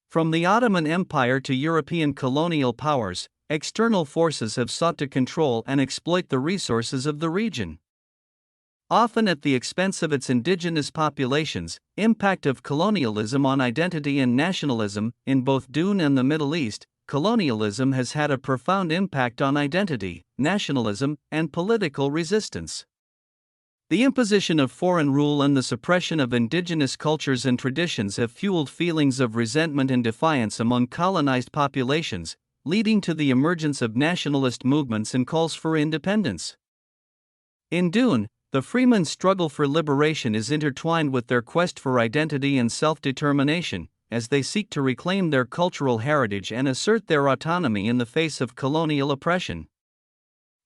From the Ottoman Empire to European colonial powers, external forces have sought to control and exploit the resources of the region. Often at the expense of its indigenous populations. Impact of colonialism on identity and nationalism. In both Dune and the Middle East, colonialism has had a profound impact on identity, nationalism, and political resistance. The imposition of foreign rule and the suppression of indigenous cultures and traditions have fueled feelings of resentment and defiance among colonized populations, leading to the emergence of nationalist movements and calls for independence. In Dune, the freemen's struggle for liberation is intertwined with their quest for identity and self-determination, as they seek to reclaim their cultural heritage and assert their autonomy in the face of colonial oppression.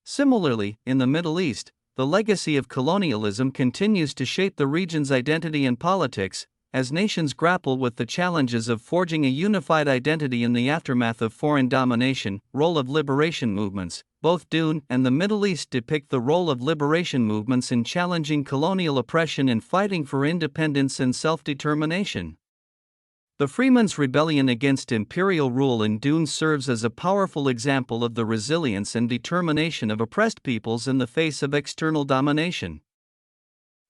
Similarly, in the Middle East, the legacy of colonialism continues to shape the region's identity and politics, as nations grapple with the challenges of forging a unified identity in the aftermath of foreign domination. Role of liberation movements. Both Dune and the Middle East depict the role of liberation movements in challenging colonial oppression and fighting for independence and self-determination. The Freemen's Rebellion against imperial rule in Dune serves as a powerful example of the resilience and determination of oppressed peoples in the face of external domination.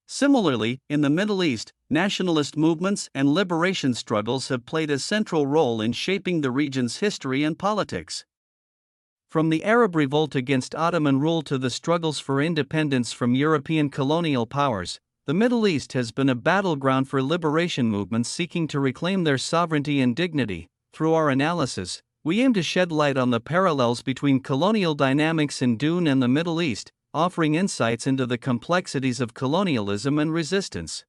Similarly, in the Middle East, nationalist movements and liberation struggles have played a central role in shaping the region's history and politics. From the Arab revolt against Ottoman rule to the struggles for independence from European colonial powers, the Middle East has been a battleground for liberation movements seeking to reclaim their sovereignty and dignity. Through our analysis, we aim to shed light on the parallels between colonial dynamics in Dune and the Middle East, offering insights into the complexities of colonialism and resistance.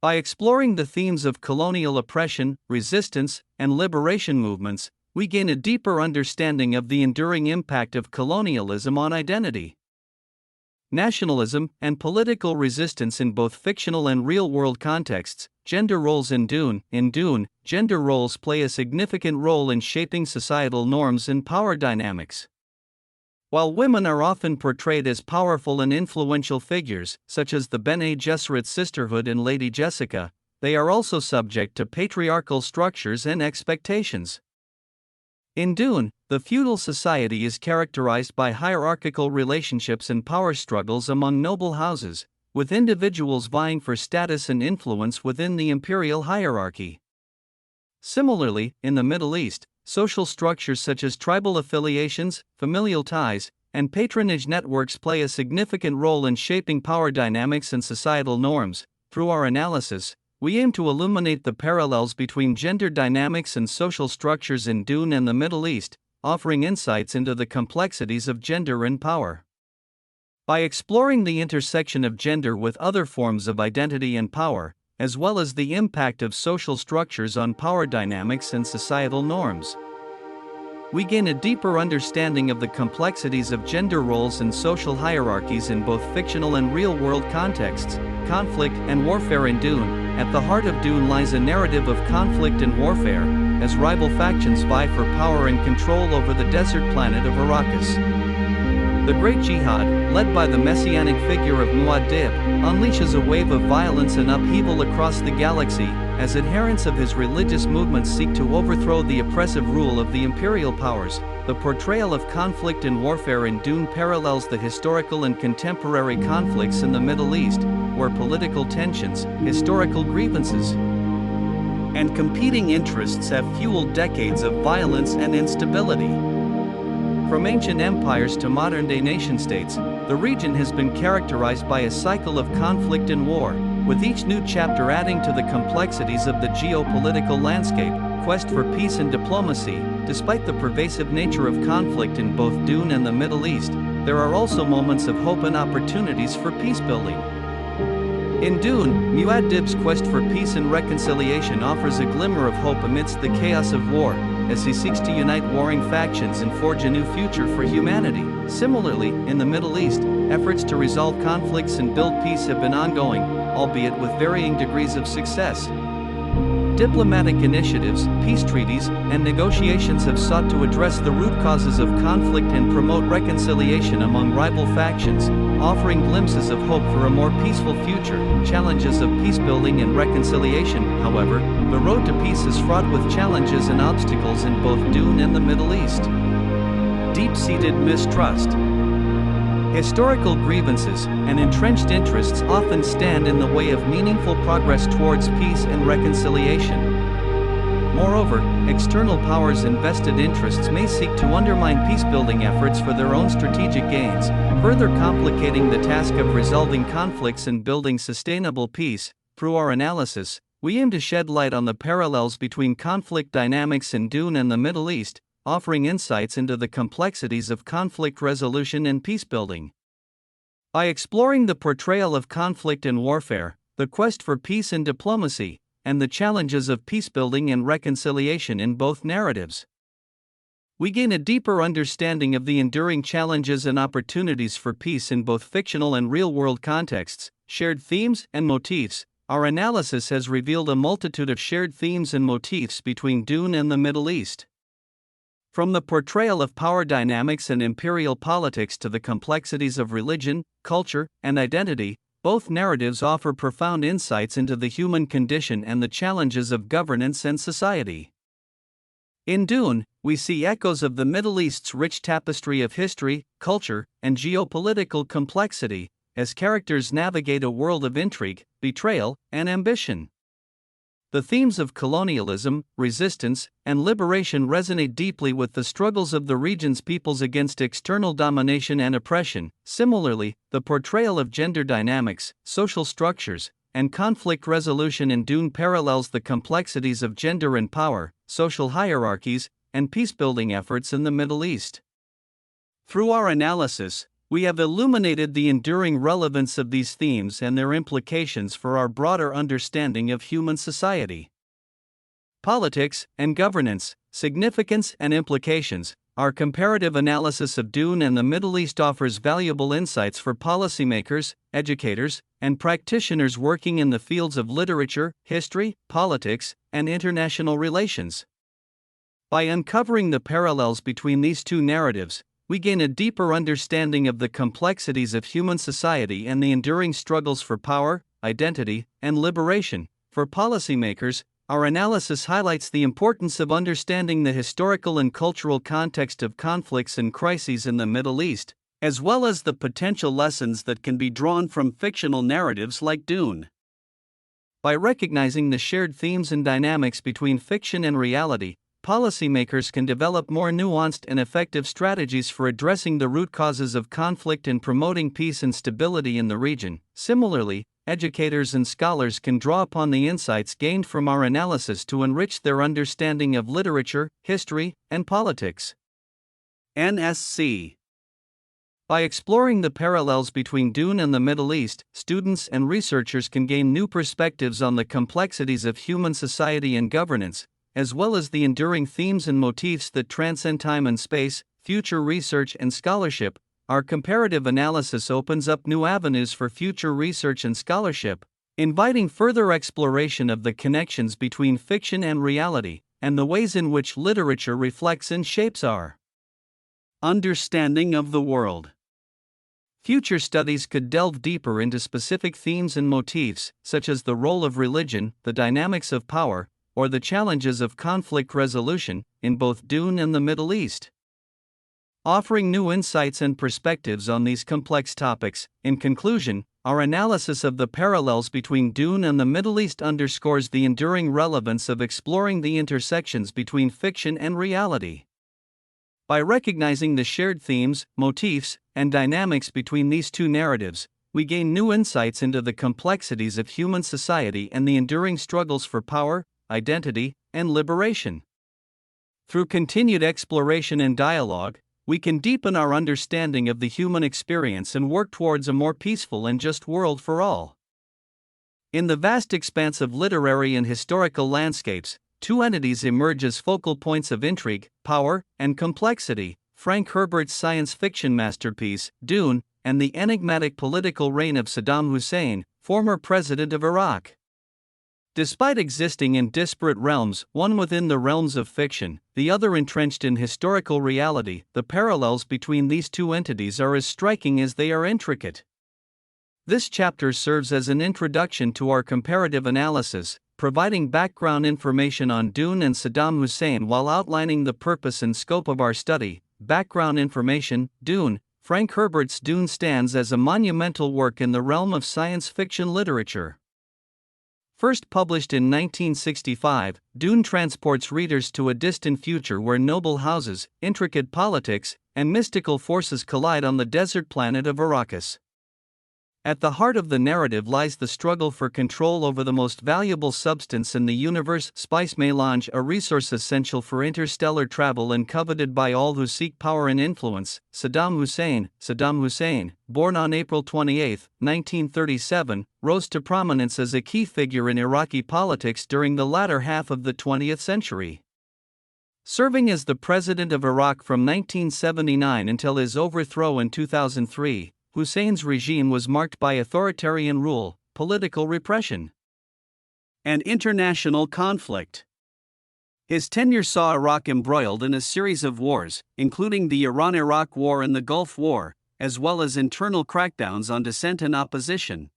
By exploring the themes of colonial oppression, resistance, and liberation movements, we gain a deeper understanding of the enduring impact of colonialism on identity, nationalism, and political resistance in both fictional and real-world contexts. Gender roles in Dune. In Dune, gender roles play a significant role in shaping societal norms and power dynamics. While women are often portrayed as powerful and influential figures, such as the Bene Gesserit sisterhood in Lady Jessica, they are also subject to patriarchal structures and expectations. In Dune, the feudal society is characterized by hierarchical relationships and power struggles among noble houses, with individuals vying for status and influence within the imperial hierarchy. Similarly, in the Middle East, social structures such as tribal affiliations, familial ties, and patronage networks play a significant role in shaping power dynamics and societal norms. Through our analysis, we aim to illuminate the parallels between gender dynamics and social structures in Dune and the Middle East, offering insights into the complexities of gender and power. By exploring the intersection of gender with other forms of identity and power, as well as the impact of social structures on power dynamics and societal norms, we gain a deeper understanding of the complexities of gender roles and social hierarchies in both fictional and real-world contexts. Conflict and warfare in Dune. At the heart of Dune lies a narrative of conflict and warfare, as rival factions vie for power and control over the desert planet of Arrakis. The Great Jihad, led by the messianic figure of Muad'Dib, unleashes a wave of violence and upheaval across the galaxy, as adherents of his religious movements seek to overthrow the oppressive rule of the imperial powers. The portrayal of conflict and warfare in Dune parallels the historical and contemporary conflicts in the Middle East, where political tensions, historical grievances, and competing interests have fueled decades of violence and instability. From ancient empires to modern-day nation-states, the region has been characterized by a cycle of conflict and war, with each new chapter adding to the complexities of the geopolitical landscape. Quest for peace and diplomacy. Despite the pervasive nature of conflict in both Dune and the Middle East, there are also moments of hope and opportunities for peace-building. In Dune, Muad'Dib's quest for peace and reconciliation offers a glimmer of hope amidst the chaos of war, as he seeks to unite warring factions and forge a new future for humanity. Similarly, in the Middle East, efforts to resolve conflicts and build peace have been ongoing, albeit with varying degrees of success. Diplomatic initiatives, peace treaties, and negotiations have sought to address the root causes of conflict and promote reconciliation among rival factions, offering glimpses of hope for a more peaceful future. Challenges of peacebuilding and reconciliation. However, the road to peace is fraught with challenges and obstacles in both Dune and the Middle East. Deep-seated mistrust. Historical grievances and entrenched interests often stand in the way of meaningful progress towards peace and reconciliation. Moreover, external powers' invested interests may seek to undermine peacebuilding efforts for their own strategic gains, further complicating the task of resolving conflicts and building sustainable peace. Through our analysis, we aim to shed light on the parallels between conflict dynamics in Dune and the Middle East, offering insights into the complexities of conflict resolution and peacebuilding. By exploring the portrayal of conflict and warfare, the quest for peace and diplomacy, and the challenges of peacebuilding and reconciliation in both narratives, we gain a deeper understanding of the enduring challenges and opportunities for peace in both fictional and real-world contexts. Shared themes and motifs. Our analysis has revealed a multitude of shared themes and motifs between Dune and the Middle East. From the portrayal of power dynamics and imperial politics to the complexities of religion, culture, and identity, both narratives offer profound insights into the human condition and the challenges of governance and society. In Dune, we see echoes of the Middle East's rich tapestry of history, culture, and geopolitical complexity, as characters navigate a world of intrigue, betrayal, and ambition. The themes of colonialism, resistance, and liberation resonate deeply with the struggles of the region's peoples against external domination and oppression. Similarly, the portrayal of gender dynamics, social structures, and conflict resolution in Dune parallels the complexities of gender and power, social hierarchies, and peacebuilding efforts in the Middle East. Through our analysis, we have illuminated the enduring relevance of these themes and their implications for our broader understanding of human society. Politics and governance, significance and implications. Our comparative analysis of Dune and the Middle East offers valuable insights for policymakers, educators, and practitioners working in the fields of literature, history, politics, and international relations. By uncovering the parallels between these two narratives, we gain a deeper understanding of the complexities of human society and the enduring struggles for power, identity, and liberation. For policymakers, our analysis highlights the importance of understanding the historical and cultural context of conflicts and crises in the Middle East, as well as the potential lessons that can be drawn from fictional narratives like Dune. By recognizing the shared themes and dynamics between fiction and reality, policymakers can develop more nuanced and effective strategies for addressing the root causes of conflict and promoting peace and stability in the region. Similarly, educators and scholars can draw upon the insights gained from our analysis to enrich their understanding of literature, history, and politics. NSC. By exploring the parallels between Dune and the Middle East, students and researchers can gain new perspectives on the complexities of human society and governance, as well as the enduring themes and motifs that transcend time and space. Future research and scholarship. Our comparative analysis opens up new avenues for future research and scholarship, inviting further exploration of the connections between fiction and reality, and the ways in which literature reflects and shapes our understanding of the world. Future studies could delve deeper into specific themes and motifs, such as the role of religion, the dynamics of power, or the challenges of conflict resolution, in both Dune and the Middle East, offering new insights and perspectives on these complex topics. In conclusion, our analysis of the parallels between Dune and the Middle East underscores the enduring relevance of exploring the intersections between fiction and reality. By recognizing the shared themes, motifs, and dynamics between these two narratives, we gain new insights into the complexities of human society and the enduring struggles for power, identity, and liberation. Through continued exploration and dialogue, we can deepen our understanding of the human experience and work towards a more peaceful and just world for all. In the vast expanse of literary and historical landscapes, two entities emerge as focal points of intrigue, power, and complexity: Frank Herbert's science fiction masterpiece, Dune, and the enigmatic political reign of Saddam Hussein, former president of Iraq. Despite existing in disparate realms, one within the realms of fiction, the other entrenched in historical reality, the parallels between these two entities are as striking as they are intricate. This chapter serves as an introduction to our comparative analysis, providing background information on Dune and Saddam Hussein while outlining the purpose and scope of our study. Background information: Dune. Frank Herbert's Dune stands as a monumental work in the realm of science fiction literature. First published in 1965, Dune transports readers to a distant future where noble houses, intricate politics, and mystical forces collide on the desert planet of Arrakis. At the heart of the narrative lies the struggle for control over the most valuable substance in the universe, spice melange, a resource essential for interstellar travel and coveted by all who seek power and influence. Saddam Hussein, born on April 28, 1937, rose to prominence as a key figure in Iraqi politics during the latter half of the 20th century. Serving as the president of Iraq from 1979 until his overthrow in 2003, Hussein's regime was marked by authoritarian rule, political repression, and international conflict. His tenure saw Iraq embroiled in a series of wars, including the Iran-Iraq War and the Gulf War, as well as internal crackdowns on dissent and opposition.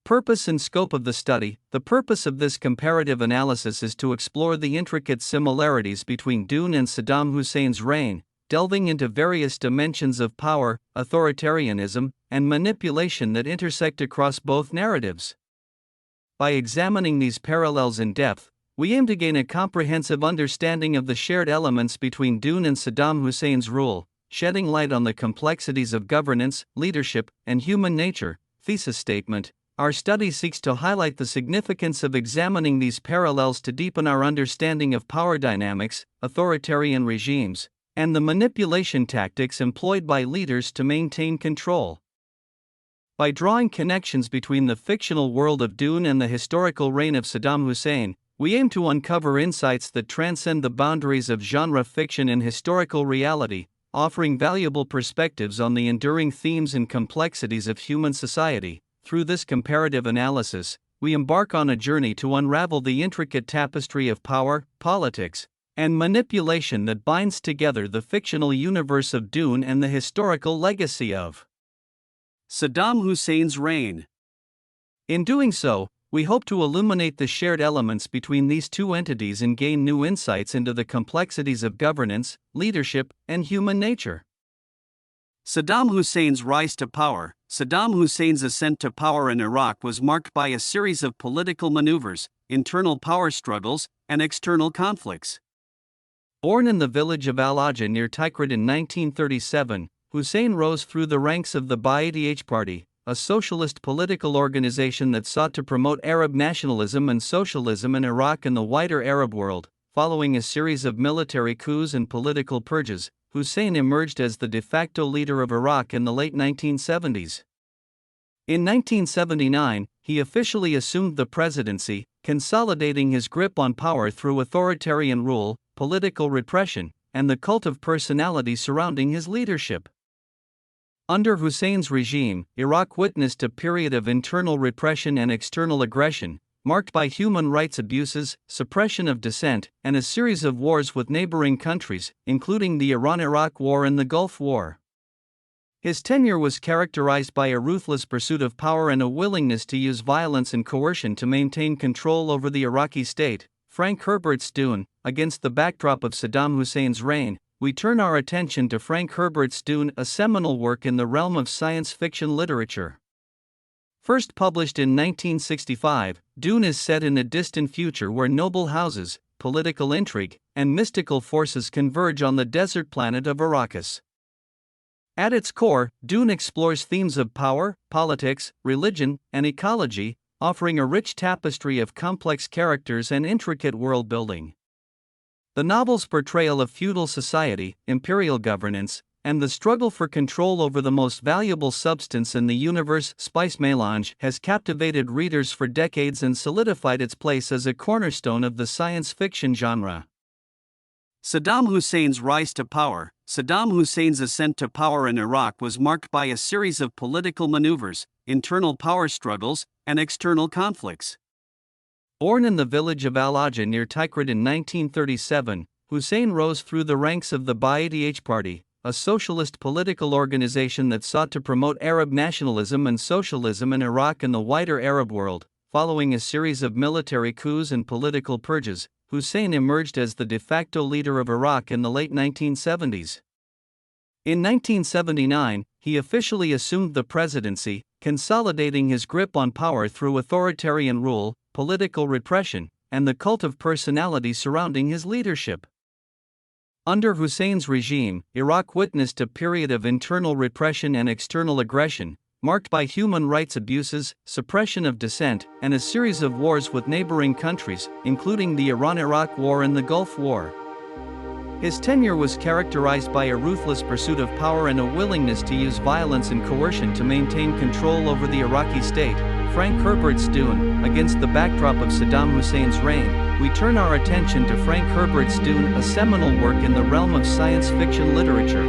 Purpose and scope of the study: the purpose of this comparative analysis is to explore the intricate similarities between Dune and Saddam Hussein's reign, delving into various dimensions of power, authoritarianism, and manipulation that intersect across both narratives. By examining these parallels in depth, we aim to gain a comprehensive understanding of the shared elements between Dune and Saddam Hussein's rule, shedding light on the complexities of governance, leadership, and human nature. Thesis statement: our study seeks to highlight the significance of examining these parallels to deepen our understanding of power dynamics, authoritarian regimes, and the manipulation tactics employed by leaders to maintain control. By drawing connections between the fictional world of Dune and the historical reign of Saddam Hussein, we aim to uncover insights that transcend the boundaries of genre fiction and historical reality, offering valuable perspectives on the enduring themes and complexities of human society. through this comparative analysis, we embark on a journey to unravel the intricate tapestry of power, politics, and manipulation that binds together the fictional universe of Dune and the historical legacy of Saddam Hussein's reign. In doing so, we hope to illuminate the shared elements between these two entities and gain new insights into the complexities of governance, leadership, and human nature. Saddam Hussein's rise to power. Saddam Hussein's ascent to power in Iraq was marked by a series of political maneuvers, internal power struggles, and external conflicts. Born in the village of Al-Ajah near Tikrit in 1937, Hussein rose through the ranks of the Ba'ath Party, a socialist political organization that sought to promote Arab nationalism and socialism in Iraq and the wider Arab world. Following a series of military coups and political purges, Hussein emerged as the de facto leader of Iraq in the late 1970s. In 1979, he officially assumed the presidency, consolidating his grip on power through authoritarian rule, political repression, and the cult of personality surrounding his leadership. Under Hussein's regime, Iraq witnessed a period of internal repression and external aggression, marked by human rights abuses, suppression of dissent, and a series of wars with neighboring countries, including the Iran-Iraq War and the Gulf War. His tenure was characterized by a ruthless pursuit of power and a willingness to use violence and coercion to maintain control over the Iraqi state. Frank Herbert's Dune. Against the backdrop of Saddam Hussein's reign, we turn our attention to Frank Herbert's Dune, a seminal work in the realm of science fiction literature. First published in 1965, Dune is set in a distant future where noble houses, political intrigue, and mystical forces converge on the desert planet of Arrakis. At its core, Dune explores themes of power, politics, religion, and ecology, offering a rich tapestry of complex characters and intricate world-building. The novel's portrayal of feudal society, imperial governance, and the struggle for control over the most valuable substance in the universe, spice mélange, has captivated readers for decades and solidified its place as a cornerstone of the science fiction genre. Saddam Hussein's rise to power. Saddam Hussein's ascent to power in Iraq was marked by a series of political maneuvers, internal power struggles, and external conflicts. Born in the village of Al-Ajah near Tikrit in 1937, Hussein rose through the ranks of the Ba'ath Party, a socialist political organization that sought to promote Arab nationalism and socialism in Iraq and the wider Arab world. Following a series of military coups and political purges, Hussein emerged as the de facto leader of Iraq in the late 1970s. In 1979, he officially assumed the presidency, consolidating his grip on power through authoritarian rule, political repression, and the cult of personality surrounding his leadership. Under Hussein's regime, Iraq witnessed a period of internal repression and external aggression, marked by human rights abuses, suppression of dissent, and a series of wars with neighboring countries, including the Iran-Iraq War and the Gulf War. His tenure was characterized by a ruthless pursuit of power and a willingness to use violence and coercion to maintain control over the Iraqi state. Frank Herbert's Dune. Against the backdrop of Saddam Hussein's reign, we turn our attention to Frank Herbert's Dune, a seminal work in the realm of science fiction literature.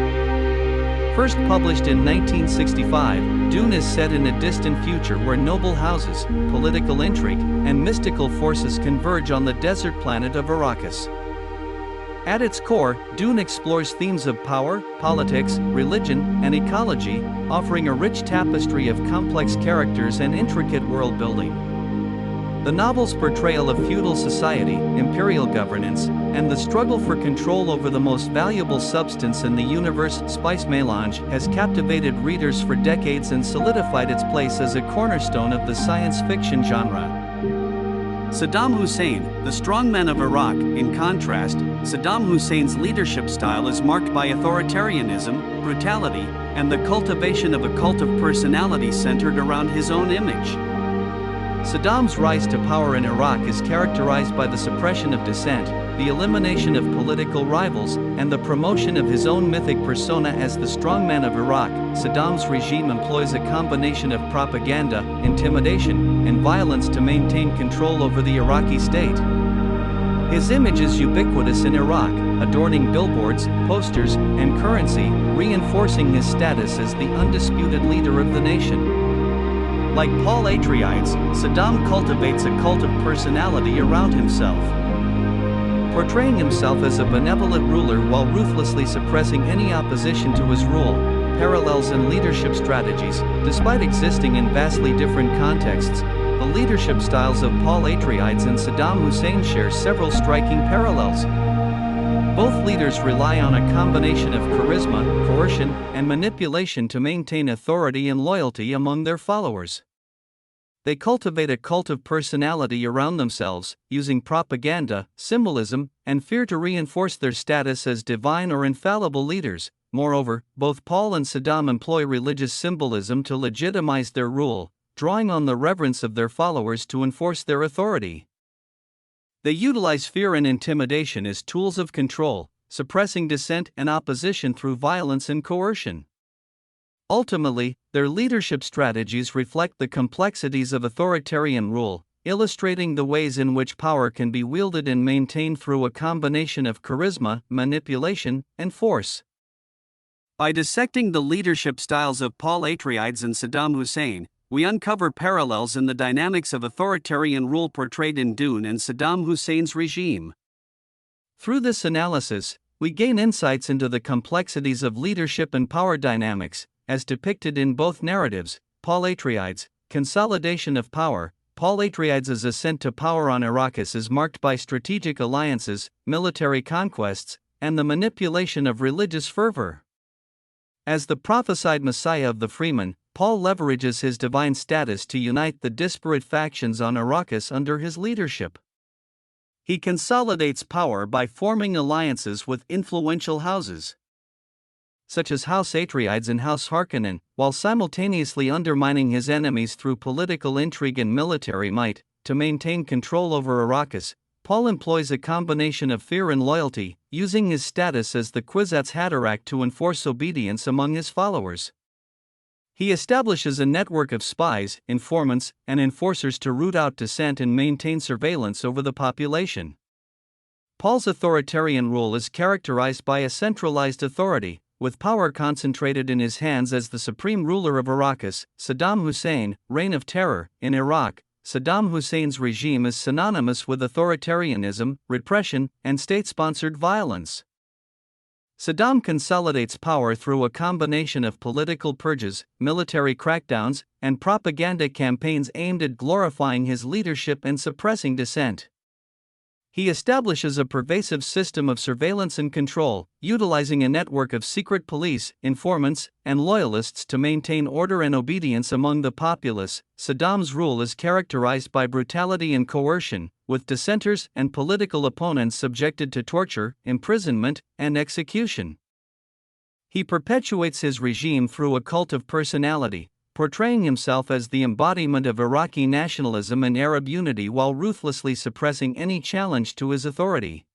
First published in 1965, Dune is set in a distant future where noble houses, political intrigue, and mystical forces converge on the desert planet of Arrakis. At its core, Dune explores themes of power, politics, religion, and ecology, offering a rich tapestry of complex characters and intricate world-building. The novel's portrayal of feudal society, imperial governance, and the struggle for control over the most valuable substance in the universe, spice mélange, has captivated readers for decades and solidified its place as a cornerstone of the science fiction genre. Saddam Hussein, the strongman of Iraq. In contrast, Saddam Hussein's leadership style is marked by authoritarianism, brutality, and the cultivation of a cult of personality centered around his own image. Saddam's rise to power in Iraq is characterized by the suppression of dissent, the elimination of political rivals, and the promotion of his own mythic persona as the strongman of Iraq. Saddam's regime employs a combination of propaganda, intimidation, and violence to maintain control over the Iraqi state. His image is ubiquitous in Iraq, adorning billboards, posters, and currency, reinforcing his status as the undisputed leader of the nation. Like Paul Atreides, Saddam cultivates a cult of personality around himself. Portraying himself as a benevolent ruler while ruthlessly suppressing any opposition to his rule, parallels in leadership strategies. Despite existing in vastly different contexts, the leadership styles of Paul Atreides and Saddam Hussein share several striking parallels. Both leaders rely on a combination of charisma, coercion, and manipulation to maintain authority and loyalty among their followers. They cultivate a cult of personality around themselves, using propaganda, symbolism, and fear to reinforce their status as divine or infallible leaders. Moreover, both Paul and Saddam employ religious symbolism to legitimize their rule, drawing on the reverence of their followers to enforce their authority. They utilize fear and intimidation as tools of control, suppressing dissent and opposition through violence and coercion. Ultimately, their leadership strategies reflect the complexities of authoritarian rule, illustrating the ways in which power can be wielded and maintained through a combination of charisma, manipulation, and force. By dissecting the leadership styles of Paul Atreides and Saddam Hussein, we uncover parallels in the dynamics of authoritarian rule portrayed in Dune and Saddam Hussein's regime. Through this analysis, we gain insights into the complexities of leadership and power dynamics, as depicted in both narratives. Paul Atreides, Consolidation of Power. Paul Atreides' ascent to power on Arrakis is marked by strategic alliances, military conquests, and the manipulation of religious fervor. As the prophesied Messiah of the Freemen, Paul leverages his divine status to unite the disparate factions on Arrakis under his leadership. He consolidates power by forming alliances with influential houses, such as House Atreides and House Harkonnen, while simultaneously undermining his enemies through political intrigue and military might. To maintain control over Arrakis, Paul employs a combination of fear and loyalty, using his status as the Kwisatz Haderach to enforce obedience among his followers. He establishes a network of spies, informants, and enforcers to root out dissent and maintain surveillance over the population. Paul's authoritarian rule is characterized by a centralized authority, with power concentrated in his hands as the supreme ruler of Arrakis. Saddam Hussein, Reign of Terror. In Iraq, Saddam Hussein's regime is synonymous with authoritarianism, repression, and state-sponsored violence. Saddam consolidates power through a combination of political purges, military crackdowns, and propaganda campaigns aimed at glorifying his leadership and suppressing dissent. He establishes a pervasive system of surveillance and control, utilizing a network of secret police, informants, and loyalists to maintain order and obedience among the populace. Saddam's rule is characterized by brutality and coercion, with dissenters and political opponents subjected to torture, imprisonment, and execution. He perpetuates his regime through a cult of personality, portraying himself as the embodiment of Iraqi nationalism and Arab unity while ruthlessly suppressing any challenge to his authority.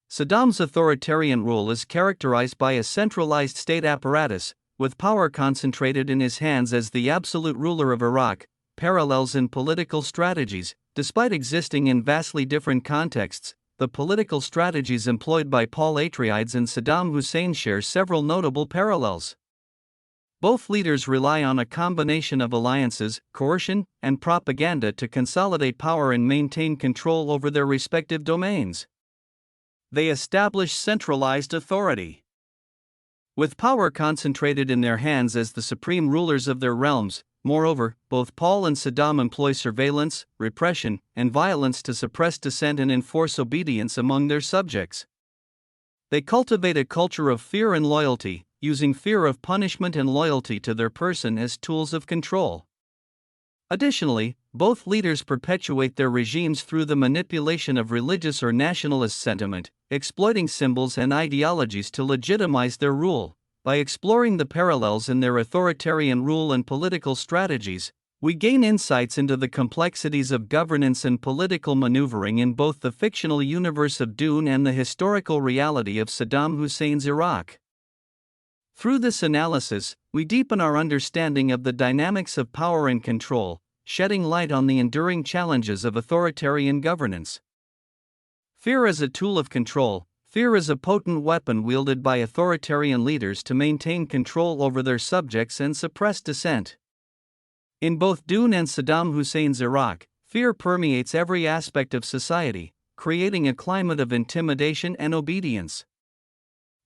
Saddam's authoritarian rule is characterized by a centralized state apparatus, with power concentrated in his hands as the absolute ruler of Iraq. Parallels in political strategies. Despite existing in vastly different contexts, the political strategies employed by Paul Atreides and Saddam Hussein share several notable parallels. Both leaders rely on a combination of alliances, coercion, and propaganda to consolidate power and maintain control over their respective domains. They establish centralized authority. With power concentrated in their hands as the supreme rulers of their realms, moreover, both Paul and Saddam employ surveillance, repression, and violence to suppress dissent and enforce obedience among their subjects. They cultivate a culture of fear and loyalty, using fear of punishment and loyalty to their person as tools of control. Additionally, both leaders perpetuate their regimes through the manipulation of religious or nationalist sentiment, exploiting symbols and ideologies to legitimize their rule. By exploring the parallels in their authoritarian rule and political strategies, we gain insights into the complexities of governance and political maneuvering in both the fictional universe of Dune and the historical reality of Saddam Hussein's Iraq. Through this analysis, we deepen our understanding of the dynamics of power and control, shedding light on the enduring challenges of authoritarian governance. Fear as a tool of control. Fear is a potent weapon wielded by authoritarian leaders to maintain control over their subjects and suppress dissent. In both Dune and Saddam Hussein's Iraq, fear permeates every aspect of society, creating a climate of intimidation and obedience.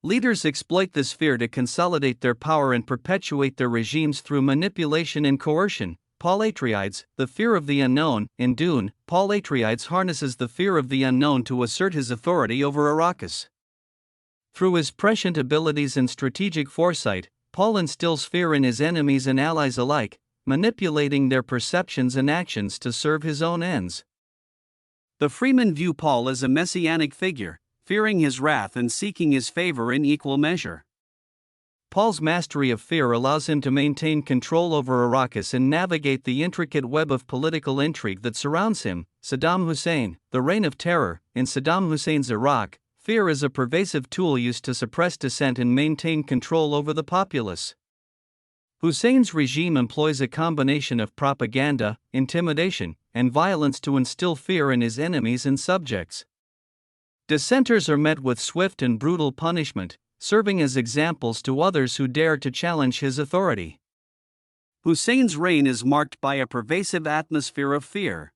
Leaders exploit this fear to consolidate their power and perpetuate their regimes through manipulation and coercion. Paul Atreides, the fear of the unknown. In Dune, Paul Atreides harnesses the fear of the unknown to assert his authority over Arrakis. Through his prescient abilities and strategic foresight, Paul instills fear in his enemies and allies alike, manipulating their perceptions and actions to serve his own ends. The Freemen view Paul as a messianic figure, fearing his wrath and seeking his favor in equal measure. Paul's mastery of fear allows him to maintain control over Arrakis and navigate the intricate web of political intrigue that surrounds him. Saddam Hussein, the Reign of Terror. In Saddam Hussein's Iraq, fear is a pervasive tool used to suppress dissent and maintain control over the populace. Hussein's regime employs a combination of propaganda, intimidation, and violence to instill fear in his enemies and subjects. Dissenters are met with swift and brutal punishment, serving as examples to others who dare to challenge his authority. Hussein's reign is marked by a pervasive atmosphere of fear.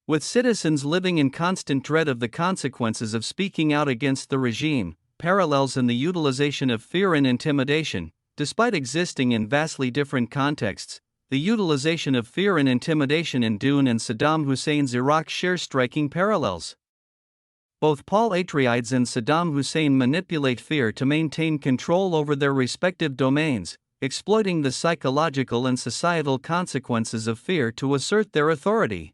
With citizens living in constant dread of the consequences of speaking out against the regime, parallels in the utilization of fear and intimidation. Despite existing in vastly different contexts, the utilization of fear and intimidation in Dune and Saddam Hussein's Iraq share striking parallels. Both Paul Atreides and Saddam Hussein manipulate fear to maintain control over their respective domains, exploiting the psychological and societal consequences of fear to assert their authority.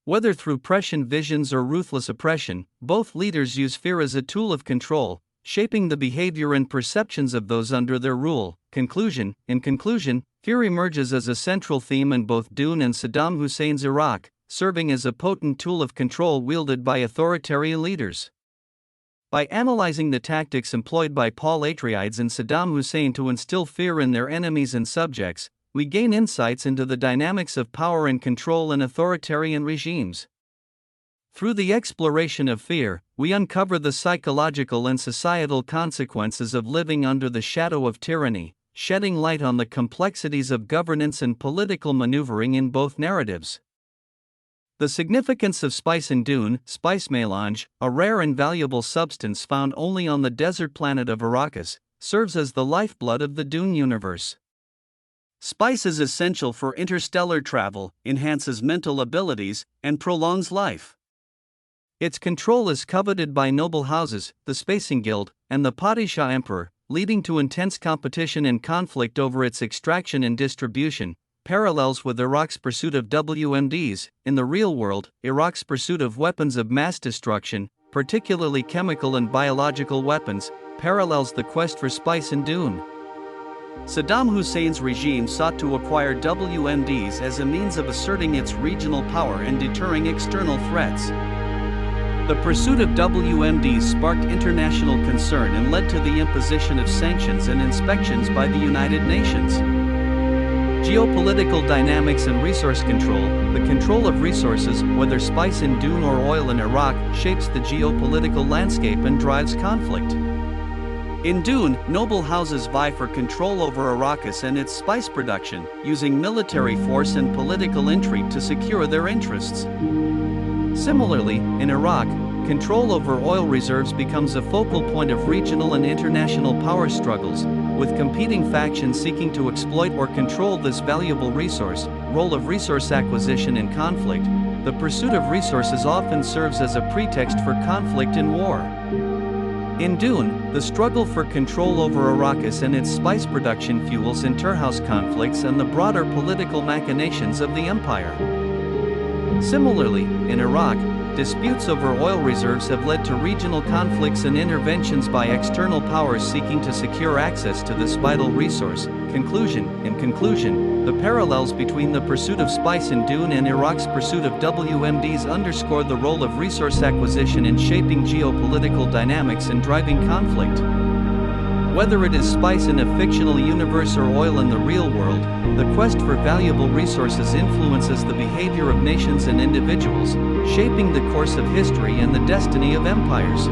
Whether through prescient visions or ruthless oppression, both leaders use fear as a tool of control, shaping the behavior and perceptions of those under their rule. In conclusion, fear emerges as a central theme in both Dune and Saddam Hussein's Iraq, serving as a potent tool of control wielded by authoritarian leaders. By analyzing the tactics employed by Paul Atreides and Saddam Hussein to instill fear in their enemies and subjects, we gain insights into the dynamics of power and control in authoritarian regimes. Through the exploration of fear, we uncover the psychological and societal consequences of living under the shadow of tyranny, shedding light on the complexities of governance and political maneuvering in both narratives. The significance of spice in Dune. Spice mélange, a rare and valuable substance found only on the desert planet of Arrakis, serves as the lifeblood of the Dune universe. Spice is essential for interstellar travel, enhances mental abilities, and prolongs life. Its control is coveted by noble houses, the Spacing Guild, and the Padishah Emperor, leading to intense competition and conflict over its extraction and distribution. Parallels with Iraq's pursuit of WMDs. In the real world, Iraq's pursuit of weapons of mass destruction, particularly chemical and biological weapons, parallels the quest for spice in Dune. Saddam Hussein's regime sought to acquire WMDs as a means of asserting its regional power and deterring external threats. The pursuit of WMDs sparked international concern and led to the imposition of sanctions and inspections by the United Nations. Geopolitical dynamics and resource control. The control of resources, whether spice in Dune or oil in Iraq, shapes the geopolitical landscape and drives conflict. In Dune, noble houses vie for control over Arrakis and its spice production, using military force and political intrigue to secure their interests. Similarly, in Iraq, control over oil reserves becomes a focal point of regional and international power struggles, with competing factions seeking to exploit or control this valuable resource. Role of resource acquisition in conflict. The pursuit of resources often serves as a pretext for conflict and war. In Dune, the struggle for control over Arrakis and its spice production fuels interhouse conflicts and the broader political machinations of the empire. Similarly, in Iraq, disputes over oil reserves have led to regional conflicts and interventions by external powers seeking to secure access to this vital resource. In conclusion, the parallels between the pursuit of spice in Dune and Iraq's pursuit of WMDs underscore the role of resource acquisition in shaping geopolitical dynamics and driving conflict. Whether it is spice in a fictional universe or oil in the real world, the quest for valuable resources influences the behavior of nations and individuals, shaping the course of history and the destiny of empires.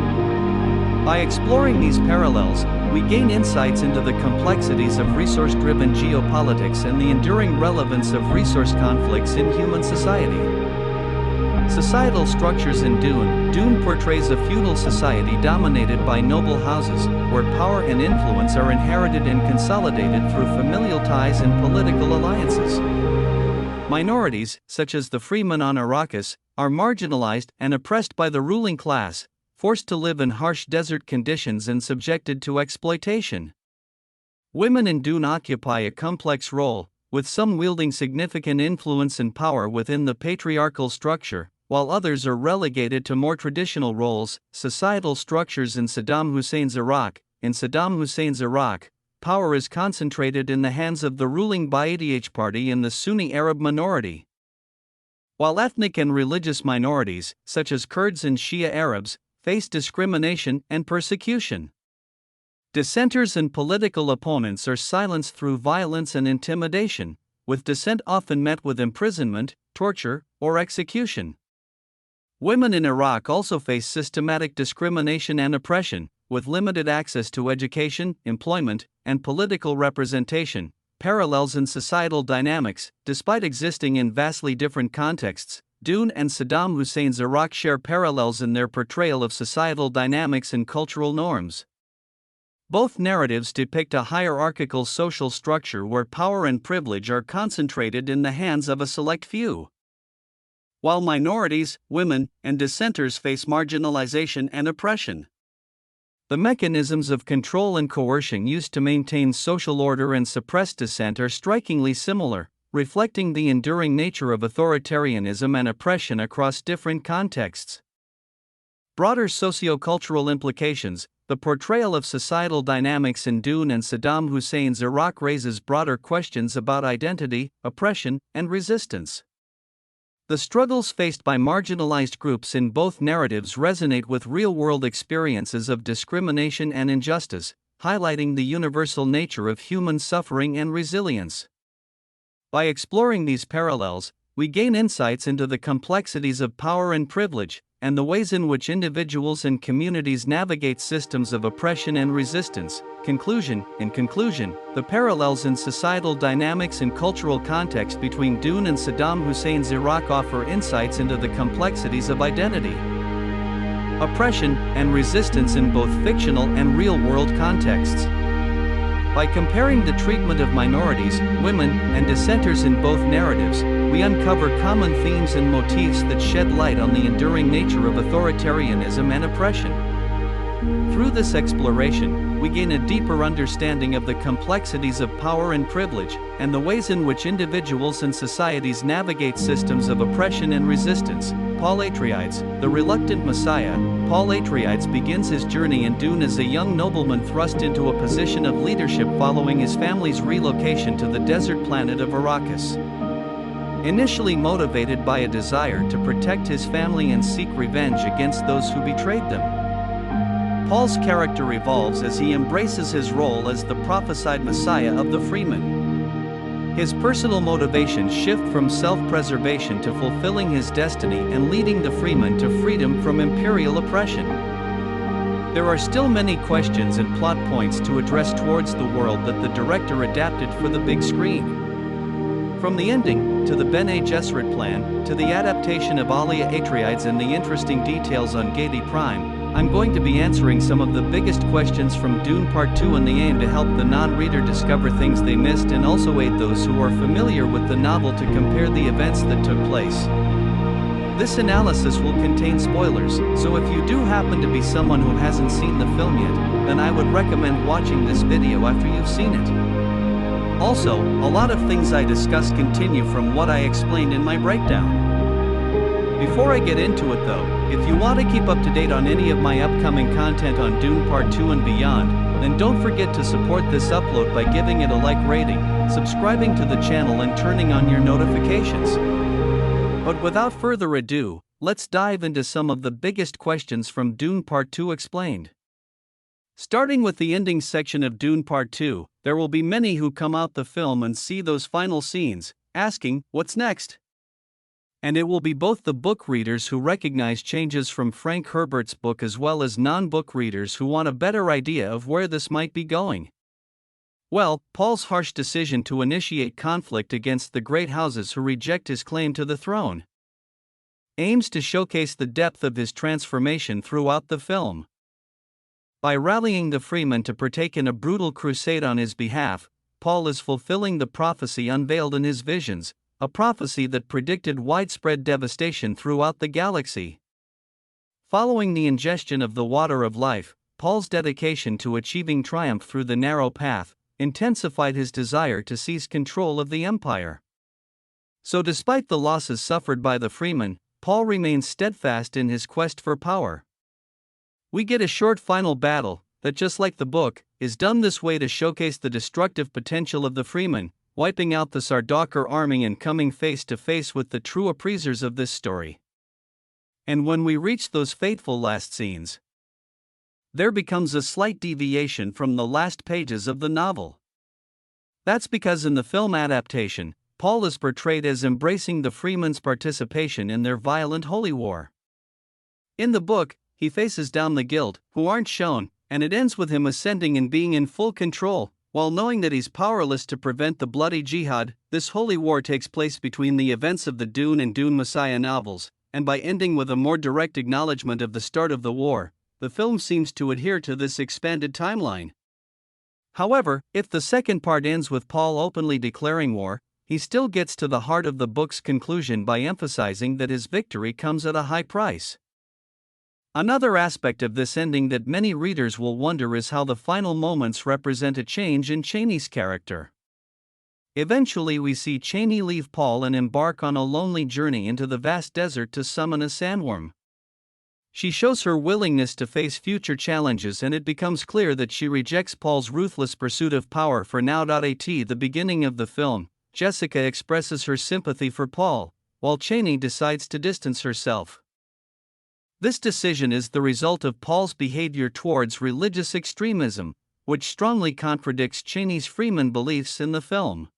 By exploring these parallels, we we gain insights into the complexities of resource-driven geopolitics and the enduring relevance of resource conflicts in human society. Societal structures in Dune portrays a feudal society dominated by noble houses, where power and influence are inherited and consolidated through familial ties and political alliances. Minorities, such as the freemen on Arrakis, are marginalized and oppressed by the ruling class, forced to live in harsh desert conditions and subjected to exploitation. Women in Dune occupy a complex role, with some wielding significant influence and power within the patriarchal structure, while others are relegated to more traditional roles. Societal structures in Saddam Hussein's Iraq. In Saddam Hussein's Iraq, power is concentrated in the hands of the ruling Ba'ath party and the Sunni Arab minority. While ethnic and religious minorities, such as Kurds and Shia Arabs, face discrimination and persecution. Dissenters and political opponents are silenced through violence and intimidation, with dissent often met with imprisonment, torture, or execution. Women in Iraq also face systematic discrimination and oppression, with limited access to education, employment, and political representation. Parallels in societal dynamics. Despite existing in vastly different contexts, Dune and Saddam Hussein's Iraq share parallels in their portrayal of societal dynamics and cultural norms. Both narratives depict a hierarchical social structure where power and privilege are concentrated in the hands of a select few, while minorities, women, and dissenters face marginalization and oppression. The mechanisms of control and coercion used to maintain social order and suppress dissent are strikingly similar, reflecting the enduring nature of authoritarianism and oppression across different contexts. Broader sociocultural implications. The portrayal of societal dynamics in Dune and Saddam Hussein's Iraq raises broader questions about identity, oppression, and resistance. The struggles faced by marginalized groups in both narratives resonate with real-world experiences of discrimination and injustice, highlighting the universal nature of human suffering and resilience. By exploring these parallels, we gain insights into the complexities of power and privilege, and the ways in which individuals and communities navigate systems of oppression and resistance. In conclusion, the parallels in societal dynamics and cultural context between Dune and Saddam Hussein's Iraq offer insights into the complexities of identity, oppression, and resistance in both fictional and real-world contexts. By comparing the treatment of minorities, women, and dissenters in both narratives, we uncover common themes and motifs that shed light on the enduring nature of authoritarianism and oppression. Through this exploration, we gain a deeper understanding of the complexities of power and privilege, and the ways in which individuals and societies navigate systems of oppression and resistance. Paul Atreides, the reluctant Messiah. Paul Atreides begins his journey in Dune as a young nobleman thrust into a position of leadership following his family's relocation to the desert planet of Arrakis. Initially motivated by a desire to protect his family and seek revenge against those who betrayed them, Paul's character evolves as he embraces his role as the prophesied Messiah of the Freemen. His personal motivations shift from self-preservation to fulfilling his destiny and leading the Freemen to freedom from imperial oppression. There are still many questions and plot points to address towards the world that the director adapted for the big screen. From the ending, to the Bene Gesserit plan, to the adaptation of Alia Atreides and the interesting details on Gedi Prime, I'm going to be answering some of the biggest questions from Dune Part 2 in the aim to help the non-reader discover things they missed and also aid those who are familiar with the novel to compare the events that took place. This analysis will contain spoilers, so if you do happen to be someone who hasn't seen the film yet, then I would recommend watching this video after you've seen it. Also, a lot of things I discuss continue from what I explained in my breakdown. Before I get into it though, if you want to keep up to date on any of my upcoming content on Dune Part 2 and beyond, then don't forget to support this upload by giving it a like rating, subscribing to the channel and turning on your notifications. But without further ado, let's dive into some of the biggest questions from Dune Part 2 explained. Starting with the ending section of Dune Part 2, there will be many who come out the film and see those final scenes, asking, what's next? And it will be both the book readers who recognize changes from Frank Herbert's book as well as non-book readers who want a better idea of where this might be going. Well, Paul's harsh decision to initiate conflict against the great houses who reject his claim to the throne aims to showcase the depth of his transformation throughout the film. By rallying the freemen to partake in a brutal crusade on his behalf, Paul is fulfilling the prophecy unveiled in his visions, a prophecy that predicted widespread devastation throughout the galaxy. Following the ingestion of the water of life, Paul's dedication to achieving triumph through the narrow path intensified his desire to seize control of the empire. So despite the losses suffered by the freemen, Paul remains steadfast in his quest for power. We get a short final battle that, just like the book, is done this way to showcase the destructive potential of the freemen, wiping out the Sardaukar army and coming face to face with the true oppressors of this story. And when we reach those fateful last scenes, there becomes a slight deviation from the last pages of the novel. That's because in the film adaptation, Paul is portrayed as embracing the freemen's participation in their violent holy war. In the book, he faces down the guild, who aren't shown, and it ends with him ascending and being in full control, while knowing that he's powerless to prevent the bloody jihad. This holy war takes place between the events of the Dune and Dune Messiah novels, and by ending with a more direct acknowledgement of the start of the war, the film seems to adhere to this expanded timeline. However, if the second part ends with Paul openly declaring war, he still gets to the heart of the book's conclusion by emphasizing that his victory comes at a high price. Another aspect of this ending that many readers will wonder is how the final moments represent a change in Chani's character. Eventually we see Chani leave Paul and embark on a lonely journey into the vast desert to summon a sandworm. She shows her willingness to face future challenges, and it becomes clear that she rejects Paul's ruthless pursuit of power for now. At the beginning of the film, Jessica expresses her sympathy for Paul, while Chani decides to distance herself. This decision is the result of Paul's behavior towards religious extremism, which strongly contradicts Chani's freeman beliefs in the film.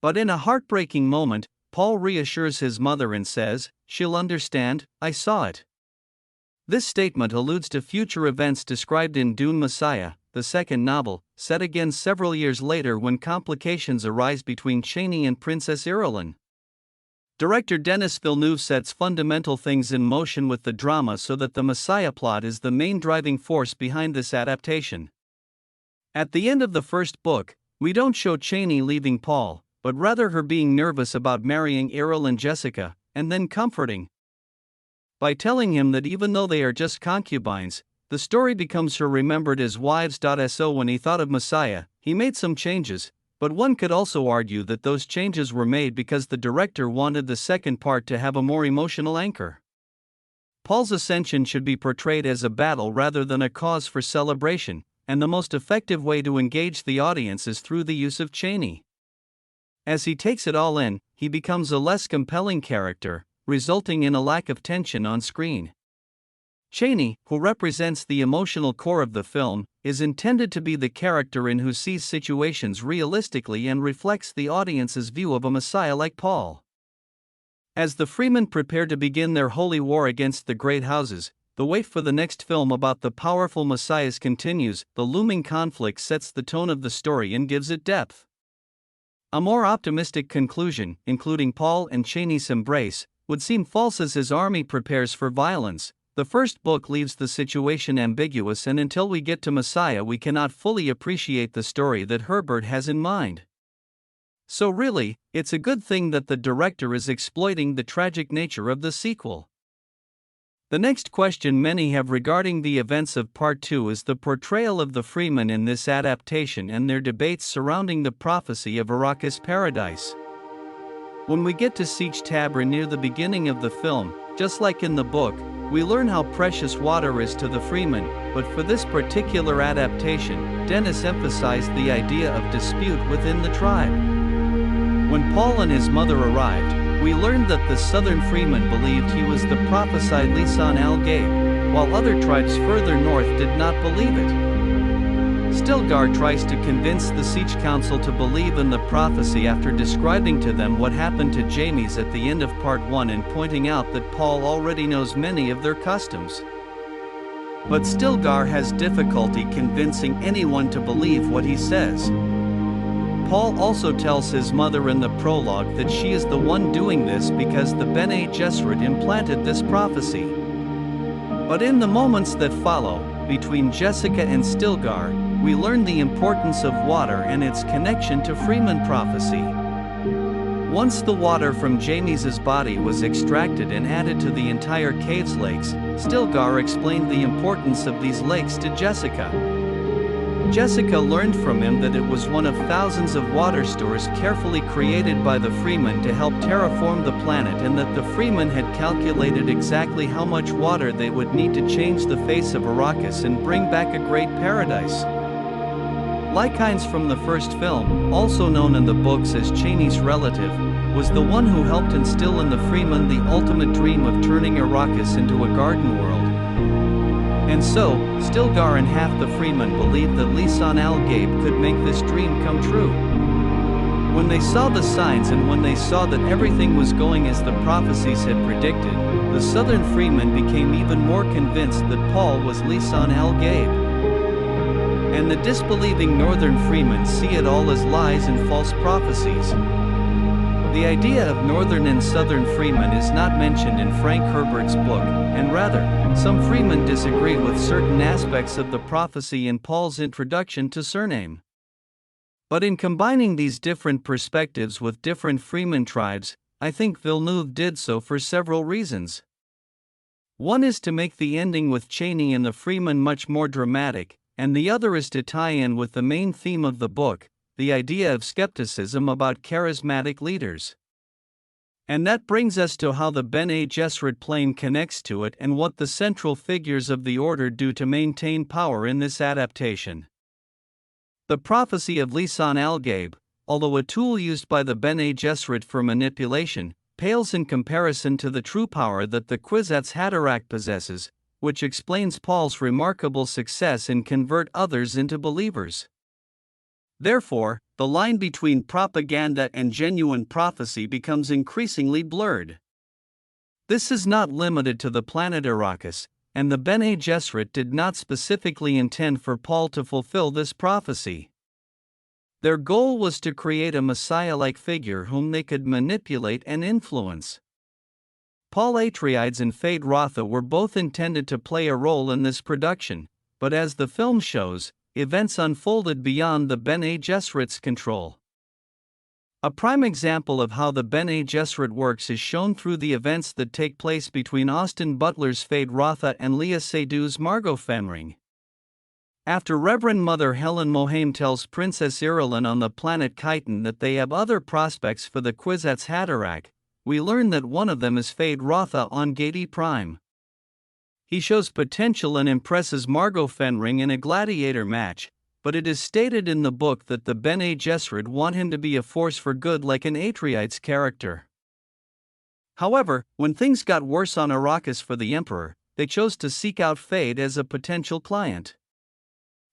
But in a heartbreaking moment, Paul reassures his mother and says, "She'll understand, I saw it." This statement alludes to future events described in Dune Messiah, the second novel, set again several years later when complications arise between Chani and Princess Irulan. Director Denis Villeneuve sets fundamental things in motion with the drama so that the Messiah plot is the main driving force behind this adaptation. At the end of the first book, we don't show Chani leaving Paul, but rather her being nervous about marrying Irulan Jessica, and then comforting by telling him that even though they are just concubines, the story becomes her remembered as wives. So when he thought of Messiah, he made some changes, but one could also argue that those changes were made because the director wanted the second part to have a more emotional anchor. Paul's ascension should be portrayed as a battle rather than a cause for celebration, and the most effective way to engage the audience is through the use of Chani. As he takes it all in, he becomes a less compelling character, resulting in a lack of tension on screen. Chani, who represents the emotional core of the film, is intended to be the character in who sees situations realistically and reflects the audience's view of a Messiah like Paul. As the freemen prepare to begin their holy war against the great houses, the wait for the next film about the powerful Messiahs continues. The looming conflict sets the tone of the story and gives it depth. A more optimistic conclusion, including Paul and Chani's embrace, would seem false as his army prepares for violence. The first book leaves the situation ambiguous, and until we get to Messiah we cannot fully appreciate the story that Herbert has in mind. So really, it's a good thing that the director is exploiting the tragic nature of the sequel. The next question many have regarding the events of Part 2 is the portrayal of the freemen in this adaptation and their debates surrounding the prophecy of Arrakis Paradise. When we get to Siege Tabr near the beginning of the film, just like in the book, we learn how precious water is to the freemen, but for this particular adaptation, Denis emphasized the idea of dispute within the tribe. When Paul and his mother arrived, we learned that the southern freemen believed he was the prophesied Lisan al-Gaib, while other tribes further north did not believe it. Stilgar tries to convince the Siege Council to believe in the prophecy after describing to them what happened to Jamies at the end of Part 1 and pointing out that Paul already knows many of their customs. But Stilgar has difficulty convincing anyone to believe what he says. Paul also tells his mother in the prologue that she is the one doing this because the Bene Gesserit implanted this prophecy. But in the moments that follow, between Jessica and Stilgar, we learn the importance of water and its connection to Freeman prophecy. Once the water from Jamie's body was extracted and added to the entire cave's lakes, Stilgar explained the importance of these lakes to Jessica. Jessica learned from him that it was one of thousands of water stores carefully created by the Freeman to help terraform the planet, and that the Freeman had calculated exactly how much water they would need to change the face of Arrakis and bring back a great paradise. Lycanes from the first film, also known in the books as Chaney's relative, was the one who helped instill in the Freeman the ultimate dream of turning Arrakis into a garden world. And so, Stilgar and half the Freeman believed that Lisan Al Gaib could make this dream come true. When they saw the signs and when they saw that everything was going as the prophecies had predicted, the Southern Freeman became even more convinced that Paul was Lisan Al Gaib. And the disbelieving Northern Freemen see it all as lies and false prophecies. The idea of Northern and Southern Freemen is not mentioned in Frank Herbert's book, and rather, some Freemen disagree with certain aspects of the prophecy in Paul's introduction to Surname. But in combining these different perspectives with different Freeman tribes, I think Villeneuve did so for several reasons. One is to make the ending with Chaney and the Freeman much more dramatic, and the other is to tie in with the main theme of the book, the idea of skepticism about charismatic leaders. And that brings us to how the Bene Gesserit plane connects to it and what the central figures of the Order do to maintain power in this adaptation. The prophecy of Lisan Al Gaib, although a tool used by the Bene Gesserit for manipulation, pales in comparison to the true power that the Kwisatz Haderach possesses, which explains Paul's remarkable success in convert others into believers. Therefore, the line between propaganda and genuine prophecy becomes increasingly blurred. This is not limited to the planet Arrakis, and the Bene Gesserit did not specifically intend for Paul to fulfill this prophecy. Their goal was to create a Messiah-like figure whom they could manipulate and influence. Paul Atreides and Feyd-Rautha were both intended to play a role in this production, but as the film shows, events unfolded beyond the Bene Gesserit's control. A prime example of how the Bene Gesserit works is shown through the events that take place between Austin Butler's Feyd-Rautha and Léa Seydoux' Margot Fenring. After Reverend Mother Helen Mohame tells Princess Irulan on the planet Khitan that they have other prospects for the Kwisatz Haderach, we learn that one of them is Feyd-Rautha on Gedi Prime. He shows potential and impresses Margot Fenring in a gladiator match, but it is stated in the book that the Bene Gesserit want him to be a force for good like an Atreides character. However, when things got worse on Arrakis for the Emperor, they chose to seek out Feyd as a potential client.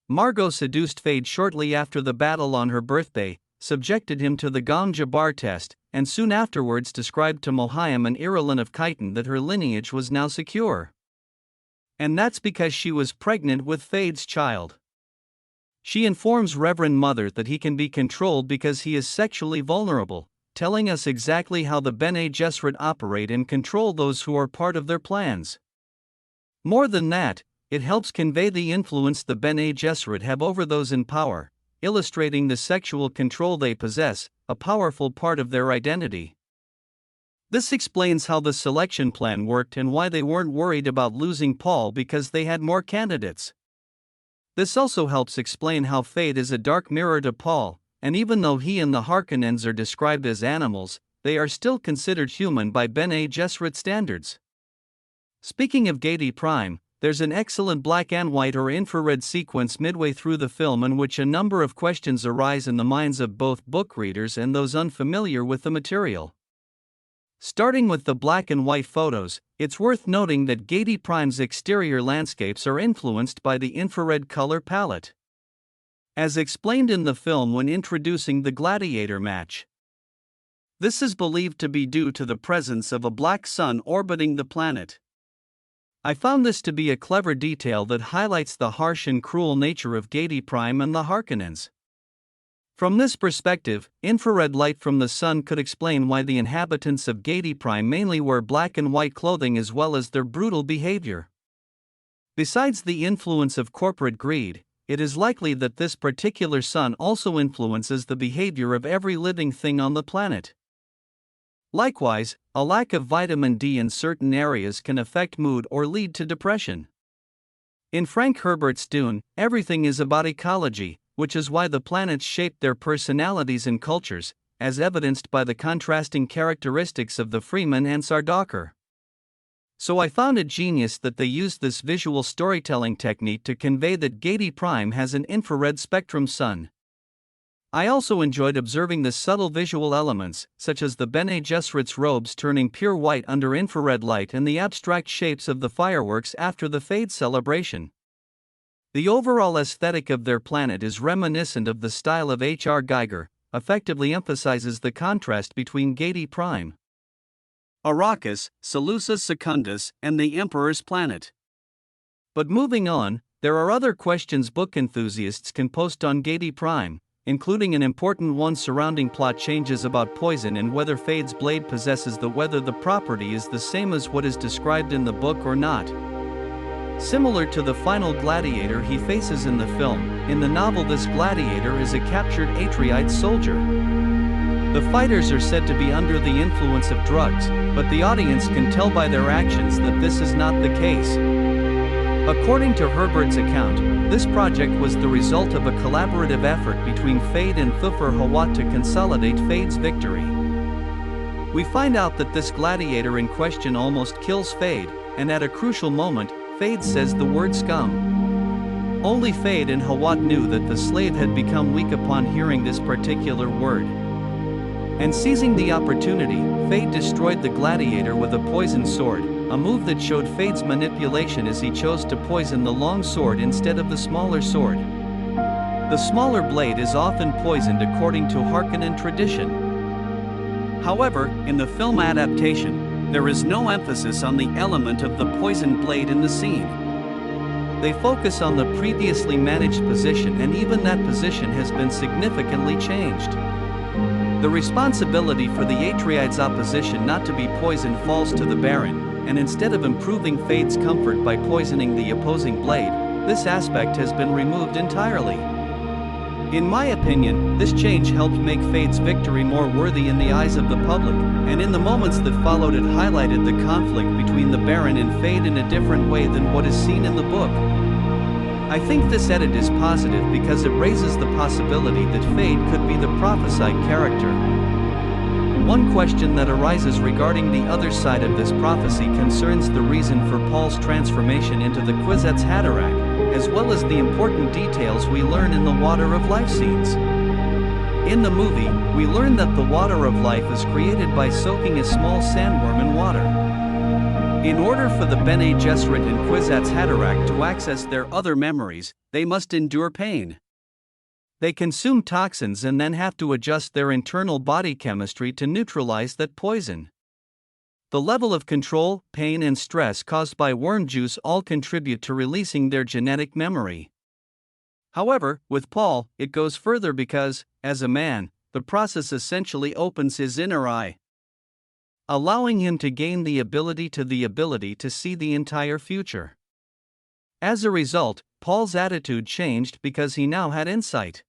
Margot seduced Feyd shortly after the battle on her birthday, subjected him to the Gom Jabbar test, and soon afterwards described to Mohiam and Irulan of Khitan that her lineage was now secure. And that's because she was pregnant with Feyd's child. She informs Reverend Mother that he can be controlled because he is sexually vulnerable, telling us exactly how the Bene Gesserit operate and control those who are part of their plans. More than that, it helps convey the influence the Bene Gesserit have over those in power, illustrating the sexual control they possess, a powerful part of their identity. This explains how the selection plan worked and why they weren't worried about losing Paul because they had more candidates. This also helps explain how Feyd is a dark mirror to Paul, and even though he and the Harkonnens are described as animals, they are still considered human by Bene Gesserit standards. Speaking of Gedi Prime, there's an excellent black and white or infrared sequence midway through the film in which a number of questions arise in the minds of both book readers and those unfamiliar with the material. Starting with the black and white photos, it's worth noting that Gedi Prime's exterior landscapes are influenced by the infrared color palette. as explained in the film when introducing the gladiator match. This is believed to be due to the presence of a black sun orbiting the planet. I found this to be a clever detail that highlights the harsh and cruel nature of Gedi Prime and the Harkonnens. From this perspective, infrared light from the sun could explain why the inhabitants of Gedi Prime mainly wear black and white clothing as well as their brutal behavior. Besides the influence of corporate greed, it is likely that this particular sun also influences the behavior of every living thing on the planet. Likewise, a lack of vitamin D in certain areas can affect mood or lead to depression. In Frank Herbert's Dune, everything is about ecology, which is why the planets shaped their personalities and cultures, as evidenced by the contrasting characteristics of the Freeman and Sardaukar. So I found it genius that they used this visual storytelling technique to convey that Gedi Prime has an infrared spectrum sun. I also enjoyed observing the subtle visual elements, such as the Bene Gesserit's robes turning pure white under infrared light and the abstract shapes of the fireworks after the Fade celebration. The overall aesthetic of their planet is reminiscent of the style of H.R. Giger, effectively emphasizes the contrast between Gedi Prime, Arrakis, Seleucus Secundus, and the Emperor's planet. But moving on, there are other questions book enthusiasts can post on Gedi Prime, including an important one surrounding plot changes about poison and whether Fade's blade possesses whether the property is the same as what is described in the book or not. Similar to the final gladiator he faces in the film, in the novel this gladiator is a captured Atreide soldier. The fighters are said to be under the influence of drugs, but the audience can tell by their actions that this is not the case. According to Herbert's account, this project was the result of a collaborative effort between Fade and Thufir Hawat to consolidate Fade's victory. We find out that this gladiator in question almost kills Fade, and at a crucial moment, Fade says the word scum. Only Fade and Hawat knew that the slave had become weak upon hearing this particular word. And seizing the opportunity, Fade destroyed the gladiator with a poisoned sword, a move that showed Fade's manipulation as he chose to poison the long sword instead of the smaller sword. The smaller blade is often poisoned according to Harkonnen tradition. However, in the film adaptation, there is no emphasis on the element of the poisoned blade in the scene. They focus on the previously managed position, and even that position has been significantly changed. The responsibility for the Atreides' opposition not to be poisoned falls to the Baron, and instead of improving Fade's comfort by poisoning the opposing blade, this aspect has been removed entirely. In my opinion, this change helped make Fade's victory more worthy in the eyes of the public, and in the moments that followed it highlighted the conflict between the Baron and Fade in a different way than what is seen in the book. I think this edit is positive because it raises the possibility that Fade could be the prophesied character. One question that arises regarding the other side of this prophecy concerns the reason for Paul's transformation into the Kwisatz Haderach, as well as the important details we learn in the Water of Life scenes. In the movie, we learn that the Water of Life is created by soaking a small sandworm in water. In order for the Bene Gesserit and Kwisatz Haderach to access their other memories, they must endure pain. They consume toxins and then have to adjust their internal body chemistry to neutralize that poison. The level of control, pain, and stress caused by worm juice all contribute to releasing their genetic memory. However, with Paul, it goes further because, as a man, the process essentially opens his inner eye, allowing him to gain the ability to see the entire future. As a result, Paul's attitude changed because he now had insight.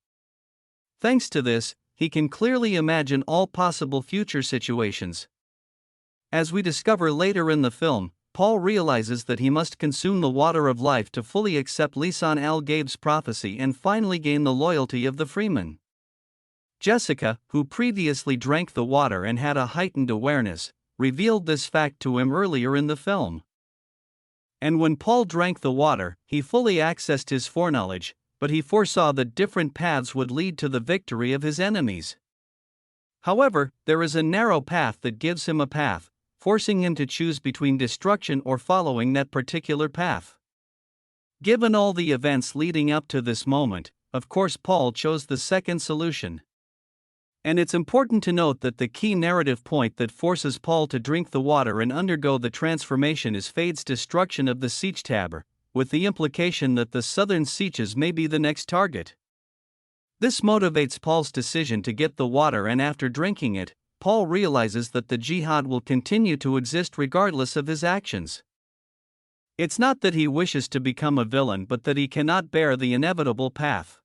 Thanks to this, he can clearly imagine all possible future situations. As we discover later in the film, Paul realizes that he must consume the Water of Life to fully accept Lisan al-Gaib's prophecy and finally gain the loyalty of the Freeman. Jessica, who previously drank the water and had a heightened awareness, revealed this fact to him earlier in the film. And when Paul drank the water, he fully accessed his foreknowledge, but he foresaw that different paths would lead to the victory of his enemies. However, there is a narrow path that gives him a path, forcing him to choose between destruction or following that particular path. Given all the events leading up to this moment, of course Paul chose the second solution. And it's important to note that the key narrative point that forces Paul to drink the water and undergo the transformation is Feyd's destruction of the Siege Tower, with the implication that the southern sieges may be the next target. This motivates Paul's decision to get the water, and after drinking it, Paul realizes that the jihad will continue to exist regardless of his actions. It's not that he wishes to become a villain, but that he cannot bear the inevitable path.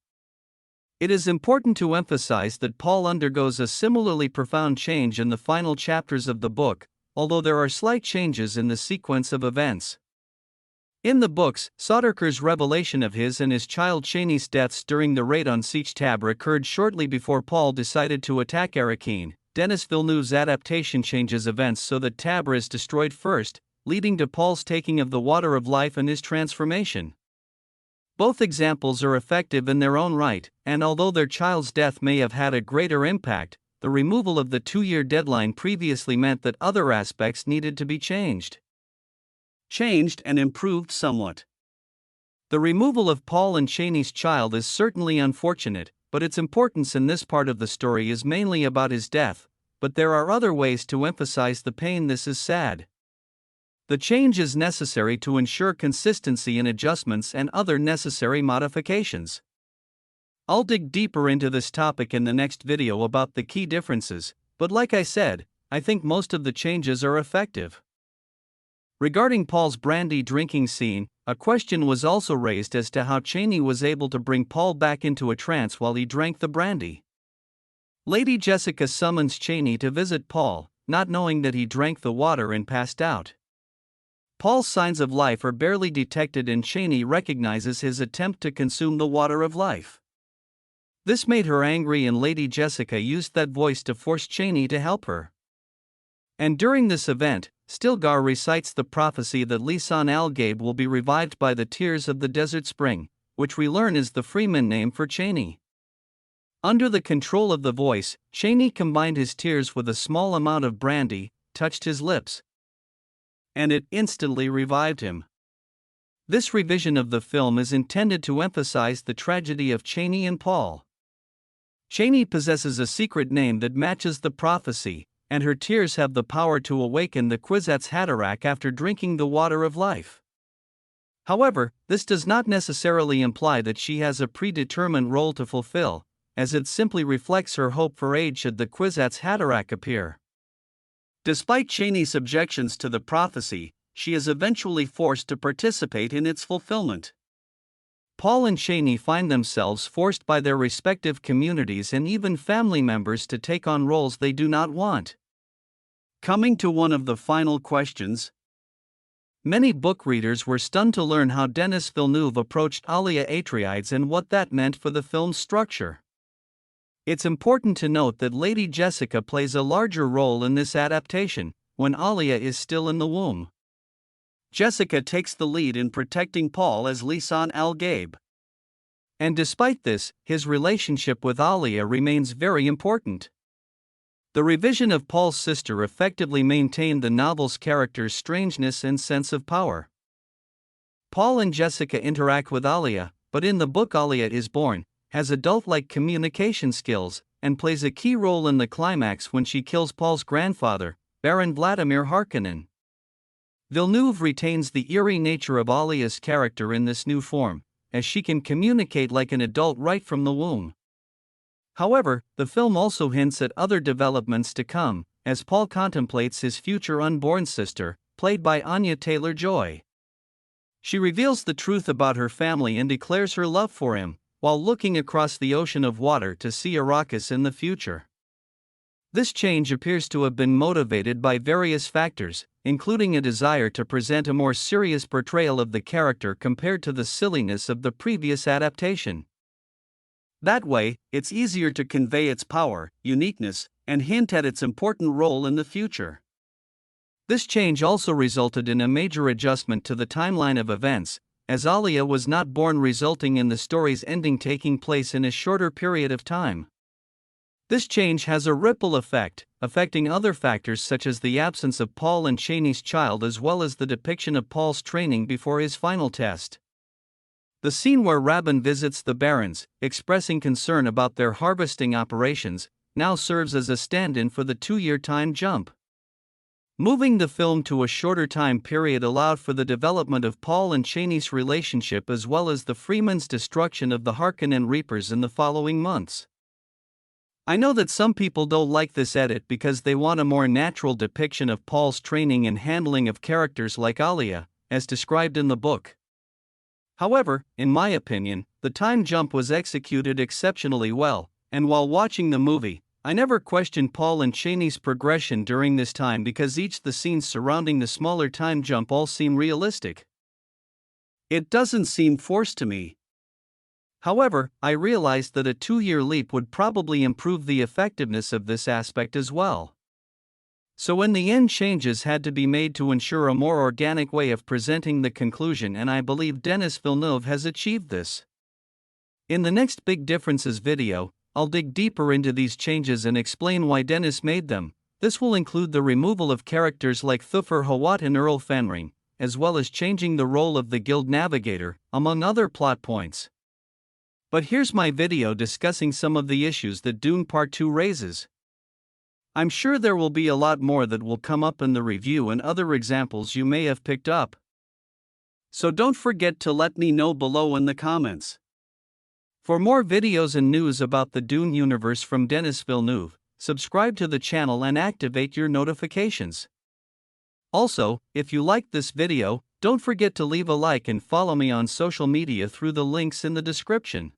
It is important to emphasize that Paul undergoes a similarly profound change in the final chapters of the book, although there are slight changes in the sequence of events. In the books, Soderker's revelation of his and his child Chani's deaths during the raid on Siege Tower occurred shortly before Paul decided to attack Arrakeen. Denis Villeneuve's adaptation changes events so that Tabra is destroyed first, leading to Paul's taking of the water of life and his transformation. Both examples are effective in their own right, and although their child's death may have had a greater impact, the removal of the 2-year deadline previously meant that other aspects needed to be changed and improved somewhat. The removal of Paul and Chani's child is certainly unfortunate, but its importance in this part of the story is mainly about his death, but there are other ways to emphasize the pain. This is sad. The change is necessary to ensure consistency in adjustments and other necessary modifications. I'll dig deeper into this topic in the next video about the key differences, but like I said, I think most of the changes are effective. Regarding Paul's brandy drinking scene, a question was also raised as to how Chani was able to bring Paul back into a trance while he drank the brandy. Lady Jessica summons Chani to visit Paul, not knowing that he drank the water and passed out. Paul's signs of life are barely detected, and Chani recognizes his attempt to consume the water of life. This made her angry, and Lady Jessica used that voice to force Chani to help her. And during this event, Stilgar recites the prophecy that Lisan al-Gaib will be revived by the tears of the desert spring, which we learn is the Freeman name for Chani. Under the control of the voice, Chani combined his tears with a small amount of brandy, touched his lips, and it instantly revived him. This revision of the film is intended to emphasize the tragedy of Chani and Paul. Chani possesses a secret name that matches the prophecy, and her tears have the power to awaken the Kwisatz Haderach after drinking the water of life. However, this does not necessarily imply that she has a predetermined role to fulfill, as it simply reflects her hope for aid should the Kwisatz Haderach appear. Despite Chani's objections to the prophecy, she is eventually forced to participate in its fulfillment. Paul and Chani find themselves forced by their respective communities and even family members to take on roles they do not want. Coming to one of the final questions. Many book readers were stunned to learn how Denis Villeneuve approached Alia Atreides and what that meant for the film's structure. It's important to note that Lady Jessica plays a larger role in this adaptation, when Alia is still in the womb. Jessica takes the lead in protecting Paul as Lisan al-Gaib. And despite this, his relationship with Alia remains very important. The revision of Paul's sister effectively maintained the novel's character's strangeness and sense of power. Paul and Jessica interact with Alia, but in the book Alia is born, has adult-like communication skills, and plays a key role in the climax when she kills Paul's grandfather, Baron Vladimir Harkonnen. Villeneuve retains the eerie nature of Alia's character in this new form, as she can communicate like an adult right from the womb. However, the film also hints at other developments to come, as Paul contemplates his future unborn sister, played by Anya Taylor-Joy. She reveals the truth about her family and declares her love for him, while looking across the ocean of water to see Arrakis in the future. This change appears to have been motivated by various factors, including a desire to present a more serious portrayal of the character compared to the silliness of the previous adaptation. That way, it's easier to convey its power, uniqueness, and hint at its important role in the future. This change also resulted in a major adjustment to the timeline of events, as Alia was not born, resulting in the story's ending taking place in a shorter period of time. This change has a ripple effect, affecting other factors such as the absence of Paul and Chani's child as well as the depiction of Paul's training before his final test. The scene where Rabban visits the barons, expressing concern about their harvesting operations, now serves as a stand-in for the 2-year time jump. Moving the film to a shorter time period allowed for the development of Paul and Chani's relationship as well as the Freeman's destruction of the Harkonnen Reapers in the following months. I know that some people don't like this edit because they want a more natural depiction of Paul's training and handling of characters like Alia, as described in the book. However, in my opinion, the time jump was executed exceptionally well, and while watching the movie, I never questioned Paul and Chani's progression during this time because each the scenes surrounding the smaller time jump all seem realistic. It doesn't seem forced to me. However, I realized that a 2-year leap would probably improve the effectiveness of this aspect as well. So in the end, changes had to be made to ensure a more organic way of presenting the conclusion, and I believe Denis Villeneuve has achieved this. In the next Big Differences video, I'll dig deeper into these changes and explain why Denis made them. This will include the removal of characters like Thufir Hawat and Earl Fanring, as well as changing the role of the Guild Navigator, among other plot points. But here's my video discussing some of the issues that Dune Part 2 raises. I'm sure there will be a lot more that will come up in the review and other examples you may have picked up. So don't forget to let me know below in the comments. For more videos and news about the Dune universe from Denis Villeneuve, subscribe to the channel and activate your notifications. Also, if you liked this video, don't forget to leave a like and follow me on social media through the links in the description.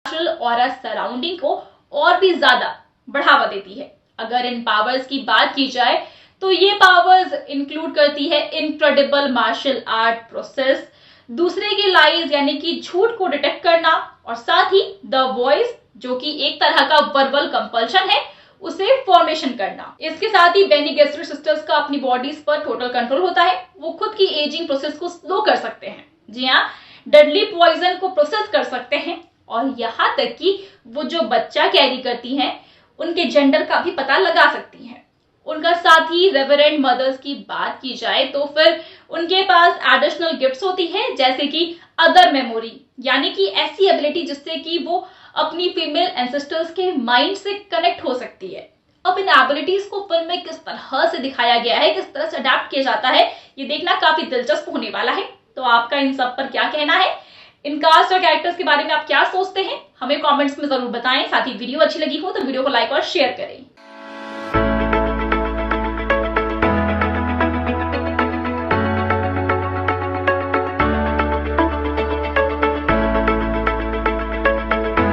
और surrounding को और भी ज्यादा बढ़ावा देती है। अगर इन powers की बात की जाए तो ये पावर्स इंक्लूड करती है इनक्रेडिबल मार्शल आर्ट प्रोसेस, दूसरे की लाइज यानी कि झूठ को डिटेक्ट करना, और साथ ही द वॉइस जो कि एक तरह का वर्बल कंपल्शन है, उसे फॉर्मेशन करना। इसके साथ ही बेनी गेस्ट्रिट सिस्टर्स का अपनी बॉडीज पर टोटल कंट्रोल होता है। वो खुद की एजिंग प्रोसेस को स्लो कर सकते हैं, जी हाँ, डेडली पॉइजन को प्रोसेस कर सकते हैं, और यहाँ तक कि वो जो बच्चा कैरी करती हैं उनके जेंडर का भी पता लगा सकती हैं। उनका साथ ही रेवरेंट मदर्स की बात की जाए तो फिर उनके पास एडिशनल गिफ्ट्स होती है, जैसे कि अदर मेमोरी, यानी कि ऐसी एबिलिटी जिससे कि वो अपनी फीमेल एंसेस्टर्स के माइंड से कनेक्ट हो सकती है। अब इन एबिलिटीज को फिल्म में किस तरह से दिखाया गया है, किस तरह से अडैप्ट किया जाता है, ये देखना काफी दिलचस्प होने वाला है। तो आपका इन सब पर क्या कहना है? इन कास्ट और कैरेक्टर्स के बारे में आप क्या सोचते हैं? हमें कमेंट्स में जरूर बताएं। साथ ही वीडियो अच्छी लगी हो तो वीडियो को लाइक और शेयर करें।